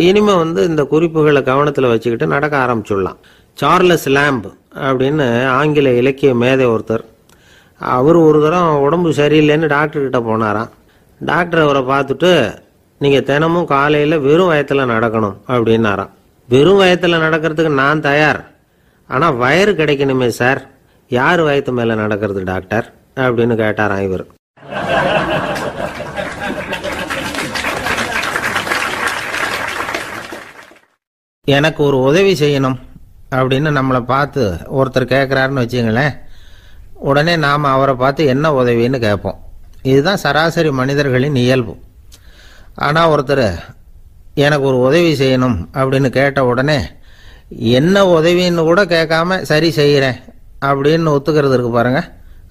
இனிமே இந்த குறிப்புகளை கவனத்தில் வச்சுக்கிட்டு நடக்க ஆரம்பிச்சுடலாம். சார்லஸ் லேம்ப் அப்படின்னு ஆங்கில இலக்கிய மேதை ஒருத்தர், அவர் ஒரு தரம் உடம்பு சரியில்லைன்னு டாக்டர்கிட்ட போனாராம். டாக்டர் அவரை பார்த்துட்டு, நீங்கள் தினமும் காலையில் வெறும் வயத்தில் நடக்கணும் அப்படின்னாராம். வெறும் வயத்தில் நடக்கிறதுக்கு நான் தயார், ஆனால் வயிறு கிடைக்கணுமே சார், யார் வயத்து மேலே நடக்கிறது டாக்டர் அப்படின்னு கேட்டாராம் இவர். எனக்கு ஒரு உதவி செய்யணும் அப்படின்னு நம்மளை பார்த்து ஒருத்தர் கேட்குறாருன்னு வச்சுங்களேன், உடனே நாம் அவரை பார்த்து என்ன உதவின்னு கேட்போம். இதுதான் சராசரி மனிதர்களின் இயல்பு. ஆனால் ஒருத்தர் எனக்கு ஒரு உதவி செய்யணும் அப்படின்னு கேட்ட உடனே என்ன உதவின்னு கூட கேட்காம சரி செய்கிறேன் அப்படின்னு ஒத்துக்கிறது இருக்கு பாருங்க,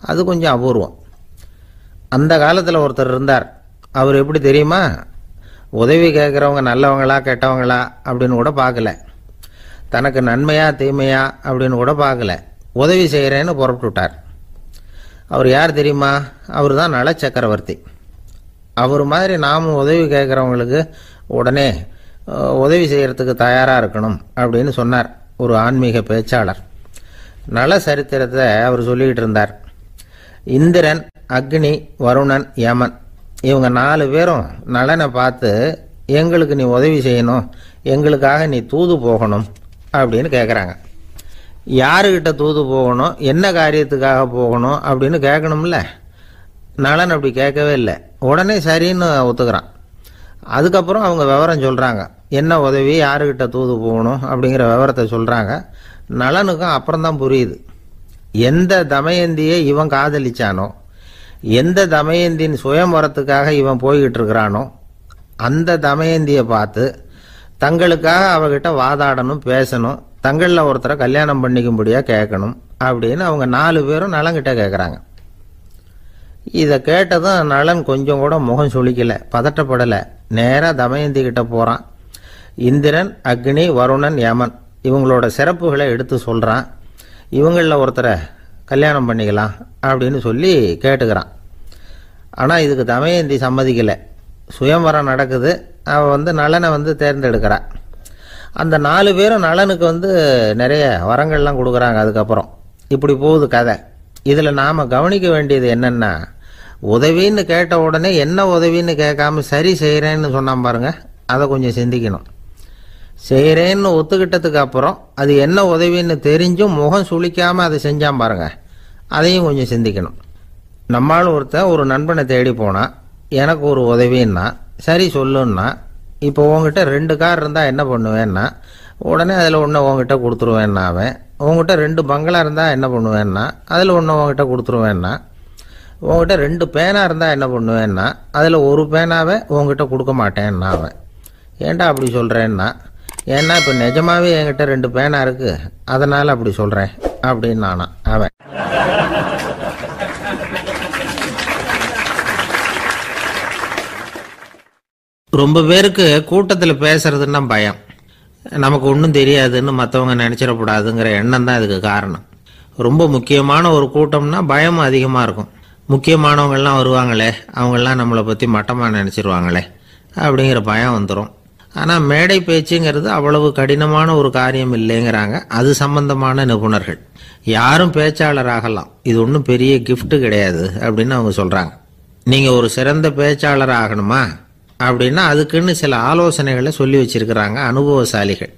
அது கொஞ்சம் அபூர்வம். அந்த காலத்தில் ஒருத்தர் இருந்தார். அவர் எப்படி தெரியுமா, உதவி கேட்குறவங்க நல்லவங்களா கெட்டவங்களா அப்படின்னு கூட பார்க்கல, தனக்கு நன்மையா தீமையா அப்படின்னு கூட பார்க்கல, உதவி செய்கிறேன்னு புறப்பட்டு விட்டார். அவர் யார் தெரியுமா, அவர் தான் நல சக்கரவர்த்தி. அவர் மாதிரி நாமும் உதவி கேட்குறவங்களுக்கு உடனே உதவி செய்கிறதுக்கு தயாராக இருக்கணும் அப்படின்னு சொன்னார் ஒரு ஆன்மீக பேச்சாளர். நல சரித்திரத்தை அவர் சொல்லிக்கிட்டு இருந்தார். இந்திரன், அக்னி, வருணன், யமன் இவங்க 4 பேரும் நலனை பார்த்து எங்களுக்கு நீ உதவி செய்யணும், எங்களுக்காக நீ தூது போகணும் அப்படின்னு கேட்குறாங்க. யாருக்கிட்ட தூது போகணும், என்ன காரியத்துக்காக போகணும் அப்படின்னு கேட்கணும்ல. நலன் அப்படி கேட்கவே இல்லை, உடனே சரின்னு ஒத்துக்கிறான். அதுக்கப்புறம் அவங்க விவரம் சொல்கிறாங்க, என்ன உதவி, யாருக்கிட்ட தூது போகணும் அப்படிங்கிற விவரத்தை சொல்கிறாங்க. நலனுக்கும் அப்புறம்தான் புரியுது, எந்த தமயந்தியை இவன் காதலிச்சானோ, எந்த தமயந்தின் சுயமரத்துக்காக இவன் போய்கிட்டு இருக்கிறானோ அந்த தமயந்தியை பார்த்து தங்களுக்காக அவகிட்ட வாதாடணும், பேசணும், தங்களில் ஒருத்தரை கல்யாணம் பண்ணிக்கும்படியா கேட்கணும் அப்படின்னு அவங்க 4 பேரும் நலன்கிட்ட கேட்குறாங்க. இதை கேட்டதும் நலன் கொஞ்சம் கூட முகம் சுளிக்கலை, பதட்டப்படலை. நேராக தமயந்தி கிட்ட போகிறான். இந்திரன், அக்னி, வருணன், யமன் இவங்களோட சிறப்புகளை எடுத்து சொல்கிறான். இவங்களில் ஒருத்தரை கல்யாணம் பண்ணிக்கலாம் அப்படின்னு சொல்லி கேட்டுக்கிறான். ஆனால் இதுக்கு தமயந்தி சம்மதிக்கலை. சுயம்வரம் நடக்குது, அவள் நலனை தேர்ந்தெடுக்கிறான். அந்த 4 பேரும் நலனுக்கு நிறைய வரங்கள்லாம் கொடுக்குறாங்க. அதுக்கப்புறம் இப்படி போகுது கதை. இதில் நாம் கவனிக்க வேண்டியது என்னென்னா, உதவின்னு கேட்ட உடனே என்ன உதவின்னு கேட்காம சரி செய்கிறேன்னு சொன்னான் பாருங்க, அதை கொஞ்சம் சிந்திக்கணும். செய்கிறேன்னு ஒத்துக்கிட்டதுக்கு அப்புறம் அது என்ன உதவின்னு தெரிஞ்சும் முகம் சுளிக்காமல் அதை செஞ்சான் பாருங்க, அதையும் கொஞ்சம் சிந்திக்கணும். நம்மளும் ஒருத்தன் ஒரு நண்பனை தேடி போனான், எனக்கு ஒரு உதவின்னா சரி சொல்லுன்னா, இப்போ உங்ககிட்ட 2 கார் இருந்தால் என்ன பண்ணுவேன்னா, உடனே அதில் ஒன்று உங்ககிட்ட கொடுத்துருவேன்னா, அவன் உங்ககிட்ட 2 பங்களா இருந்தால் என்ன பண்ணுவேன்னா, அதில் ஒன்று உங்ககிட்ட கொடுத்துருவேன்னா, உங்ககிட்ட 2 பேனா இருந்தால் என்ன பண்ணுவேன்னா, அதில் ஒரு பேனாவை உங்ககிட்ட கொடுக்க மாட்டேன்னா அவன். ஏன்டா அப்படி சொல்கிறேன்னா, ஏன்னா இப்போ நிஜமாவே என்கிட்ட 2 பேனா இருக்குது, அதனால் அப்படி சொல்கிறேன் அப்படின்னு நானா அவன். ரொம்ப பேருக்கு கூட்டத்தில் பேசுறதுன்னா பயம். நமக்கு ஒன்றும் தெரியாதுன்னு மற்றவங்க நினச்சிடக்கூடாதுங்கிற எண்ணம் தான் இதுக்கு காரணம். ரொம்ப முக்கியமான ஒரு கூட்டம்னா பயமும் அதிகமாக இருக்கும். முக்கியமானவங்கள்லாம் வருவாங்களே, அவங்கெல்லாம் நம்மளை பற்றி மட்டமாக நினச்சிருவாங்களே அப்படிங்கிற பயம் வந்துடும். ஆனால் மேடை பேச்சுங்கிறது அவ்வளவு கடினமான ஒரு காரியம் இல்லைங்கிறாங்க அது சம்பந்தமான நிபுணர்கள். யாரும் பேச்சாளர் ஆகலாம், இது ஒன்றும் பெரிய கிஃப்ட் கிடையாது அப்படின்னு அவங்க சொல்கிறாங்க. நீங்கள் ஒரு சிறந்த பேச்சாளர் ஆகணுமா அப்படின்னா அதுக்குன்னு சில ஆலோசனைகளை சொல்லி வச்சிருக்கிறாங்க அனுபவசாலிகள்.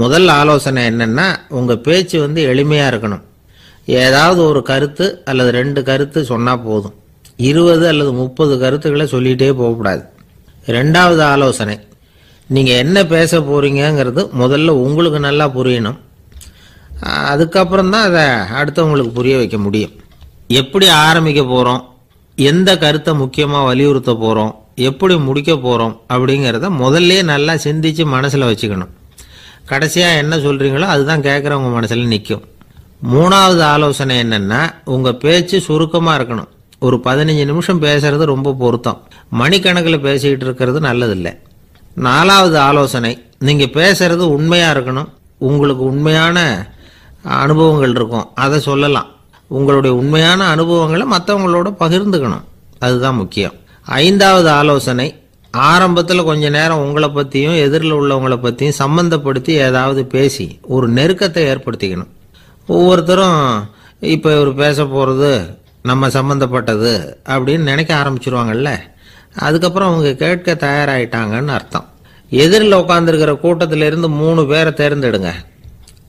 முதல் ஆலோசனை என்னன்னா, உங்கள் பேச்சு எளிமையாக இருக்கணும். ஏதாவது ஒரு கருத்து அல்லது 2 கருத்து சொன்னால் போதும், 20 அல்லது 30 கருத்துக்களை சொல்லிகிட்டே போகக்கூடாது. 2வது ஆலோசனை, நீங்கள் என்ன பேச போகிறீங்கிறது முதல்ல உங்களுக்கு நல்லா புரியணும். அதுக்கப்புறம் தான் அதை அடுத்தவங்களுக்கு புரிய வைக்க முடியும். எப்படி ஆரம்பிக்க போகிறோம், எந்த கருத்தை முக்கியமாக வலியுறுத்த போகிறோம், எப்படி முடிக்க போகிறோம் அப்படிங்கிறத முதல்ல நல்லா சிந்திச்சு மனசில் வச்சுக்கணும். கடைசியாக என்ன சொல்கிறீங்களோ அதுதான் கேட்குறவங்க மனசில் நிற்கும். 3வது ஆலோசனை என்னென்னா, உங்கள் பேச்சு சுருக்கமாக இருக்கணும். ஒரு 15 நிமிஷம் பேசுறது ரொம்ப பொருத்தம். மணிக்கணக்கில் பேசிக்கிட்டு இருக்கிறது நல்லதில்லை. 4வது ஆலோசனை, நீங்க பேசுறது உண்மையா இருக்கணும். உங்களுக்கு உண்மையான அனுபவங்கள் இருக்கும், அதை சொல்லலாம். உங்களுடைய உண்மையான அனுபவங்களை மற்றவங்களோட பகிர்ந்துக்கணும், அதுதான் முக்கியம். 5வது ஆலோசனை, ஆரம்பத்தில் கொஞ்ச நேரம் உங்களை பற்றியும் எதிரில் உள்ளவங்களை பற்றியும் சம்பந்தப்படுத்தி ஏதாவது பேசி ஒரு நெருக்கத்தை ஏற்படுத்திக்கணும். ஒவ்வொருத்தரும் இப்போ இவர் பேச போகிறது நம்ம சம்பந்தப்பட்டது அப்படின்னு நினைக்க ஆரம்பிச்சிருவாங்கல்ல, அதுக்கப்புறம் அவங்க கேட்க தயாராகிட்டாங்கன்னு அர்த்தம். எதிரில் உட்காந்துருக்கிற கூட்டத்திலிருந்து 3 பேரை தேர்ந்தெடுங்க.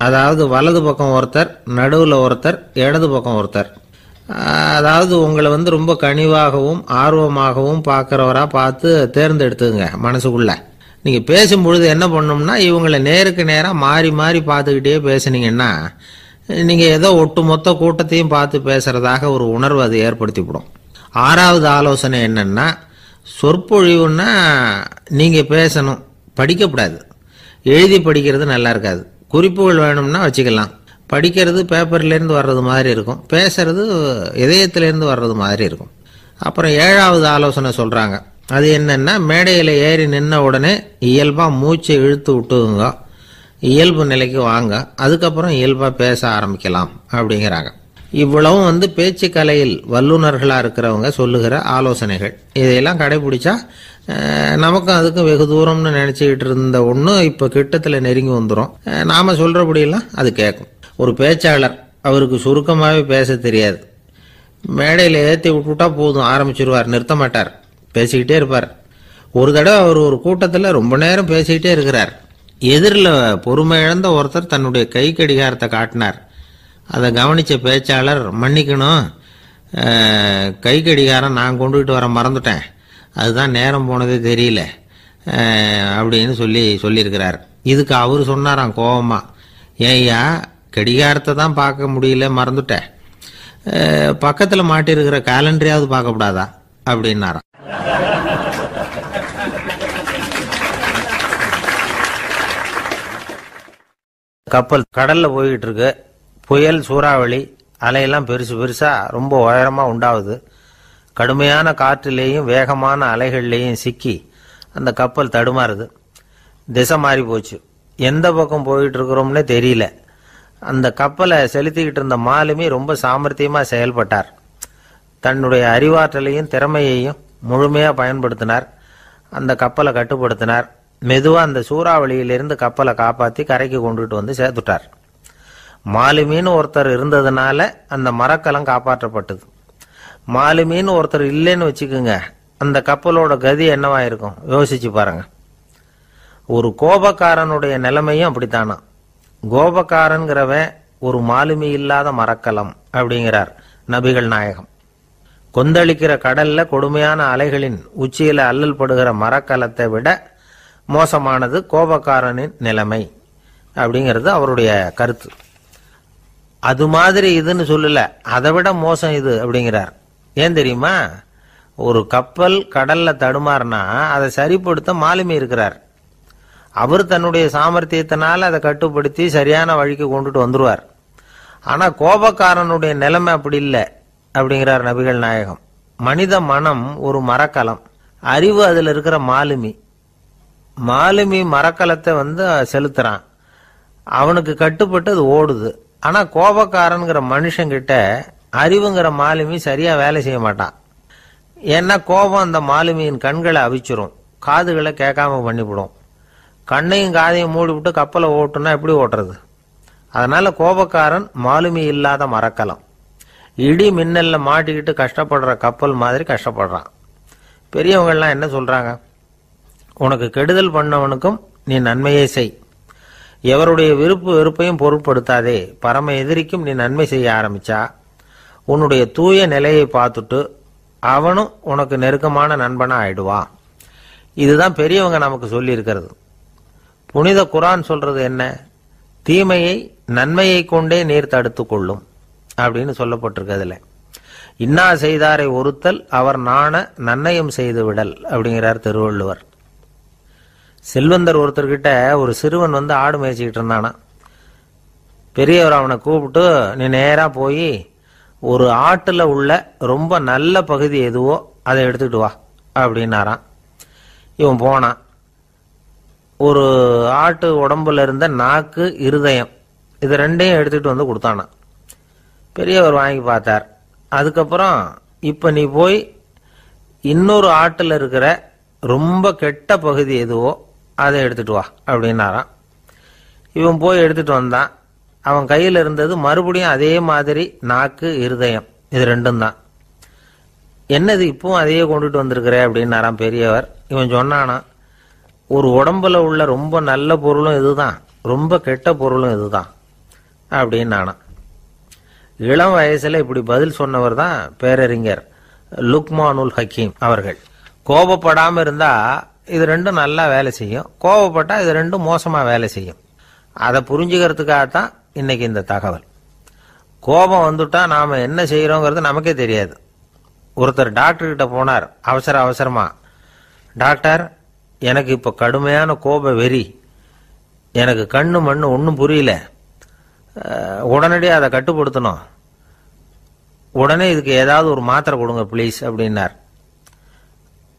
அதாவது வலது பக்கம் ஒருத்தர், நடுவில் ஒருத்தர், இடது பக்கம் ஒருத்தர். அதாவது உங்களை ரொம்ப கனிவாகவும் ஆர்வமாகவும் பார்க்குறவராக பார்த்து தேர்ந்தெடுத்துங்க. மனசுக்குள்ள நீங்கள் பேசும்பொழுது என்ன பண்ணணும்னா, இவங்களை நேருக்கு நேராக மாறி மாறி பார்த்துக்கிட்டே பேசுனீங்கன்னா நீங்கள் ஏதோ ஒட்டுமொத்த கூட்டத்தையும் பார்த்து பேசுகிறதாக ஒரு உணர்வு அது ஏற்படுத்திவிடும். 6வது ஆலோசனை என்னென்னா, சொற்பொழிவுன்னா நீங்கள் பேசணும், படிக்கக்கூடாது. எழுதி படிக்கிறது நல்லா இருக்காது. குறிப்புகள் வேணும்னா வச்சுக்கலாம். படிக்கிறது பேப்பர்லேருந்து வர்றது மாதிரி இருக்கும், பேசுறது இதயத்திலேருந்து வர்றது மாதிரி இருக்கும். அப்புறம் 7வது ஆலோசனை சொல்கிறாங்க. அது என்னென்னா, மேடையில் ஏறி நின்ன உடனே இயல்பாக மூச்சை இழுத்து விட்டுங்க, இயல்பு நிலைக்கு வாங்க, அதுக்கப்புறம் இயல்பாக பேச ஆரம்பிக்கலாம் அப்படிங்கிறாங்க. இவ்வளவும் பேச்சு கலையில் வல்லுநர்களாக இருக்கிறவங்க சொல்லுகிற ஆலோசனைகள். இதையெல்லாம் கடைபிடிச்சா நமக்கும் அதுக்கும் வெகு தூரம்னு நினச்சிக்கிட்டு இருந்த ஒன்று இப்போ கிட்டத்தில் நெருங்கி வந்துடும். நாம் சொல்கிறபடியெல்லாம் அது கேட்கும். ஒரு பேச்சாளர், அவருக்கு சுருக்கமாகவே பேச தெரியாது. மேடையில் ஏற்றி விட்டுவிட்டா போதும், ஆரம்பிச்சிருவார், நிறுத்த மாட்டார், பேசிக்கிட்டே இருப்பார். ஒரு தடவை அவர் ஒரு கூட்டத்தில் ரொம்ப நேரம் பேசிக்கிட்டே இருக்கிறார். எதிரில் பொறுமை இழந்த ஒருத்தர் தன்னுடைய கை கடிகாரத்தை காட்டினார். அதை கவனித்த பேச்சாளர், மன்னிக்கணும், கை கடிகாரம் நான் கொண்டுகிட்டு வர மறந்துட்டேன், அதுதான் நேரம் போனதே தெரியல அப்படின்னு சொல்லியிருக்கிறார். இதுக்கு அவர் சொன்னாராம் கோபமா, ஏய்யா கடிகாரத்தை தான் பார்க்க முடியல, மறந்துட்டேன், பக்கத்தில் மாட்டிருக்கிற கேலண்டரையாவது பார்க்கக்கூடாதா அப்படின்னாராம். கப்பல் கடல்ல போய்கிட்டு இருக்கு. புயல், சூறாவளி, அலையெல்லாம் பெருசு பெருசா ரொம்ப உயரமா உண்டாகுது. கடுமையான காற்றிலேயும் வேகமான அலைகள்லேயும் சிக்கி அந்த கப்பல் தடுமாறுது. திசை மாறி போச்சு. எந்த பக்கம் போயிட்டு இருக்கிறோம்னே தெரியல. அந்த கப்பலை செலுத்திக்கிட்டு இருந்த மாலுமி ரொம்ப சாமர்த்தியமா செயல்பட்டார். தன்னுடைய அறிவாற்றலையும் திறமையையும் முழுமையா பயன்படுத்தினார். அந்த கப்பலை கட்டுப்படுத்தினார். மெதுவா அந்த சூறாவளியிலிருந்து கப்பலை காப்பாற்றி கரைக்கு கொண்டுட்டு வந்து சேர்த்துட்டார். மாலுமின்னு ஒருத்தர் இருந்ததுனால அந்த மரக்கலம் காப்பாற்றப்பட்டது. மாலுமின்னு ஒருத்தர் இல்லைன்னு வச்சுக்கோங்க, அந்த கப்பலோட கதி என்னவாயிருக்கும் யோசிச்சு பாருங்க. ஒரு கோபக்காரனுடைய நிலைமையும் அப்படித்தானா. கோபக்காரன்கிறவன் ஒரு மாலுமி இல்லாத மரக்கலம் அப்படிங்கிறார் நபிகள் நாயகம். கொந்தளிக்கிற கடல்ல கொடுமையான அலைகளின் உச்சியில அல்லல் படுகிற மரக்கலத்தை விட மோசமானது கோபக்காரனின் நிலைமை அப்படிங்கிறது அவருடைய கருத்து. அது மாதிரி இதுன்னு சொல்லல, அதை விட மோசம் இது அப்படிங்கிறார். ஏன் தெரியுமா? ஒரு கப்பல் கடல்ல தடுமாறினா அதை சரிப்படுத்த மாலுமி இருக்கிறார். அவர் தன்னுடைய சாமர்த்தியத்தினால அதை கட்டுப்படுத்தி சரியான வழிக்கு கொண்டுட்டு வந்துருவார். ஆனா கோபக்காரனுடைய நிலைமை அப்படி இல்லை அப்படிங்கிறார் நபிகள் நாயகம். மனித மனம் ஒரு மரக்கலம், அறிவு அதுல இருக்கிற மாலுமி. மாலுமி மரக்கலத்தை செலுத்துறான், அவனுக்கு கட்டுப்பட்டு அது ஓடுது. ஆனா கோபக்காரன்கிற மனுஷங்கிட்ட அறிவுங்கிற மாலுமி சரியா வேலை செய்ய மாட்டான். ஏன்னா கோபம் அந்த மாலுமியின் கண்களை அவிச்சிரும், காதுகளை கேட்காம பண்ணிவிடும். கண்ணையும் காதையும் மூடிவிட்டு கப்பலை ஓட்டுனா எப்படி ஓட்டுறது? அதனால கோபக்காரன் மாலுமி இல்லாத மரக்கலம். இடி மின்னல்ல மாட்டிக்கிட்டு கஷ்டப்படுற கப்பல் மாதிரி கஷ்டப்படுறான். பெரியவங்கள்லாம் என்ன சொல்றாங்க? உனக்கு கெடுதல் பண்ணவனுக்கும் நீ நன்மையை செய், எவருடைய விருப்பு வெறுப்பையும் பொருட்படுத்தாதே. பரம எதிரிக்கும் நீ நன்மை செய்ய ஆரம்பிச்சா உன்னுடைய தூய நிலையை பார்த்துட்டு அவனும் உனக்கு நெருக்கமான நண்பனா ஆயிடுவான். இதுதான் பெரியவங்க நமக்கு சொல்லி இருக்கிறது. புனித குர்ஆன் சொல்றது என்ன? தீமையை நன்மையை கொண்டே நீர் தடுத்து கொள்ளும் அப்படின்னு சொல்லப்பட்டிருக்கிறதுல. இன்னா செய்தாரை ஒருத்தல் அவர் நாண நன்னயம் செய்து விடல் அப்படிங்கிறார் திருவள்ளுவர். செல்வந்தர் ஒருத்தர்கிட்ட ஒரு சிறுவன் ஆடு மேய்ச்சிக்கிட்டு இருந்தானா. பெரியவர் அவனை கூப்பிட்டு, நீ நேரா போய் ஒரு ஆட்டுல உள்ள ரொம்ப நல்ல பகுதி எதுவோ அதை எடுத்துக்கிட்டு வா அப்படின்னாராம். இவன் போனான். ஒரு ஆட்டு உடம்புல இருந்த நாக்கு, இருதயம், இது ரெண்டையும் எடுத்துட்டு வந்து கொடுத்தானான். பெரியவர் வாங்கி பார்த்தார். அதுக்கப்புறம் இப்ப நீ போய் இன்னொரு ஆட்டுல இருக்கிற ரொம்ப கெட்ட பகுதி எதுவோ அதை எடுத்துட்டு வா அப்படின்னாராம். இவன் போய் எடுத்துட்டு வந்தான். அவன் கையில் இருந்தது மறுபடியும் அதே மாதிரி நாக்கு, இருதயம், இது ரெண்டும் தான். என்னது இப்பவும் அதையே கொண்டுட்டு வந்திருக்கிற அப்படின்னாராம் பெரியவர். இவன் சொன்னானா, ஒரு உடம்புல உள்ள ரொம்ப நல்ல பொருளும் இதுதான், ரொம்ப கெட்ட பொருளும் இதுதான் அப்படின்னானா. இளம் வயசுல இப்படி பதில் சொன்னவர் தான் பேரறிஞர் லுக்மானுல் ஹக்கீம் அவர்கள். கோபப்படாம இருந்தா இது ரெண்டும் நல்லா வேலை செய்யும், கோபப்பட்டா இது ரெண்டும் மோசமா வேலை செய்யும். அதை புரிஞ்சுக்கிறதுக்காகத்தான் இன்னைக்கு இந்த தகவல். கோபம் வந்துட்டா நாம என்ன செய்யறோங்கிறது நமக்கே தெரியாது. ஒருத்தர் டாக்டர் கிட்ட போனார் அவசரமா. டாக்டர், எனக்கு இப்ப கடுமையான கோப வெறி, எனக்கு கண்ணு மண்ணு ஒன்றும் புரியல, உடனடியாக அதை கட்டுப்படுத்தணும், உடனே இதுக்கு ஏதாவது ஒரு மாத்திரை கொடுங்க ப்ளீஸ் அப்படின்னார்.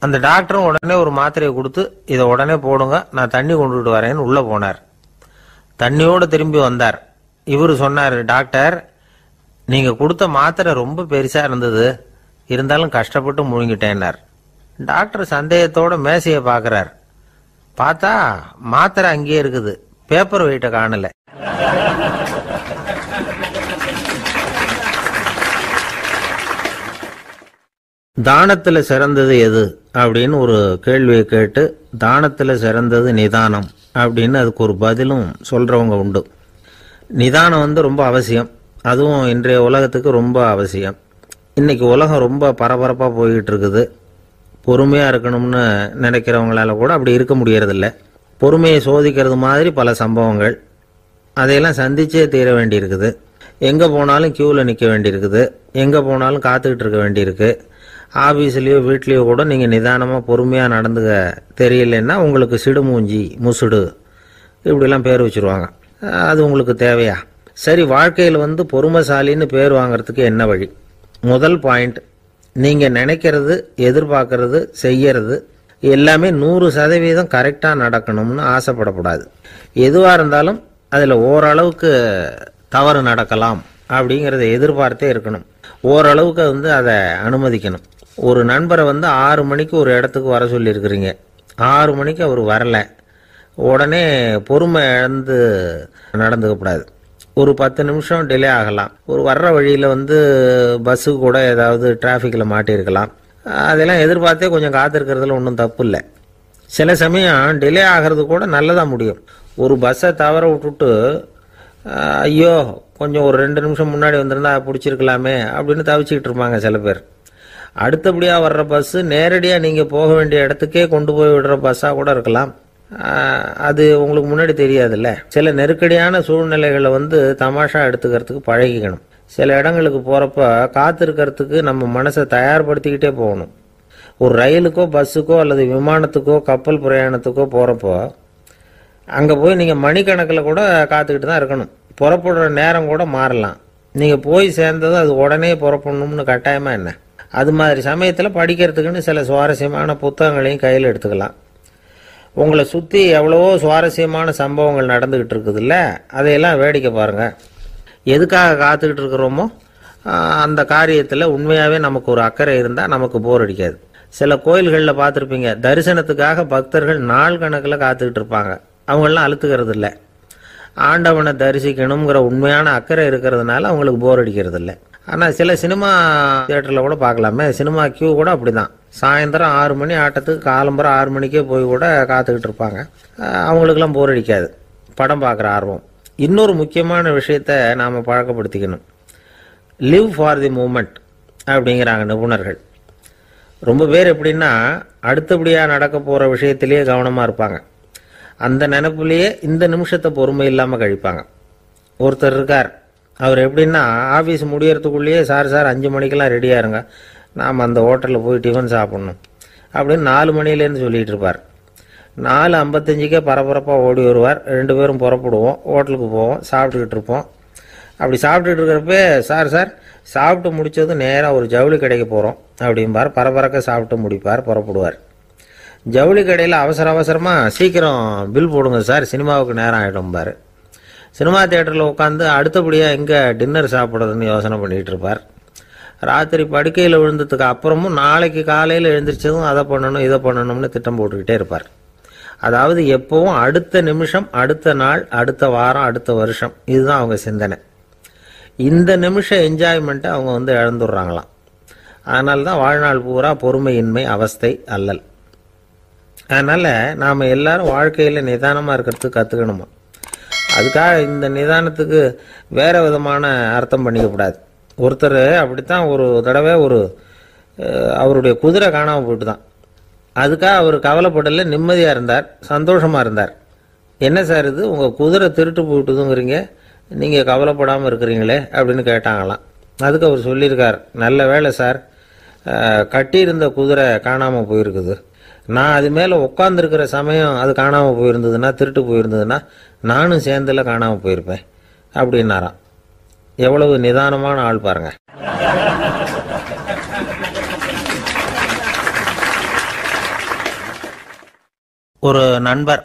அந்த டாக்டரும் உடனே ஒரு மாத்திரையை கொடுத்து இதை உடனே போடுங்க, நான் தண்ணி கொண்டுட்டு வரேன்னு உள்ள போனார். தண்ணியோடு திரும்பி வந்தார். இவரு சொன்னார், டாக்டர், நீங்க கொடுத்த மாத்திரை ரொம்ப பெருசா இருந்தது, இருந்தாலும் கஷ்டப்பட்டு முழுங்கிட்டேன்னார். டாக்டர் சந்தேகத்தோட மேசையை பார்க்கிறார். பார்த்தா மாத்திரை அங்கேயே இருக்குது, பேப்பர் வெயிட்ட காணல. தானத்துல சிறந்தது எது அப்படின்னு ஒரு கேள்வியை கேட்டு, தானத்துல சிறந்தது நிதானம் அப்படின்னு அதுக்கு ஒரு பதிலும் சொல்றவங்க உண்டு. நிதானம் ரொம்ப அவசியம், அதுவும் இன்றைய உலகத்துக்கு ரொம்ப அவசியம். இன்னைக்கு உலகம் ரொம்ப பரபரப்பா போய்கிட்டு இருக்குது. பொறுமையா இருக்கணும்னு நினைக்கிறவங்களால கூட அப்படி இருக்க முடியறதில்ல. பொறுமையை சோதிக்கிறது மாதிரி பல சம்பவங்கள், அதையெல்லாம் சந்திச்சே தீர வேண்டியிருக்குது. எங்க போனாலும் கியூவில் நிற்க வேண்டியிருக்குது, எங்க போனாலும் காத்துக்கிட்டு இருக்க வேண்டியிருக்கு. ஆபீஸ்லயோ வீட்லயோ கூட நீங்க நிதானமா பொறுமையா நடந்துக்க தெரியலன்னா உங்களுக்கு சிடுமூஞ்சி, முசுடு இப்படிலாம் பேர் வச்சிருவாங்க. அது உங்களுக்கு தேவையா? சரி, வாழ்க்கையில் பொறுமைசாலின்னு பேர் வாங்கறதுக்கு என்ன வழி? முதல் பாயிண்ட், நீங்க நினைக்கிறது, எதிர்பார்க்கறது, செய்யறது எல்லாமே 100% கரெக்டா நடக்கணும்னு ஆசைப்படக்கூடாது. எதுவா இருந்தாலும் அதுல ஓரளவுக்கு தவறு நடக்கலாம் அப்படிங்கறத எதிர்பார்த்தே இருக்கணும். ஓரளவுக்கு அதை அனுமதிக்கணும். ஒரு நண்பரை 6 மணிக்கு ஒரு இடத்துக்கு வர சொல்லி இருக்கிறீங்க, 6 மணிக்கு அவர் வரல, உடனே பொறுமை இழந்து நடந்துக்கப்படாது. ஒரு 10 நிமிஷம் டிலே ஆகலாம். ஒரு வர்ற வழியில பஸ்ஸு கூட ஏதாவது டிராஃபிக்ல மாட்டியிருக்கலாம். அதெல்லாம் எதிர்பார்த்தே கொஞ்சம் காத்திருக்கிறதுல ஒன்றும் தப்பு இல்லை. சில சமயம் டிலே ஆகிறது கூட நல்லதா முடியும். ஒரு பஸ்ஸை தவற விட்டுட்டு, ஐயோ கொஞ்சம் ஒரு 2 நிமிஷம் முன்னாடி வந்திருந்தா பிடிச்சிருக்கலாமே அப்படின்னு தவிச்சுக்கிட்டு இருப்பாங்க சில பேர். அடுத்தபடியா வர்ற பஸ் நேரடியா நீங்க போக வேண்டிய இடத்துக்கே கொண்டு போய் விடுற பஸ்ஸா கூட இருக்கலாம். அது உங்களுக்கு முன்னாடி தெரியாதுல்ல. சில நெருக்கடியான சூழ்நிலைகளை தமாஷா எடுத்துக்கிறதுக்கு பழகிக்கணும். சில இடங்களுக்கு போறப்ப காத்திருக்கிறதுக்கு நம்ம மனசை தயார்படுத்திக்கிட்டே போகணும். ஒரு ரயிலுக்கோ பஸ்ஸுக்கோ அல்லது விமானத்துக்கோ கப்பல் பிரயாணத்துக்கோ போறப்போ அங்க போய் நீங்க மணிக்கணக்கில் கூட காத்துக்கிட்டு தான் இருக்கணும். புறப்படுற நேரம் கூட மாறலாம். நீங்க போய் சேர்ந்ததும் அது உடனே புறப்படணும்னு கட்டாயமா என்ன? அது மாதிரி சமயத்தில் படிக்கிறதுக்குன்னு சில சுவாரஸ்யமான புத்தகங்களையும் கையில் எடுத்துக்கலாம். உங்களை சுற்றி எவ்வளவோ சுவாரஸ்யமான சம்பவங்கள் நடந்துகிட்டு இருக்குதுல்ல, அதையெல்லாம் வேடிக்கை பாருங்க. எதுக்காக காத்துக்கிட்டு இருக்கிறோமோ அந்த காரியத்தில் உண்மையாகவே நமக்கு ஒரு அக்கறை இருந்தால் நமக்கு போர் அடிக்காது. சில கோயில்களில் பார்த்துருப்பீங்க, தரிசனத்துக்காக பக்தர்கள் நாள் கணக்கில் காத்துக்கிட்டு இருப்பாங்க. அவங்களெலாம் அழுத்துக்கிறது இல்லை. ஆண்டவனை தரிசிக்கணுங்கிற உண்மையான அக்கறை இருக்கிறதுனால அவங்களுக்கு போர் அடிக்கிறது இல்லை. ஆனால் சில சினிமா தியேட்டரில் கூட பார்க்கலாமே, சினிமா கியூ கூட அப்படிதான். சாயந்தரம் 6 மணி ஆட்டத்துக்கு காலம்பரம் 6 மணிக்கே போய் கூட காத்துக்கிட்டு இருப்பாங்க. அவங்களுக்கெல்லாம் போர் அடிக்காது, படம் பார்க்குற ஆர்வம். இன்னொரு முக்கியமான விஷயத்த நாம் பழக்கப்படுத்திக்கணும். லிவ் ஃபார் தி மூமெண்ட் அப்படிங்கிறாங்க நிபுணர்கள். ரொம்ப பேர் எப்படின்னா அடுத்தபடியாக நடக்க போகிற விஷயத்திலேயே கவனமாக இருப்பாங்க. அந்த நினைப்புலேயே இந்த நிமிஷத்தை பொறுமை இல்லாமல் கழிப்பாங்க. ஒருத்தர் இருக்கார், அவர் எப்படின்னா ஆஃபீஸ் முடியறதுக்குள்ளேயே சார் 5 மணிக்கெல்லாம் ரெடியாக இருங்க, நாம் அந்த ஹோட்டலில் போய் டிஃபன் சாப்பிட்ணும் அப்படின்னு 4 மணிலேருந்து சொல்லிகிட்டு இருப்பார். 4:55 பரபரப்பாக ஓடி வருவார். 2 பேரும் புறப்படுவோம், ஹோட்டலுக்கு போவோம், சாப்பிட்டுக்கிட்டு இருப்போம். அப்படி சாப்பிட்டுட்டு இருக்கிறப்ப, சார் சாப்பிட்டு முடிச்சதும் நேராக ஒரு ஜவுளி கடைக்கு போகிறோம் அப்படிம்பார். பரபரக்க சாப்பிட்டு முடிப்பார், புறப்படுவார். ஜவுளி கடையில் அவசரமாக சீக்கிரம் பில் போடுங்க சார், சினிமாவுக்கு நேரம் ஆகிடும்பார். சினிமா தியேட்டரில் உட்காந்து அடுத்தபடியாக எங்கே டின்னர் சாப்பிட்றதுன்னு யோசனை பண்ணிகிட்டு இருப்பார். ராத்திரி படுக்கையில் விழுந்ததுக்கு அப்புறமும் நாளைக்கு காலையில் எழுந்திரிச்சதும் அதை பண்ணணும் இதை பண்ணணும்னு திட்டம் போட்டுக்கிட்டே இருப்பார். அதாவது எப்பவும் அடுத்த நிமிஷம், அடுத்த நாள், அடுத்த வாரம், அடுத்த வருஷம், இதுதான் அவங்க சிந்தனை. இந்த நிமிஷம் என்ஜாய்மெண்ட்டை அவங்க இழந்துடுறாங்களாம். அதனால தான் வாழ்நாள் பூரா பொறுமையின்மை, அவஸ்தை, அல்லல். அதனால் நாம் எல்லாரும் வாழ்க்கையில் நிதானமாக இருக்கிறதுக்கு கற்றுக்கணுமா. அதுக்காக இந்த நிதானத்துக்கு வேறு விதமான அர்த்தம் பண்ணிக்கக்கூடாது. ஒருத்தர் அப்படித்தான் ஒரு தடவை அவருடைய குதிரை காணாமல் போயிட்டு தான். அதுக்காக அவர் கவலைப்படல, நிம்மதியாக இருந்தார், சந்தோஷமாக இருந்தார். என்ன சார் இது, உங்கள் குதிரை திருட்டு போயிட்டுதுங்கிறீங்க, நீங்கள் கவலைப்படாமல் இருக்கிறீங்களே அப்படின்னு கேட்டாங்களாம். அதுக்கு அவர் சொல்லியிருக்கார், நல்ல வேளை சார், கட்டியிருந்த குதிரை காணாமல் போயிருக்குது. நான் அது மேலே உட்காந்துருக்கிற சமயம் அது காணாமல் போயிருந்ததுன்னா, திருட்டு போயிருந்ததுன்னா நானும் சேர்ந்தில் காணாமல் போயிருப்பேன் அப்படின்னாராம். எவ்வளவு நிதானமான ஆள் பாருங்க. ஒரு நண்பர்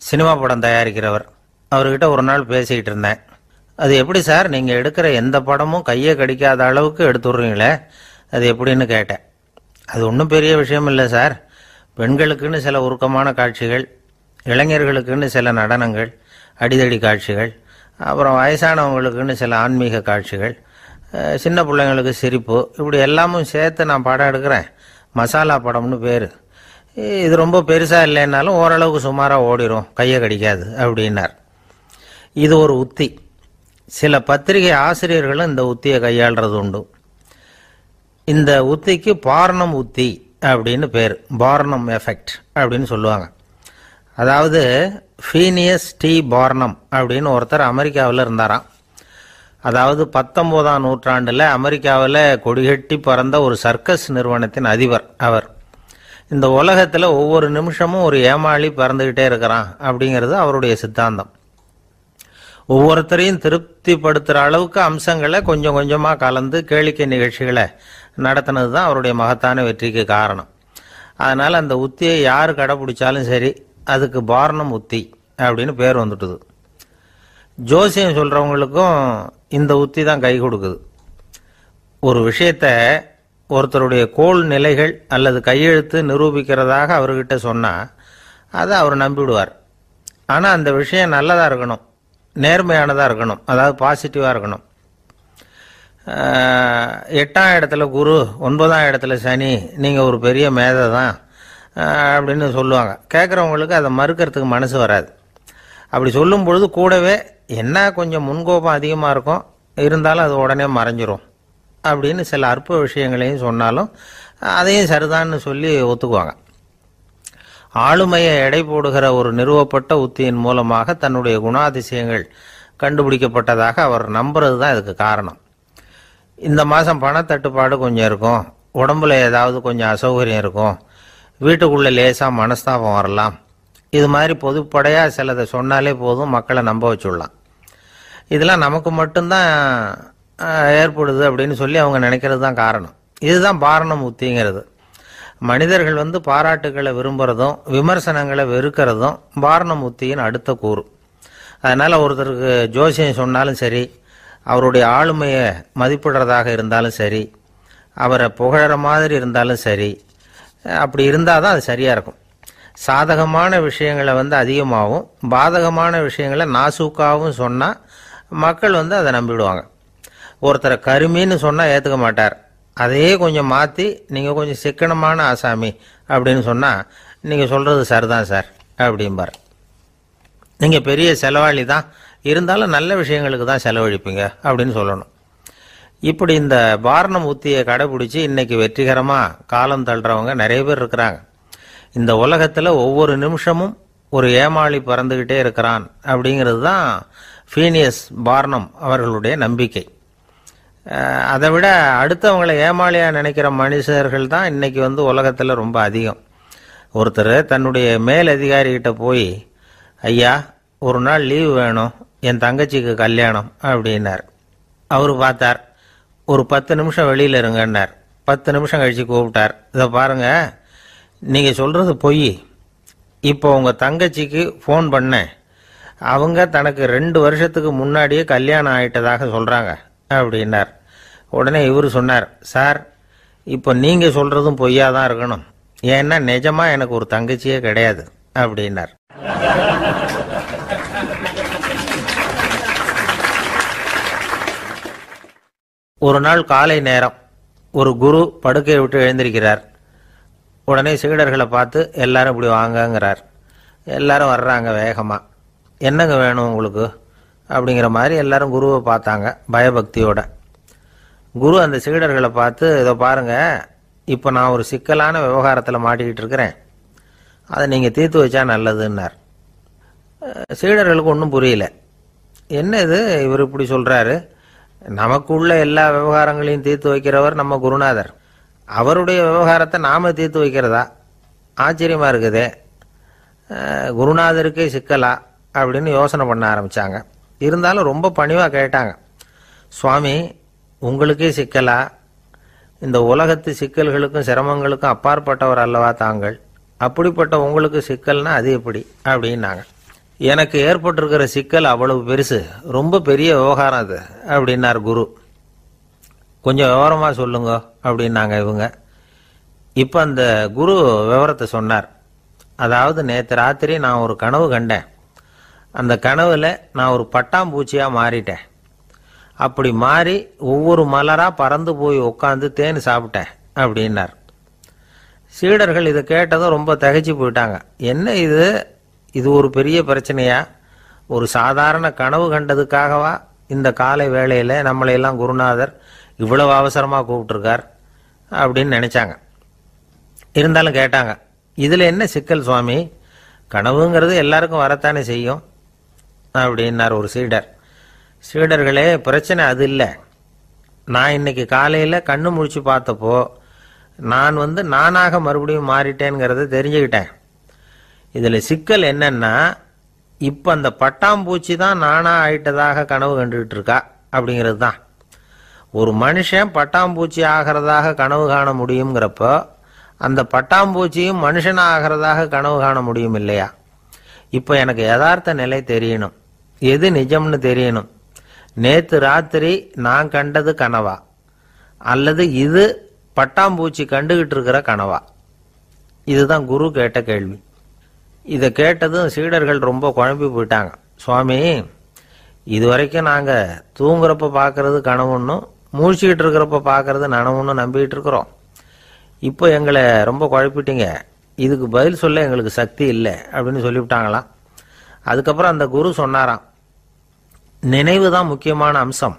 சினிமா படம் தயாரிக்கிறவர், அவர்கிட்ட ஒரு நாள் பேசிக்கிட்டு இருந்தேன். அது எப்படி சார், நீங்கள் எடுக்கிற எந்த படமும் கையை கடிக்காத அளவுக்கு எடுத்துடுறீங்களே, அது எப்படின்னு கேட்டேன். அது ஒன்றும் பெரிய விஷயம் இல்லை சார். பெண்களுக்குன்னு சில உருக்கமான காட்சிகள், இளைஞர்களுக்குன்னு சில நடனங்கள், அடிதடி காட்சிகள், அப்புறம் வயசானவங்களுக்குன்னு சில ஆன்மீக காட்சிகள், சின்ன பிள்ளைங்களுக்கு சிரிப்பு, இப்படி எல்லாமும் சேர்த்து நான் படம் எடுக்கிறேன். மசாலா படம்னு பேர். இது ரொம்ப பெருசாக இல்லைன்னாலும் ஓரளவுக்கு சுமாராக ஓடிடும், கையை கடிக்காது அப்படின்னார். இது ஒரு உத்தி. சில பத்திரிகை ஆசிரியர்களும் இந்த உத்தியை கையாளுறது உண்டு. இந்த உத்திக்கு பார்னம் உத்தி அப்படின்னு பேர். பார்னம் எஃபெக்ட் அப்படின்னு சொல்லுவாங்க. அதாவது ஃபீனியஸ் டி பார்னம் அப்படின்னு ஒருத்தர் அமெரிக்காவில் இருந்தாராம். அதாவது 19ஆம் நூற்றாண்டில் அமெரிக்காவில் கொடிகட்டி பறந்த ஒரு சர்க்கஸ் நிறுவனத்தின் அதிபர் அவர். இந்த உலகத்தில் ஒவ்வொரு நிமிஷமும் ஒரு ஏமாளி பறந்துக்கிட்டே இருக்கிறான் அப்படிங்கிறது அவருடைய சித்தாந்தம். ஒவ்வொருத்தரையும் திருப்திப்படுத்துகிற அளவுக்கு அம்சங்களை கொஞ்சம் கொஞ்சமாக கலந்து கேளிக்கை நிகழ்ச்சிகளை நடத்தினது தான் அவருடைய மகத்தான வெற்றிக்கு காரணம். அதனால் அந்த உத்தியை யார் கடைப்பிடிச்சாலும் சரி, அதுக்கு பார்னம் உத்தி அப்படின்னு பேர் வந்துட்டுது. ஜோசியம் சொல்கிறவங்களுக்கும் இந்த உத்தி தான் கை கொடுக்குது. ஒரு விஷயத்த ஒருத்தருடைய கோள் நிலைகள் அல்லது கையெழுத்து நிரூபிக்கிறதாக அவர்கிட்ட சொன்னால் அதை அவர் நம்பிவிடுவார். ஆனால் அந்த விஷயம் நல்லதாக இருக்கணும், நேர்மையானதாக இருக்கணும், அதாவது பாசிட்டிவாக இருக்கணும். 8ஆம் இடத்துல குரு, 9ஆம் இடத்துல சனி, நீங்கள் ஒரு பெரிய மேதை தான் அப்படின்னு சொல்லுவாங்க. கேட்குறவங்களுக்கு அதை மறுக்கிறதுக்கு மனசு வராது. அப்படி சொல்லும் பொழுது கூடவே என்ன கொஞ்சம் முன்கோபம் அதிகமாக இருக்கும், இருந்தாலும் அது உடனே மறைஞ்சிரும் அப்படின்னு சில அற்ப விஷயங்களையும் சொன்னாலும் அதையும் சரிதான்னு சொல்லி ஒத்துக்குவாங்க. ஆளுமையை எடை போடுகிற ஒரு நிறுவப்பட்ட உத்தியின் மூலமாக தன்னுடைய குணாதிசயங்கள் கண்டுபிடிக்கப்பட்டதாக அவர் நம்புறது தான் இதுக்கு காரணம். இந்த மாதம் பணத்தட்டுப்பாடு கொஞ்சம் இருக்கும், உடம்புல ஏதாவது கொஞ்சம் அசௌகரியம் இருக்கும், வீட்டுக்குள்ளே லேசாக மனஸ்தாபம் வரலாம், இது மாதிரி பொதுப்படையாக சிலதை சொன்னாலே போதும், மக்களை நம்ப வச்சுடலாம். இதெல்லாம் நமக்கு மட்டும்தான் ஏற்படுது அப்படின்னு சொல்லி அவங்க நினைக்கிறது தான் காரணம். இதுதான் பார்னம் உத்திங்கிறது. மனிதர்கள் பாராட்டுகளை விரும்புகிறதும் விமர்சனங்களை வெறுக்கிறதும் பார்னம் உத்தியின் அடுத்த கூறு. அதனால் ஒருத்தருக்கு ஜோசியம் சொன்னாலும் சரி, அவருடைய ஆளுமையை மதிப்பிடுறதாக இருந்தாலும் சரி, அவரை புகழற மாதிரி இருந்தாலும் சரி, அப்படி இருந்தால் தான் அது சரியாக இருக்கும். சாதகமான விஷயங்களை அதிகமாகவும் பாதகமான விஷயங்களை நாசூக்காகவும் சொன்னால் மக்கள் அதை நம்பிவிடுவாங்க. ஒருத்தரை கருமின்னு சொன்னால் ஏற்றுக்க மாட்டார். அதையே கொஞ்சம் மாற்றி நீங்கள் கொஞ்சம் சிக்கனமான ஆசாமி அப்படின்னு சொன்னால் நீங்கள் சொல்கிறது சரிதான் சார் அப்படிம்பார். நீங்கள் பெரிய செலவாளி தான், இருந்தாலும் நல்ல விஷயங்களுக்கு தான் செலவழிப்பீங்க அப்படின்னு சொல்லணும். இப்படி இந்த பார்னம் உத்தியை கடைபிடிச்சி இன்னைக்கு வெற்றிகரமாக காலம் தள்ளுறவங்க நிறைய பேர் இருக்கிறாங்க. இந்த உலகத்தில் ஒவ்வொரு நிமிஷமும் ஒரு ஏமாளி பறந்துக்கிட்டே இருக்கிறான் அப்படிங்கிறது தான் ஃபீனியஸ் பார்னம் அவர்களுடைய நம்பிக்கை. அதை விட அடுத்தவங்களை ஏமாளியாக நினைக்கிற மனுஷர்கள் தான் இன்னைக்கு உலகத்தில் ரொம்ப அதிகம். ஒருத்தர் தன்னுடைய மேலதிகாரிகிட்ட போய், ஐயா ஒரு நாள் லீவு வேணும், என் தங்கச்சிக்கு கல்யாணம் அப்படின்னார். அவர் பார்த்தார். ஒரு 10 நிமிஷம் வெளியில் இருங்கன்னார். 10 நிமிஷம் கழித்து கூப்பிட்டார். இதை பாருங்க, நீங்கள் சொல்கிறது பொய். இப்போ உங்கள் தங்கச்சிக்கு ஃபோன் பண்ணேன். அவங்க தனக்கு 2 வருஷத்துக்கு முன்னாடியே கல்யாணம் ஆகிட்டதாக சொல்கிறாங்க அப்படின்னார். உடனே இவர் சொன்னார், சார், இப்போ நீங்கள் சொல்கிறதும் பொய்யா தான் இருக்கணும். ஏன்னா நிஜமாக எனக்கு ஒரு தங்கச்சியே கிடையாது அப்படின்னார். ஒரு நாள் காலை நேரம் ஒரு குரு படுக்கையை விட்டு எழுந்திருக்கிறார். உடனே சீடர்களை பார்த்து எல்லாரும் இப்படி வாங்கங்கிறார். எல்லாரும் வர்றாங்க வேகமாக. என்னங்க வேணும் உங்களுக்கு அப்படிங்கிற மாதிரி எல்லாரும் குருவை பார்த்தாங்க பயபக்தியோட. குரு அந்த சீடர்களை பார்த்து, இதை பாருங்க, இப்போ நான் ஒரு சிக்கலான விவகாரத்தில் மாட்டிக்கிட்டு இருக்கிறேன், அதை நீங்கள் தீர்த்து வச்சா நல்லதுன்னார். சீடர்களுக்கு ஒன்றும் புரியல. என்ன இது இவர் இப்படி சொல்கிறாரு? நமக்குள்ள எல்லா விவகாரங்களையும் தீர்த்து வைக்கிறவர் நம்ம குருநாதர். அவருடைய விவகாரத்தை நாம் தீர்த்து வைக்கிறதா? ஆச்சரியமாக இருக்குதே, குருநாதருக்கே சிக்கலா அப்படின்னு யோசனை பண்ண ஆரம்பித்தாங்க. இருந்தாலும் ரொம்ப பணிவாக கேட்டாங்க, சுவாமி, உங்களுக்கே சிக்கலா? இந்த உலகத்து சிக்கல்களுக்கும் சிரமங்களுக்கும் அப்பாற்பட்டவர் அல்லவா தாங்கள்? அப்படிப்பட்ட உங்களுக்கு சிக்கல்னா அது எப்படி அப்படின்னாங்க. எனக்கு ஏற்பட்டிருக்கிற சிக்கல் அவ்வளவு பெருசு, ரொம்ப பெரிய விவகாரம் அது அப்படின்னார் குரு. கொஞ்சம் விவரமாக சொல்லுங்க அப்படின்னாங்க இவங்க. இப்போ அந்த குரு விவரத்தை சொன்னார். அதாவது நேற்று ராத்திரி நான் ஒரு கனவு கண்டேன். அந்த கனவில் நான் ஒரு பட்டாம்பூச்சியாக மாறிட்டேன். அப்படி மாறி ஒவ்வொரு மலராக பறந்து போய் உட்காந்து தேன் சாப்பிட்டேன் அப்படின்னார். சீடர்கள் இதை கேட்டதும் ரொம்ப திகைச்சு போயிட்டாங்க. என்ன இது, இது ஒரு பெரிய பிரச்சனையா? ஒரு சாதாரண கனவு கண்டதுக்காகவா இந்த காலை வேளையில் நம்மளையெல்லாம் குருநாதர் இவ்வளவு அவசரமாக கூப்பிட்டுருக்கார் அப்படின்னு நினச்சாங்க. இருந்தாலும் கேட்டாங்க, இதில் என்ன சிக்கல் சுவாமி? கனவுங்கிறது எல்லாருக்கும் வரத்தானே செய்யும் அப்படின்னார் ஒரு சீடர். சீடர்களே, பிரச்சனை அது இல்லை. நான் இன்னைக்கு காலையில் கண்ணு முழிச்சு பார்த்தப்போ நான் நானாக மறுபடியும் மாறிட்டேங்கிறத தெரிஞ்சுக்கிட்டேன். இதில் சிக்கல் என்னன்னா, இப்போ அந்த பட்டாம்பூச்சி தான் நானாக ஆயிட்டதாக கனவு கண்டுகிட்டு இருக்கா அப்படிங்கிறது தான். ஒரு மனுஷன் பட்டாம்பூச்சி ஆகிறதாக கனவு காண முடியுங்கிறப்போ அந்த பட்டாம்பூச்சியும் மனுஷனாக ஆகிறதாக கனவு காண முடியும் இல்லையா? இப்போ எனக்கு யதார்த்த நிலை தெரியணும், எது நிஜம்னு தெரியணும். நேற்று ராத்திரி நான் கண்டது கனவா, அல்லது இது பட்டாம்பூச்சி கண்டுகிட்டு இருக்கிற கனவா? இதுதான் குரு கேட்ட கேள்வி. இதை கேட்டதும் சீடர்கள் ரொம்ப குழம்பி போயிட்டாங்க. சுவாமி, இது வரைக்கும் நாங்கள் தூங்குறப்ப பார்க்கறது கனவுன்னும் மூழ்கிக்கிட்டு இருக்கிறப்ப பார்க்கறது நனவுன்னு நம்பிக்கிட்டு இருக்கிறோம். இப்போ எங்களை ரொம்ப குழப்பிட்டீங்க, இதுக்கு பதில் சொல்ல எங்களுக்கு சக்தி இல்லை அப்படின்னு சொல்லிவிட்டாங்களாம். அதுக்கப்புறம் அந்த குரு சொன்னாராம், நினைவு தான் முக்கியமான அம்சம்.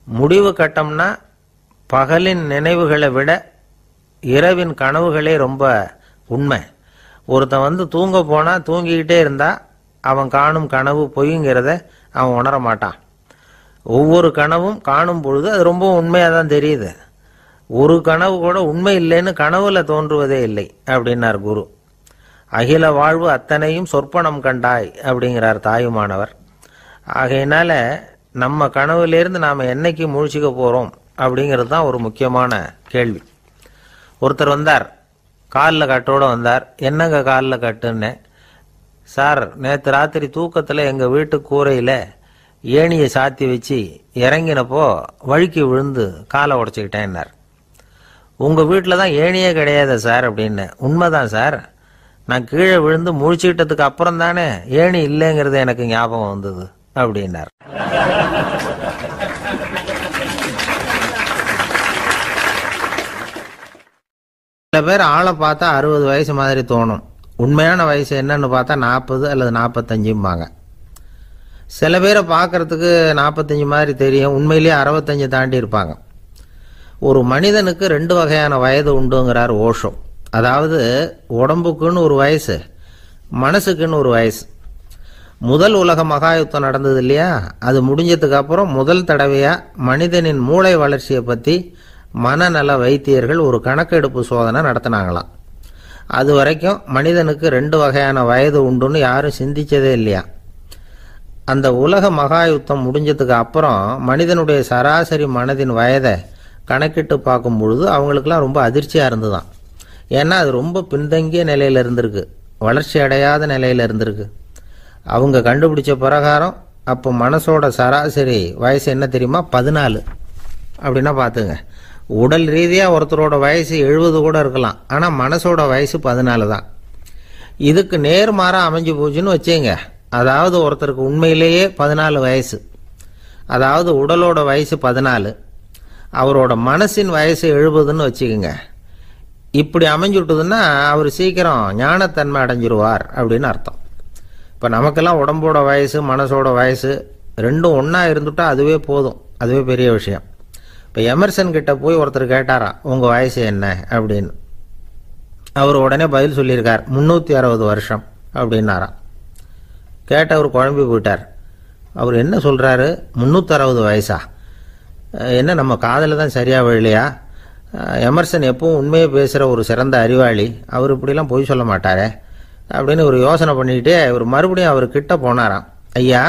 முடிவு கட்டம்னா பகலின் நினைவுகளை விட இரவின் கனவுகளே ரொம்ப உண்மை. ஒருத்தன் தூங்க போனால் தூங்கிக்கிட்டே இருந்தா அவன் காணும் கனவு பொய்ங்கிறத அவன் உணர மாட்டான். ஒவ்வொரு கனவும் காணும் பொழுது அது ரொம்ப உண்மையாக தான் தெரியுது. ஒரு கனவு கூட உண்மை இல்லைன்னு கனவுல தோன்றுவதே இல்லை அப்படின்னார் குரு. அகில வாழ்வு அத்தனையும் சொற்பனம் கண்டாய் அப்படிங்கிறார் தாயுமானவர். ஆகையினால நம்ம கனவுலேருந்து நாம் என்னைக்கு முழிச்சிக்க போகிறோம் அப்படிங்கிறது தான் ஒரு முக்கியமான கேள்வி. ஒருத்தர் வந்தார், காலில் கட்டோடு வந்தார். என்னங்க காலில் கட்டுன்னு? சார், நேற்று ராத்திரி தூக்கத்தில் எங்கள் வீட்டு கூரையில் ஏணியை சாத்தி வச்சு இறங்கினப்போ வழுக்கி விழுந்து காலை உடச்சிக்கிட்டேன்னார். உங்கள் வீட்டில் தான் ஏணியே கிடையாது சார் அப்படின்னு. உண்மைதான் சார், நான் கீழே விழுந்து முழிச்சுக்கிட்டதுக்கு அப்புறம் தானே ஏணி இல்லைங்கிறது எனக்கு ஞாபகம் வந்தது அப்படின்னார். சில பேர் ஆளை பார்த்தா 60 வயசு மாதிரி தோணும். உண்மையான வயசு என்னன்னு பார்த்தா 40 அல்லது 45 சில பேரை பார்க்கறதுக்கு 45 மாதிரி தெரியும், உண்மையிலேயே 65 தாண்டி இருப்பாங்க. ஒரு மனிதனுக்கு 2 வகையான வயது உண்டுங்கிறார் ஓஷோ. அதாவது உடம்புக்குன்னு ஒரு வயசு, மனசுக்குன்னு ஒரு வயசு. முதல் உலக மகாயுத்தம் நடந்தது இல்லையா, அது முடிஞ்சதுக்கு அப்புறம் முதல் தடவையா மனிதனின் மூளை வளர்ச்சியை பற்றி மனநல வைத்தியர்கள் ஒரு கணக்கெடுப்பு சோதனை நடத்தினாங்களாம். அது வரைக்கும் மனிதனுக்கு 2 வகையான வயது உண்டுன்னு யாரும் சிந்திச்சதே இல்லையா. அந்த உலக மகா யுத்தம் முடிஞ்சதுக்கு அப்புறம் மனிதனுடைய சராசரி மனதின் வயதை கணக்கிட்டு பார்க்கும் பொழுது அவங்களுக்கெல்லாம் ரொம்ப அதிர்ச்சியாக இருந்துதான். ஏன்னா அது ரொம்ப பின்தங்கிய நிலையில் இருந்திருக்கு, வளர்ச்சி அடையாத நிலையில் இருந்திருக்கு. அவங்க கண்டுபிடிச்ச பிரகாரம் அப்போ மனசோட சராசரி வயசு என்ன தெரியுமா? 14. அப்படின்னா பார்த்துங்க, உடல் ரீதியாக ஒருத்தரோட வயசு 70 கூட இருக்கலாம், ஆனால் மனசோட வயசு 14 தான். இதுக்கு நேர்மாறாக அமைஞ்சு போச்சுன்னு வச்சுங்க. அதாவது ஒருத்தருக்கு உண்மையிலேயே 14 வயசு, அதாவது உடலோட வயசு 14, அவரோட மனசின் வயசு 70ன்னு வச்சுக்கோங்க. இப்படி அமைஞ்சுட்டுதுன்னா அவர் சீக்கிரம் ஞானத்தன்மை அடைஞ்சிருவார் அப்படின்னு அர்த்தம். இப்போ நமக்கெல்லாம் உடம்போட வயசு மனசோட வயசு ரெண்டும் ஒன்றா இருந்துட்டா அதுவே போதும், அதுவே பெரிய விஷயம். இப்போ எமர்சன் கிட்ட போய் ஒருத்தர் கேட்டாராம், உங்கள் வயசு என்ன அப்படின்னு. அவர் உடனே பதில் சொல்லியிருக்கார், 360 வருஷம் அப்படின்னாராம். கேட்டவர் குழம்பி போயிட்டார். அவர் என்ன சொல்கிறாரு, 360 வயசா? என்ன நம்ம காதில் தான் சரியாக விழலையா? எமர்சன் எப்பவும் உண்மையை பேசுகிற ஒரு சிறந்த அறிவாளி, அவர் இப்படிலாம் பொய் சொல்ல மாட்டாரே அப்படின்னு ஒரு யோசனை பண்ணிக்கிட்டே இவர் மறுபடியும் அவர் கிட்ட போனாராம். ஐயா,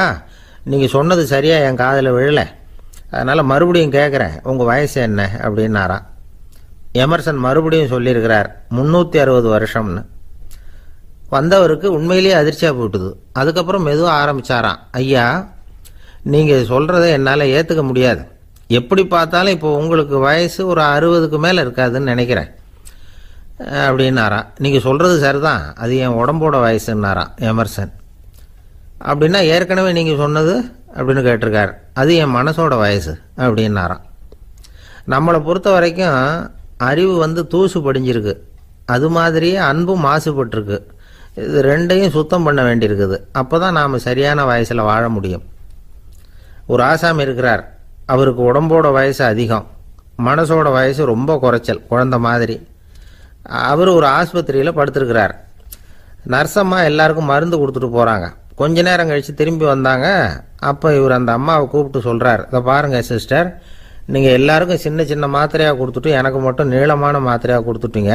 நீங்கள் சொன்னது சரியாக என் காதில் விழலை, அதனால் மறுபடியும் கேட்குறேன், உங்கள் வயசு என்ன அப்படின்னாராம். எமர்சன் மறுபடியும் சொல்லியிருக்கிறார், 360 வருஷம்னு. வந்தவருக்கு உண்மையிலேயே அதிர்ச்சியாக போட்டுது. அதுக்கப்புறம் மெதுவாக ஆரம்பித்தாராம், ஐயா நீங்கள் சொல்கிறத என்னால் ஏற்றுக்க முடியாது, எப்படி பார்த்தாலும் இப்போ உங்களுக்கு வயசு ஒரு 60க்கு மேலே இருக்காதுன்னு நினைக்கிறேன் அப்படின்னாராம். நீங்கள் சொல்கிறது சரிதான், அது என் உடம்போட வயசுன்னாராம் எமர்சன். அப்படின்னா ஏற்கனவே நீங்கள் சொன்னது அப்படின்னு கேட்டிருக்கார், அது என் மனசோட வயசு அப்படின்னாராம். நம்மளை பொறுத்த வரைக்கும் அறிவு தூசு படிஞ்சிருக்கு, அது மாதிரியே அன்பும் மாசுபட்டிருக்கு. இது ரெண்டையும் சுத்தம் பண்ண வேண்டியிருக்குது, அப்போ தான் நாம் சரியான வயசில் வாழ முடியும். ஒரு ஆசாமி இருக்கிறார், அவருக்கு உடம்போட வயசு அதிகம், மனசோட வயசு ரொம்ப குறைச்சல், குழந்தை மாதிரி. அவர் ஒரு ஆஸ்பத்திரியில் படுத்திருக்கிறார். நர்ஸம்மா எல்லாருக்கும் மருந்து கொடுத்துட்டு போகிறாங்க. கொஞ்ச நேரம் கழித்து திரும்பி வந்தாங்க. அப்போ இவர் அந்த அம்மாவை கூப்பிட்டு சொல்கிறார், இதை பாருங்கள் சிஸ்டர், நீங்கள் எல்லாருக்கும் சின்ன சின்ன மாத்திரையாக கொடுத்துட்டு எனக்கு மட்டும் நீளமான மாத்திரையாக கொடுத்துட்டீங்க,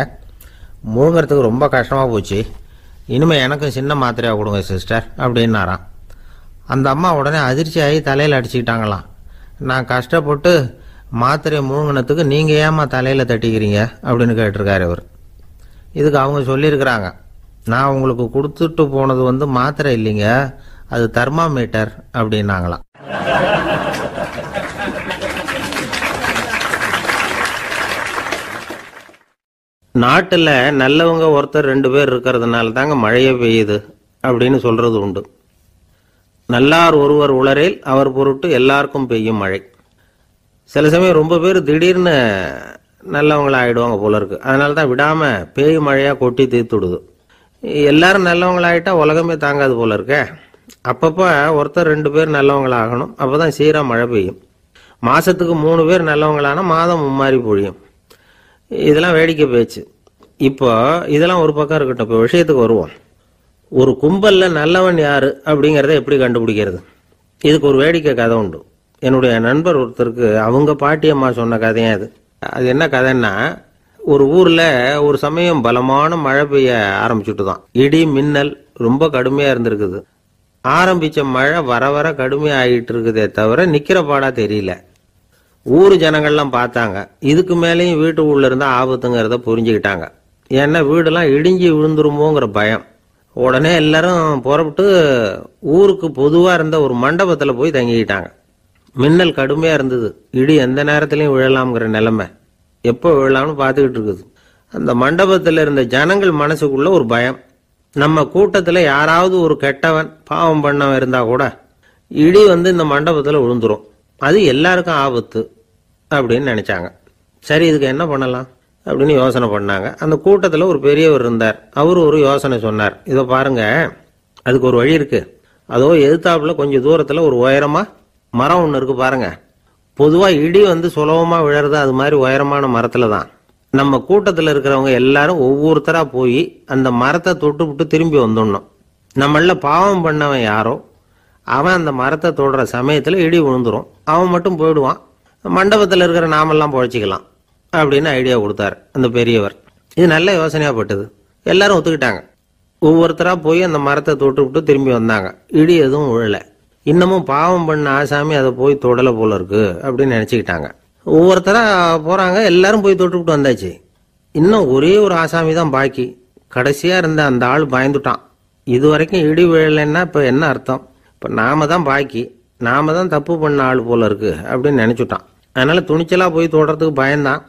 முழுங்கிறதுக்கு ரொம்ப கஷ்டமாக போச்சு, இனிமேல் எனக்கும் சின்ன மாத்திரையாக கொடுங்க சிஸ்டர் அப்படின்னாராம். அந்த அம்மா உடனே அதிர்ச்சியாகி தலையில் அடிச்சுக்கிட்டாங்களாம். நான் கஷ்டப்பட்டு மாத்திரையை முழுங்கினத்துக்கு நீங்கள் ஏமா தலையில் தட்டிக்கிறீங்க அப்படின்னு கேட்டிருக்காரு இவர். இதுக்கு அவங்க சொல்லியிருக்கிறாங்க, நான் உங்களுக்கு கொடுத்துட்டு போனது மாத்திரை இல்லைங்க, அது தெர்மாமீட்டர் அப்படின்னாங்களாம். நாட்டில் நல்லவங்க ஒருத்தர் 2 பேர் இருக்கிறதுனால தாங்க மழையே பெய்யுது அப்படின்னு சொல்றது உண்டு. நல்லார் ஒருவர் உளரேல் அவர் பொருட்டு எல்லாருக்கும் பெய்யும் மழை. சில சமயம் ரொம்ப பேர் திடீர்னு நல்லவங்களா ஆயிடுவாங்க போல இருக்கு, அதனால தான் விடாம பேய் மழையா கொட்டி தீர்த்துடுது. எல்லாரும் நல்லவங்களாயிட்டா உலகமே தாங்காது போல இருக்க. அப்பப்போ ஒருத்தர் 2 பேர் நல்லவங்களாகணும், அப்போதான் சீரா மழை பெய்யும். மாசத்துக்கு 3 பேர் நல்லவங்களானா மாதம் மும்மாரி பொழியும். இதெல்லாம் வேடிக்கை பேச்சு. இப்போ இதெல்லாம் ஒரு பக்கம் இருக்கட்டும், இப்போ விஷயத்துக்கு வருவோம். ஒரு கும்பல்ல நல்லவன் யாரு அப்படிங்கிறத எப்படி கண்டுபிடிக்கிறது? இதுக்கு ஒரு வேடிக்கை கதை உண்டு. என்னுடைய நண்பர் ஒருத்தருக்கு அவங்க பாட்டியம்மா சொன்ன கதையா அது. அது என்ன கதைன்னா, ஒரு ஊர்ல ஒரு சமயம் பலமான மழை பெய்ய ஆரம்பிச்சுட்டு தான், இடி மின்னல் ரொம்ப கடுமையா இருந்திருக்குது. ஆரம்பிச்ச மழை வர வர கடுமையா ஆகிட்டு இருக்குதே தவிர நிக்கிற பாடா தெரியல. ஊர் ஜனங்கள்லாம் பார்த்தாங்க, இதுக்கு மேலேயும் வீட்டு உள்ள இருந்தா ஆபத்துங்கிறத புரிஞ்சுக்கிட்டாங்க. ஏன்னா வீடெல்லாம் இடிஞ்சி விழுந்துருமோங்கிற பயம். உடனே எல்லாரும் புறப்பட்டு ஊருக்கு பொதுவா இருந்த ஒரு மண்டபத்துல போய் தங்கிக்கிட்டாங்க. மின்னல் கடுமையா இருந்தது, இடி எந்த நேரத்திலையும் விழலாம்ங்கிற நிலைமை, எப்போ விழலாம்னு பார்த்துக்கிட்டு இருக்குது. அந்த மண்டபத்தில் இருந்த ஜனங்கள் மனசுக்குள்ள ஒரு பயம், நம்ம கூட்டத்தில் யாராவது ஒரு கெட்டவன் பாவம் பண்ணவன் இருந்தா கூட இடி இந்த மண்டபத்தில் விழுந்துரும், அது எல்லாருக்கும் ஆபத்து அப்படின்னு நினைச்சாங்க. சரி, இதுக்கு என்ன பண்ணலாம் அப்படின்னு யோசனை பண்ணாங்க. அந்த கூட்டத்தில் ஒரு பெரியவர் இருந்தார். அவர் ஒரு யோசனை சொன்னார். இதை பாருங்க, அதுக்கு ஒரு வழி இருக்கு. அதோ எதிர்த்தாப்புல கொஞ்சம் தூரத்தில் ஒரு உயரமா மரம் ஒன்று இருக்கு பாருங்க. பொதுவாக இடி சுலபமா விழறது அது மாதிரி உயரமான மரத்துல தான். நம்ம கூட்டத்தில் இருக்கிறவங்க எல்லாரும் ஒவ்வொருத்தரா போய் அந்த மரத்தை தொட்டு விட்டு திரும்பி வந்துடணும். நம்மள பாவம் பண்ணவன் யாரோ அவன் அந்த மரத்தை தொடுற சமயத்துல இடி விழுந்துரும், அவன் மட்டும் போயிடுவான், மண்டபத்தில் இருக்கிற நாமெல்லாம் பொழைச்சிக்கலாம் அப்படின்னு ஐடியா கொடுத்தாரு அந்த பெரியவர். இது நல்ல யோசனையா பட்டது. எல்லாரும் ஒத்துக்கிட்டாங்க. ஒவ்வொருத்தரா போய் அந்த மரத்தை தொட்டு விட்டு திரும்பி வந்தாங்க. இடி எதுவும் விழல. இன்னமும் பாவம் பண்ண ஆசாமி அதை போய் தொடலை போல இருக்கு அப்படின்னு நினைச்சுக்கிட்டாங்க. ஒவ்வொருத்தரா போறாங்க, எல்லாரும் போய் தொட்டுவிட்டு வந்தாச்சு. இன்னும் ஒரே ஒரு ஆசாமி தான் பாக்கி. கடைசியா இருந்த அந்த ஆள் பயந்துட்டான். இது வரைக்கும் இடி விழலைன்னா இப்ப என்ன அர்த்தம்? இப்ப நாம தான் பாக்கி, நாம தான் தப்பு பண்ண ஆள் போல இருக்கு அப்படின்னு நினைச்சுட்டான். அதனால துணிச்சலா போய் தொடறதுக்கு பயந்தான்,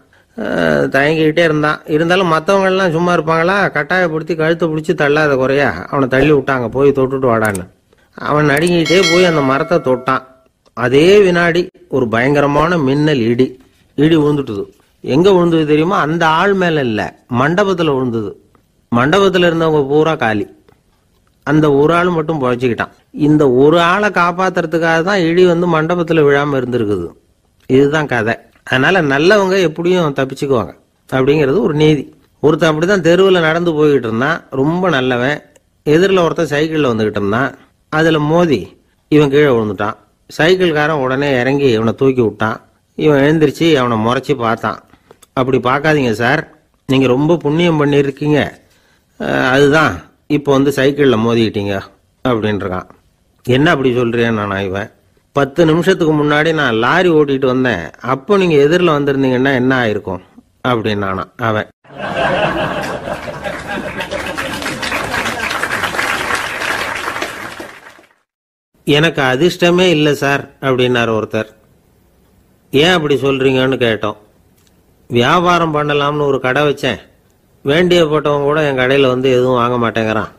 தயங்கிக்கிட்டே இருந்தான். இருந்தாலும் மற்றவங்க எல்லாம் சும்மா இருப்பாங்களா? கட்டாயப்படுத்தி கழுத்தை பிடிச்சி தள்ளாத குறையா அவனை தள்ளி விட்டாங்க, போய் தொட்டுட்டு வாடான்னு. அவன் நடுங்கிட்டே போய் அந்த மரத்தை தொட்டான். அதே வினாடி ஒரு பயங்கரமான மின்னல் இடி விழுந்துட்டுது. எங்க விழுந்தது தெரியுமா? அந்த ஆள் மேல இல்ல, மண்டபத்துல விழுந்தது. மண்டபத்துல இருந்தவங்க பூரா காலி. அந்த ஒரு ஆள் மட்டும் புழைச்சிக்கிட்டான். இந்த ஒரு ஆளை காப்பாத்துறதுக்காக தான் இடி மண்டபத்துல விழாம இருந்திருக்குது. இதுதான் கதை. அதனால நல்லவங்க எப்படியும் தப்பிச்சுக்குவாங்க அப்படிங்கிறது ஒரு நீதி. ஒருத்தன் அப்படிதான் தெருவில் நடந்து போய்கிட்டு இருந்தான், ரொம்ப நல்லவன். எதிரில் ஒருத்தன் சைக்கிளில் வந்துகிட்டு இருந்தான். அதுல மோதி இவன் கீழே விழுந்துட்டான். சைக்கிள்காரன் உடனே இறங்கி இவனை தூக்கி விட்டான். இவன் எழுந்திரிச்சு அவனை முறைச்சி பார்த்தான். அப்படி பார்க்காதீங்க சார், நீங்க ரொம்ப புண்ணியம் பண்ணியிருக்கீங்க, அதுதான் இப்போ சைக்கிளில் மோதிக்கிட்டீங்க அப்படின்றான். என்ன அப்படி சொல்றேன் நான்? இவன் 10 நிமிஷத்துக்கு முன்னாடி நான் லாரி ஓட்டிட்டு வந்தேன், அப்போ நீங்க எதிரில் வந்திருந்தீங்கன்னா என்ன ஆயிருக்கும் அப்படின்னானா அவன். எனக்கு அதிர்ஷ்டமே இல்லை சார் அப்படின்னாரு ஒருத்தர். ஏன் அப்படி சொல்றீங்கன்னு கேட்டோம். வியாபாரம் பண்ணலாம்னு ஒரு கடை வச்சேன், வேண்டிய போட்டவங்க கூட என் கடையில் எதுவும் வாங்க மாட்டேங்கிறான்,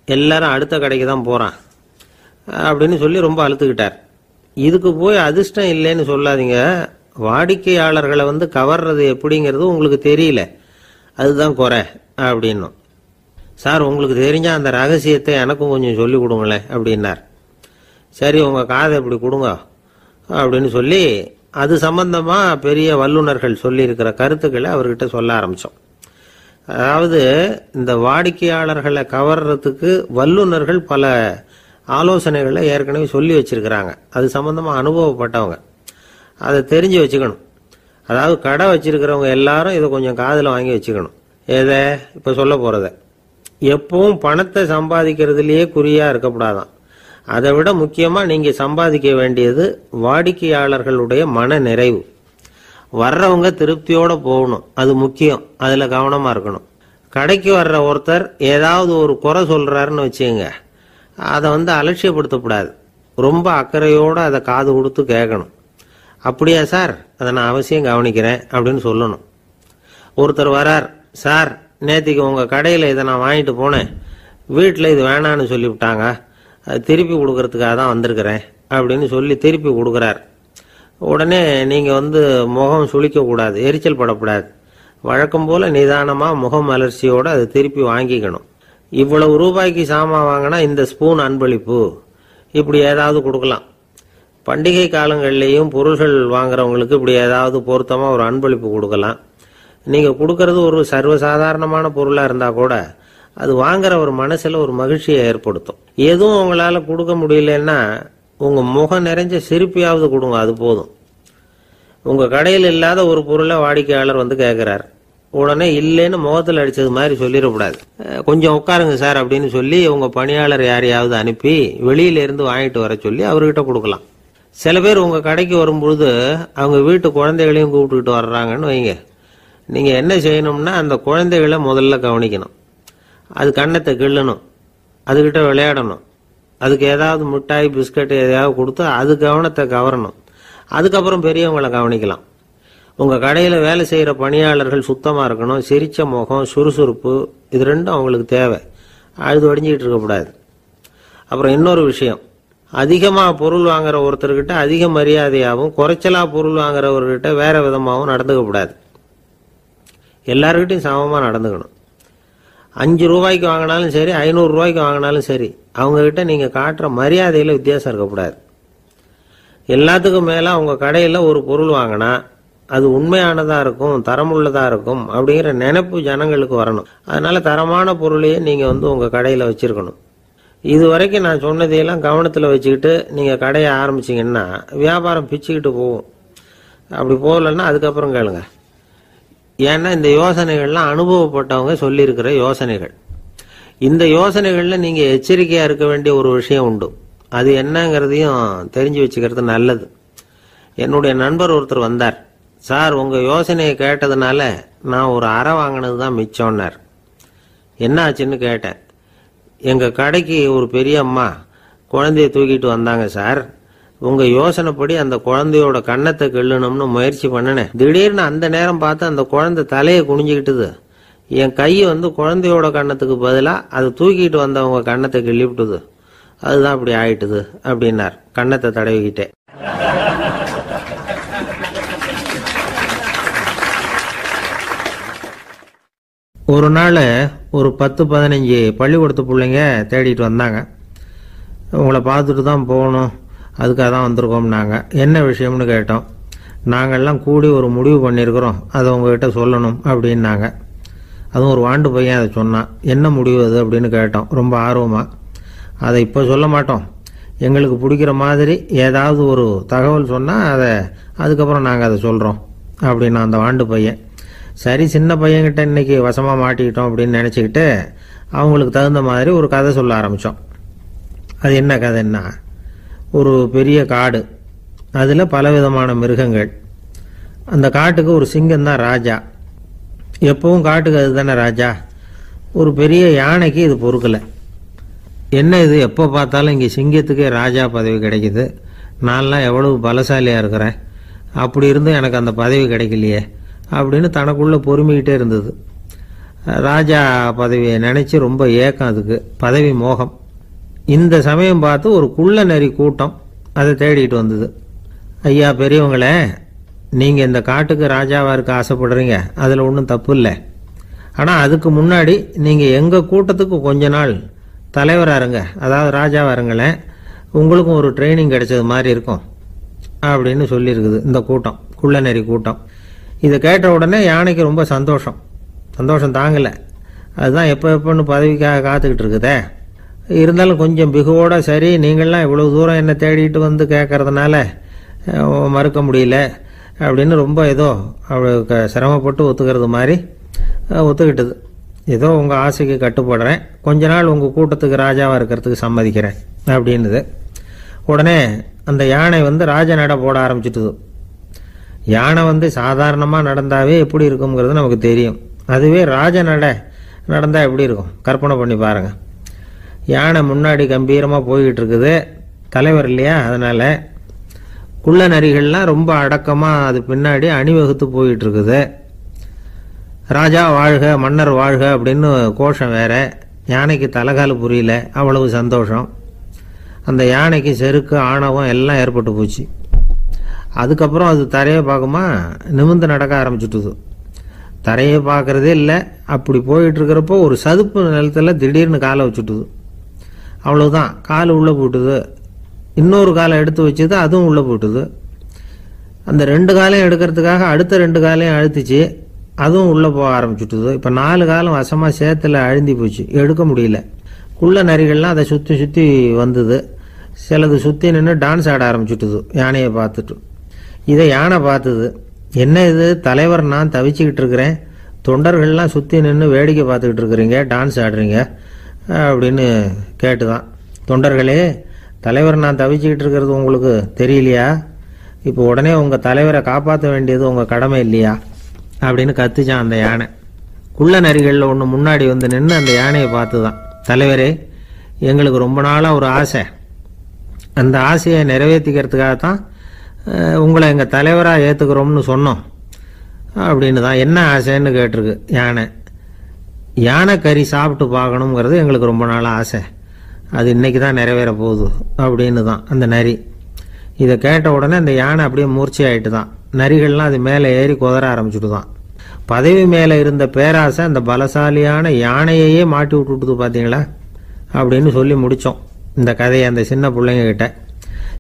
எல்லாரும் அடுத்த கடைக்கு தான் போறான் அப்படின்னு சொல்லி ரொம்ப அழுத்துக்கிட்டார். இதுக்கு போய் அதிர்ஷ்டம் இல்லைன்னு சொல்லாதீங்க, வாடிக்கையாளர்களை கவர்றது எப்படிங்கிறது உங்களுக்கு தெரியல, அதுதான் குறை அப்படின்னும். சார் உங்களுக்கு தெரிஞ்ச அந்த ரகசியத்தை எனக்கும் கொஞ்சம் சொல்லி கொடுங்களேன் அப்படின்னார். சரி உங்க காதை இப்படி கொடுங்க அப்படின்னு சொல்லி அது சம்பந்தமா பெரிய வல்லுநர்கள் சொல்லி இருக்கிற கருத்துக்களை அவர்கிட்ட சொல்ல ஆரம்பிச்சோம். அதாவது இந்த வாடிக்கையாளர்களை கவர்றதுக்கு வல்லுநர்கள் பல ஆலோசனைகளை ஏற்கனவே சொல்லி வச்சிருக்கிறாங்க. அது சம்பந்தமா அனுபவப்பட்டவங்க, அதை தெரிஞ்சு வச்சுக்கணும். அதாவது கடை வச்சிருக்கிறவங்க எல்லாரும் இதை கொஞ்சம் காதில் வாங்கி வச்சுக்கணும். எதை இப்ப சொல்ல போறத. எப்பவும் பணத்தை சம்பாதிக்கிறதுலயே குறியா இருக்கக்கூடாதான். அதை விட முக்கியமா நீங்க சம்பாதிக்க வேண்டியது வாடிக்கையாளர்களுடைய மன நிறைவு. வர்றவங்க திருப்தியோட போகணும், அது முக்கியம். அதுல கவனமா இருக்கணும். கடைக்கு வர்ற ஒருத்தர் ஏதாவது ஒரு குறை சொல்றாருன்னு வச்சுங்க, அதை அலட்சியப்படுத்தக்கூடாது. ரொம்ப அக்கறையோட அதை காது கொடுத்து கேட்கணும். அப்படியா சார், அதை நான் அவசியம் கவனிக்கிறேன் அப்படின்னு சொல்லணும். ஒருத்தர் வரார், சார் நேத்திக்கு உங்க கடையில இதை நான் வாங்கிட்டு போனேன், வீட்டில் இது வேணான்னு சொல்லிவிட்டாங்க, அது திருப்பி கொடுக்கறதுக்காக தான் வந்திருக்கிறேன் அப்படின்னு சொல்லி திருப்பி கொடுக்குறார். உடனே நீங்க முகம் சுளிக்க கூடாது, எரிச்சல் படக்கூடாது. வழக்கம் போல நிதானமா முகம் மலர்ச்சியோட அதை திருப்பி வாங்கிக்கணும். இவ்வளவு ரூபாய்க்கு சாமான் வாங்கினா இந்த ஸ்பூன் அன்பளிப்பு, இப்படி ஏதாவது கொடுக்கலாம். பண்டிகை காலங்கள்லேயும் பொருள்கள் வாங்குறவங்களுக்கு இப்படி ஏதாவது பொருத்தமா ஒரு அன்பளிப்பு கொடுக்கலாம். நீங்க கொடுக்கறது ஒரு சர்வசாதாரணமான பொருளா இருந்தா கூட அது வாங்குற ஒரு மனசுல ஒரு மகிழ்ச்சியை ஏற்படுத்தும். எதுவும் உங்களால கொடுக்க முடியலன்னா உங்க முகம் நிறைஞ்ச சிரிப்பையாவது கொடுங்க, அது போதும். உங்க கடையில் இல்லாத ஒரு பொருளை வாடிக்கையாளர் கேட்கிறார், உடனே இல்லைன்னு முகத்தில் அடிச்சது மாதிரி சொல்லிடக்கூடாது. கொஞ்சம் உட்காருங்க சார் அப்படின்னு சொல்லி உங்க பணியாளர் யாரையாவது அனுப்பி வெளியில இருந்து வாங்கிட்டு வர சொல்லி அவர்கிட்ட கொடுக்கலாம். சில பேர் உங்க கடைக்கு வரும்பொழுது அவங்க வீட்டு குழந்தைகளையும் கூப்பிட்டுக்கிட்டு வர்றாங்கன்னு வைங்க. நீங்க என்ன செய்யணும்னா அந்த குழந்தைகளை முதல்ல கவனிக்கணும். அது கண்ணத்தை கிள்ளணும், அதுகிட்ட விளையாடணும், அதுக்கு ஏதாவது மிட்டாய் பிஸ்கட் எதையாவது கொடுத்து அது கவனத்தை கவரணும். அதுக்கப்புறம் பெரியவங்களை கவனிக்கலாம். உங்க கடையில வேலை செய்யற பணியாளர்கள் சுத்தமா இருக்கணும், சிரிச்ச முகம், சுறுசுறுப்பு, இது ரெண்டும் அவங்களுக்கு தேவை. அழுது வடிஞ்சிக்கிட்டு இருக்கக்கூடாது. அப்புறம் இன்னொரு விஷயம், அதிகமா பொருள் வாங்குற ஒருத்தர்கிட்ட அதிக மரியாதையாகவும் குறைச்சலா பொருள் வாங்குறவர்கிட்ட வேற விதமாகவும் நடந்துக்க கூடாது. எல்லாருக்கிட்டையும் சமமா நடந்துக்கணும். 5 ரூபாய்க்கு வாங்கினாலும் சரி, 500 ரூபாய்க்கு வாங்கினாலும் சரி, அவங்க கிட்ட நீங்க காட்டுற மரியாதையில வித்தியாசம் இருக்கக்கூடாது. எல்லாத்துக்கும் மேல உங்க கடையில ஒரு பொருள் வாங்கினா அது உண்மையானதா இருக்கும், தரமுள்ளதா இருக்கும் அப்படிங்கிற நினைப்பு ஜனங்களுக்கு வரணும். அதனால தரமான பொருளையே நீங்க உங்க கடையில வச்சிருக்கணும். இது வரைக்கும் நான் சொன்னதையெல்லாம் கவனத்துல வச்சுக்கிட்டு நீங்க கடையை ஆரம்பிச்சீங்கன்னா வியாபாரம் பிச்சுக்கிட்டு போகும். அப்படி போகலன்னா அதுக்கப்புறம் கேளுங்க. ஏன்னா இந்த யோசனைகள்லாம் அனுபவப்பட்டவங்க சொல்லியிருக்கிற யோசனைகள். இந்த யோசனைகள்ல நீங்க எச்சரிக்கையா இருக்க வேண்டிய ஒரு விஷயம் உண்டு. அது என்னங்கிறதையும் தெரிஞ்சு வச்சுக்கிறது நல்லது. என்னுடைய நண்பர் ஒருத்தர் வந்தார். சார், உங்கள் யோசனையை கேட்டதுனால நான் ஒரு அறை வாங்கினது தான் மிச்சம்னார். என்ன ஆச்சுன்னு கேட்டேன். எங்கள் கடைக்கு ஒரு பெரிய அம்மா குழந்தைய தூக்கிட்டு வந்தாங்க சார். உங்கள் யோசனைப்படி அந்த குழந்தையோட கன்னத்தை கிள்ளணும்னு முயற்சி பண்ணினேன். திடீர்னு அந்த நேரம் பார்த்து அந்த குழந்தை தலையை குனிஞ்சிக்கிட்டுது. என் கை குழந்தையோட கன்னத்துக்கு பதிலாக அது தூக்கிட்டு வந்தவங்க கன்னத்தை கிள்ளி விட்டுது. அதுதான் அப்படி ஆயிட்டுது அப்படின்னார், கன்னத்தை தடவிக்கிட்டே. ஒரு நாள் ஒரு 10-15 பள்ளிக்கூடத்து பிள்ளைங்க தேடிட்டு வந்தாங்க. உங்களை பார்த்துட்டு தான் போகணும், அதுக்காக தான் வந்திருக்கோம்னாங்க. என்ன விஷயம்னு கேட்டோம். நாங்கள்லாம் கூடி ஒரு முடிவு பண்ணியிருக்கிறோம், அதை உங்ககிட்ட சொல்லணும் அப்படின்னாங்க. அதுவும் ஒரு வாண்டு பையன் அதை சொன்னான். என்ன முடிவு அது அப்படின்னு கேட்டோம் ரொம்ப ஆர்வமாக. அதை இப்போ சொல்ல மாட்டோம், எங்களுக்கு பிடிக்கிற மாதிரி ஏதாவது ஒரு தகவல் சொன்னால் அதுக்கப்புறம் நாங்கள் அதை சொல்கிறோம் அப்படின்னா அந்த வாண்டு பையன். சரி, சின்ன பையன்கிட்ட இன்னைக்கு வசமாக மாட்டிக்கிட்டோம் அப்படின்னு நினச்சிக்கிட்டு அவங்களுக்கு தகுந்த மாதிரி ஒரு கதை சொல்ல ஆரம்பித்தோம். அது என்ன கதைன்னா, ஒரு பெரிய காடு, அதில் பலவிதமான மிருகங்கள். அந்த காட்டுக்கு ஒரு சிங்கம் தான் ராஜா. எப்பவும் காட்டுக்கு அது தானே ராஜா. ஒரு பெரிய யானைக்கு இது பொறுக்கலை. என்ன இது, எப்போ பார்த்தாலும் இங்கே சிங்கத்துக்கே ராஜா பதவி கிடைக்குது, நான்லாம் எவ்வளவு பலசாலியாக இருக்கிறேன், அப்படி இருந்தும் எனக்கு அந்த பதவி கிடைக்கலையே அப்படின்னு தனக்குள்ளே பொறுமிக்கிட்டே இருந்தது. ராஜா பதவியை நினச்சி ரொம்ப ஏக்கம், அதுக்கு பதவி மோகம். இந்த சமயம் பார்த்து ஒரு குள்ள நரி கூட்டம் அதை தேடிட்டு வந்தது. ஐயா பெரியவங்களே, நீங்கள் இந்த காட்டுக்கு ராஜாவாக இருக்க ஆசைப்படுறீங்க, அதில் ஒன்றும் தப்பு இல்லை. ஆனால் அதுக்கு முன்னாடி நீங்கள் எங்கள் கூட்டத்துக்கு கொஞ்ச நாள் தலைவராக இருங்க, அதாவது ராஜாவாக இருங்களேன், உங்களுக்கும் ஒரு ட்ரைனிங் கிடைச்சது மாதிரி இருக்கும் அப்படின்னு சொல்லியிருக்குது இந்த கூட்டம், குள்ள நரி கூட்டம். இதை கேட்ட உடனே யானைக்கு ரொம்ப சந்தோஷம் தாங்கலை. அதுதான் எப்போன்னு பதவிக்காக காத்துக்கிட்டு இருக்குதே. இருந்தாலும் கொஞ்சம் பிகுவோட, சரி நீங்கள்லாம் இவ்வளோ தூரம் என்னை தேடிட்டு வந்து கேட்கறதுனால மறுக்க முடியல அப்படின்னு ரொம்ப ஏதோ அவளுக்கு சிரமப்பட்டு ஒத்துக்கிறது மாதிரி ஒத்துக்கிட்டது. ஏதோ உங்கள் ஆசைக்கு கட்டுப்படுறேன், கொஞ்ச நாள் உங்கள் கூட்டத்துக்கு ராஜாவாக இருக்கிறதுக்கு சம்மதிக்கிறேன் அப்படின்னுது. உடனே அந்த யானை ராஜ நட போட ஆரம்பிச்சிட்டுது. யானை சாதாரணமாக நடந்தாவே எப்படி இருக்குங்கிறது நமக்கு தெரியும். அதுவே ராஜ நடந்தால் எப்படி இருக்கும் கற்பனை பண்ணி பாருங்கள். யானை முன்னாடி கம்பீரமாக போய்கிட்டு இருக்குது, தலைவர் இல்லையா, அதனால் குள்ள நரிகள்லாம் ரொம்ப அடக்கமாக அது பின்னாடி அணிவகுத்து போயிட்டு இருக்குது. ராஜா வாழ்க, மன்னர் வாழ்க அப்படின்னு கோஷம் வேற. யானைக்கு தலைகால் புரியல, அவ்வளவு சந்தோஷம். அந்த யானைக்கு செருக்கு, ஆணவம் எல்லாம் ஏற்பட்டு போச்சு. அதுக்கப்புறம் அது தரையை பார்க்குமா, நிமிர்ந்து நடக்க ஆரம்பிச்சுட்டுது. தரையை பார்க்குறதே இல்லை. அப்படி போயிட்டு இருக்கிறப்போ ஒரு சதுப்பு நிலத்தில் திடீர்னு காலை வச்சுட்டுது. அவ்வளோதான், கால் உள்ளே போட்டுது. இன்னொரு காலை எடுத்து வச்சுது, அதுவும் உள்ளே போட்டுது. அந்த 2 காலையும் எடுக்கிறதுக்காக அடுத்த 2 காலையும் அழுத்திச்சு, அதுவும் உள்ளே போக ஆரம்பிச்சுட்டுது. இப்போ 4 காலம் வசமாக சேத்துல அழுந்தி போச்சு, எடுக்க முடியல. குள்ள நரிகள்லாம் அதை சுற்றி சுற்றி வந்தது. சிலது சுற்றி நின்று டான்ஸ் ஆட ஆரம்பிச்சுட்டுது யானையை பார்த்துட்டு. இதை யானை பார்த்தது. என்ன இது, தலைவர் நான் தவிச்சுக்கிட்டு இருக்கிறேன், தொண்டர்கள்லாம் சுற்றி நின்று வேடிக்கை பார்த்துக்கிட்டு இருக்கிறீங்க, டான்ஸ் ஆடுறீங்க அப்படின்னு கேட்டுதான். தொண்டர்களே, தலைவர் நான் தவிச்சுக்கிட்டு இருக்கிறது உங்களுக்கு தெரியலையா? இப்போ உடனே உங்கள் தலைவரை காப்பாற்ற வேண்டியது உங்கள் கடமை இல்லையா அப்படின்னு கத்துச்சான் அந்த யானை. குள்ள நரிகளில் ஒன்று முன்னாடி நின்று அந்த யானையை பார்த்து தான், தலைவரே எங்களுக்கு ரொம்ப நாளாக ஒரு ஆசை, அந்த ஆசையை நிறைவேற்றிக்கிறதுக்காகத்தான் உங்களை எங்கள் தலைவராக ஏற்றுக்கிறோம்னு சொன்னோம் அப்படின்னு தான். என்ன ஆசைன்னு கேட்டிருக்கு யானை. யானை கறி சாப்பிட்டு பார்க்கணுங்கிறது எங்களுக்கு ரொம்ப நாளாக ஆசை, அது இன்னைக்கு தான் நிறைவேற போகுது அப்படின்னு தான் அந்த நரி. இதை கேட்ட உடனே அந்த யானை அப்படியே மூர்ச்சி ஆகிட்டு தான். நரிகள்லாம் அது மேலே ஏறி குதற ஆரம்பிச்சுட்டு தான். பதவி மேலே இருந்த பேராசை அந்த பலசாலியான யானையையே மாட்டி விட்டுட்டுது பார்த்தீங்களா அப்படின்னு சொல்லி முடித்தோம் இந்த கதையை அந்த சின்ன பிள்ளைங்க கிட்ட.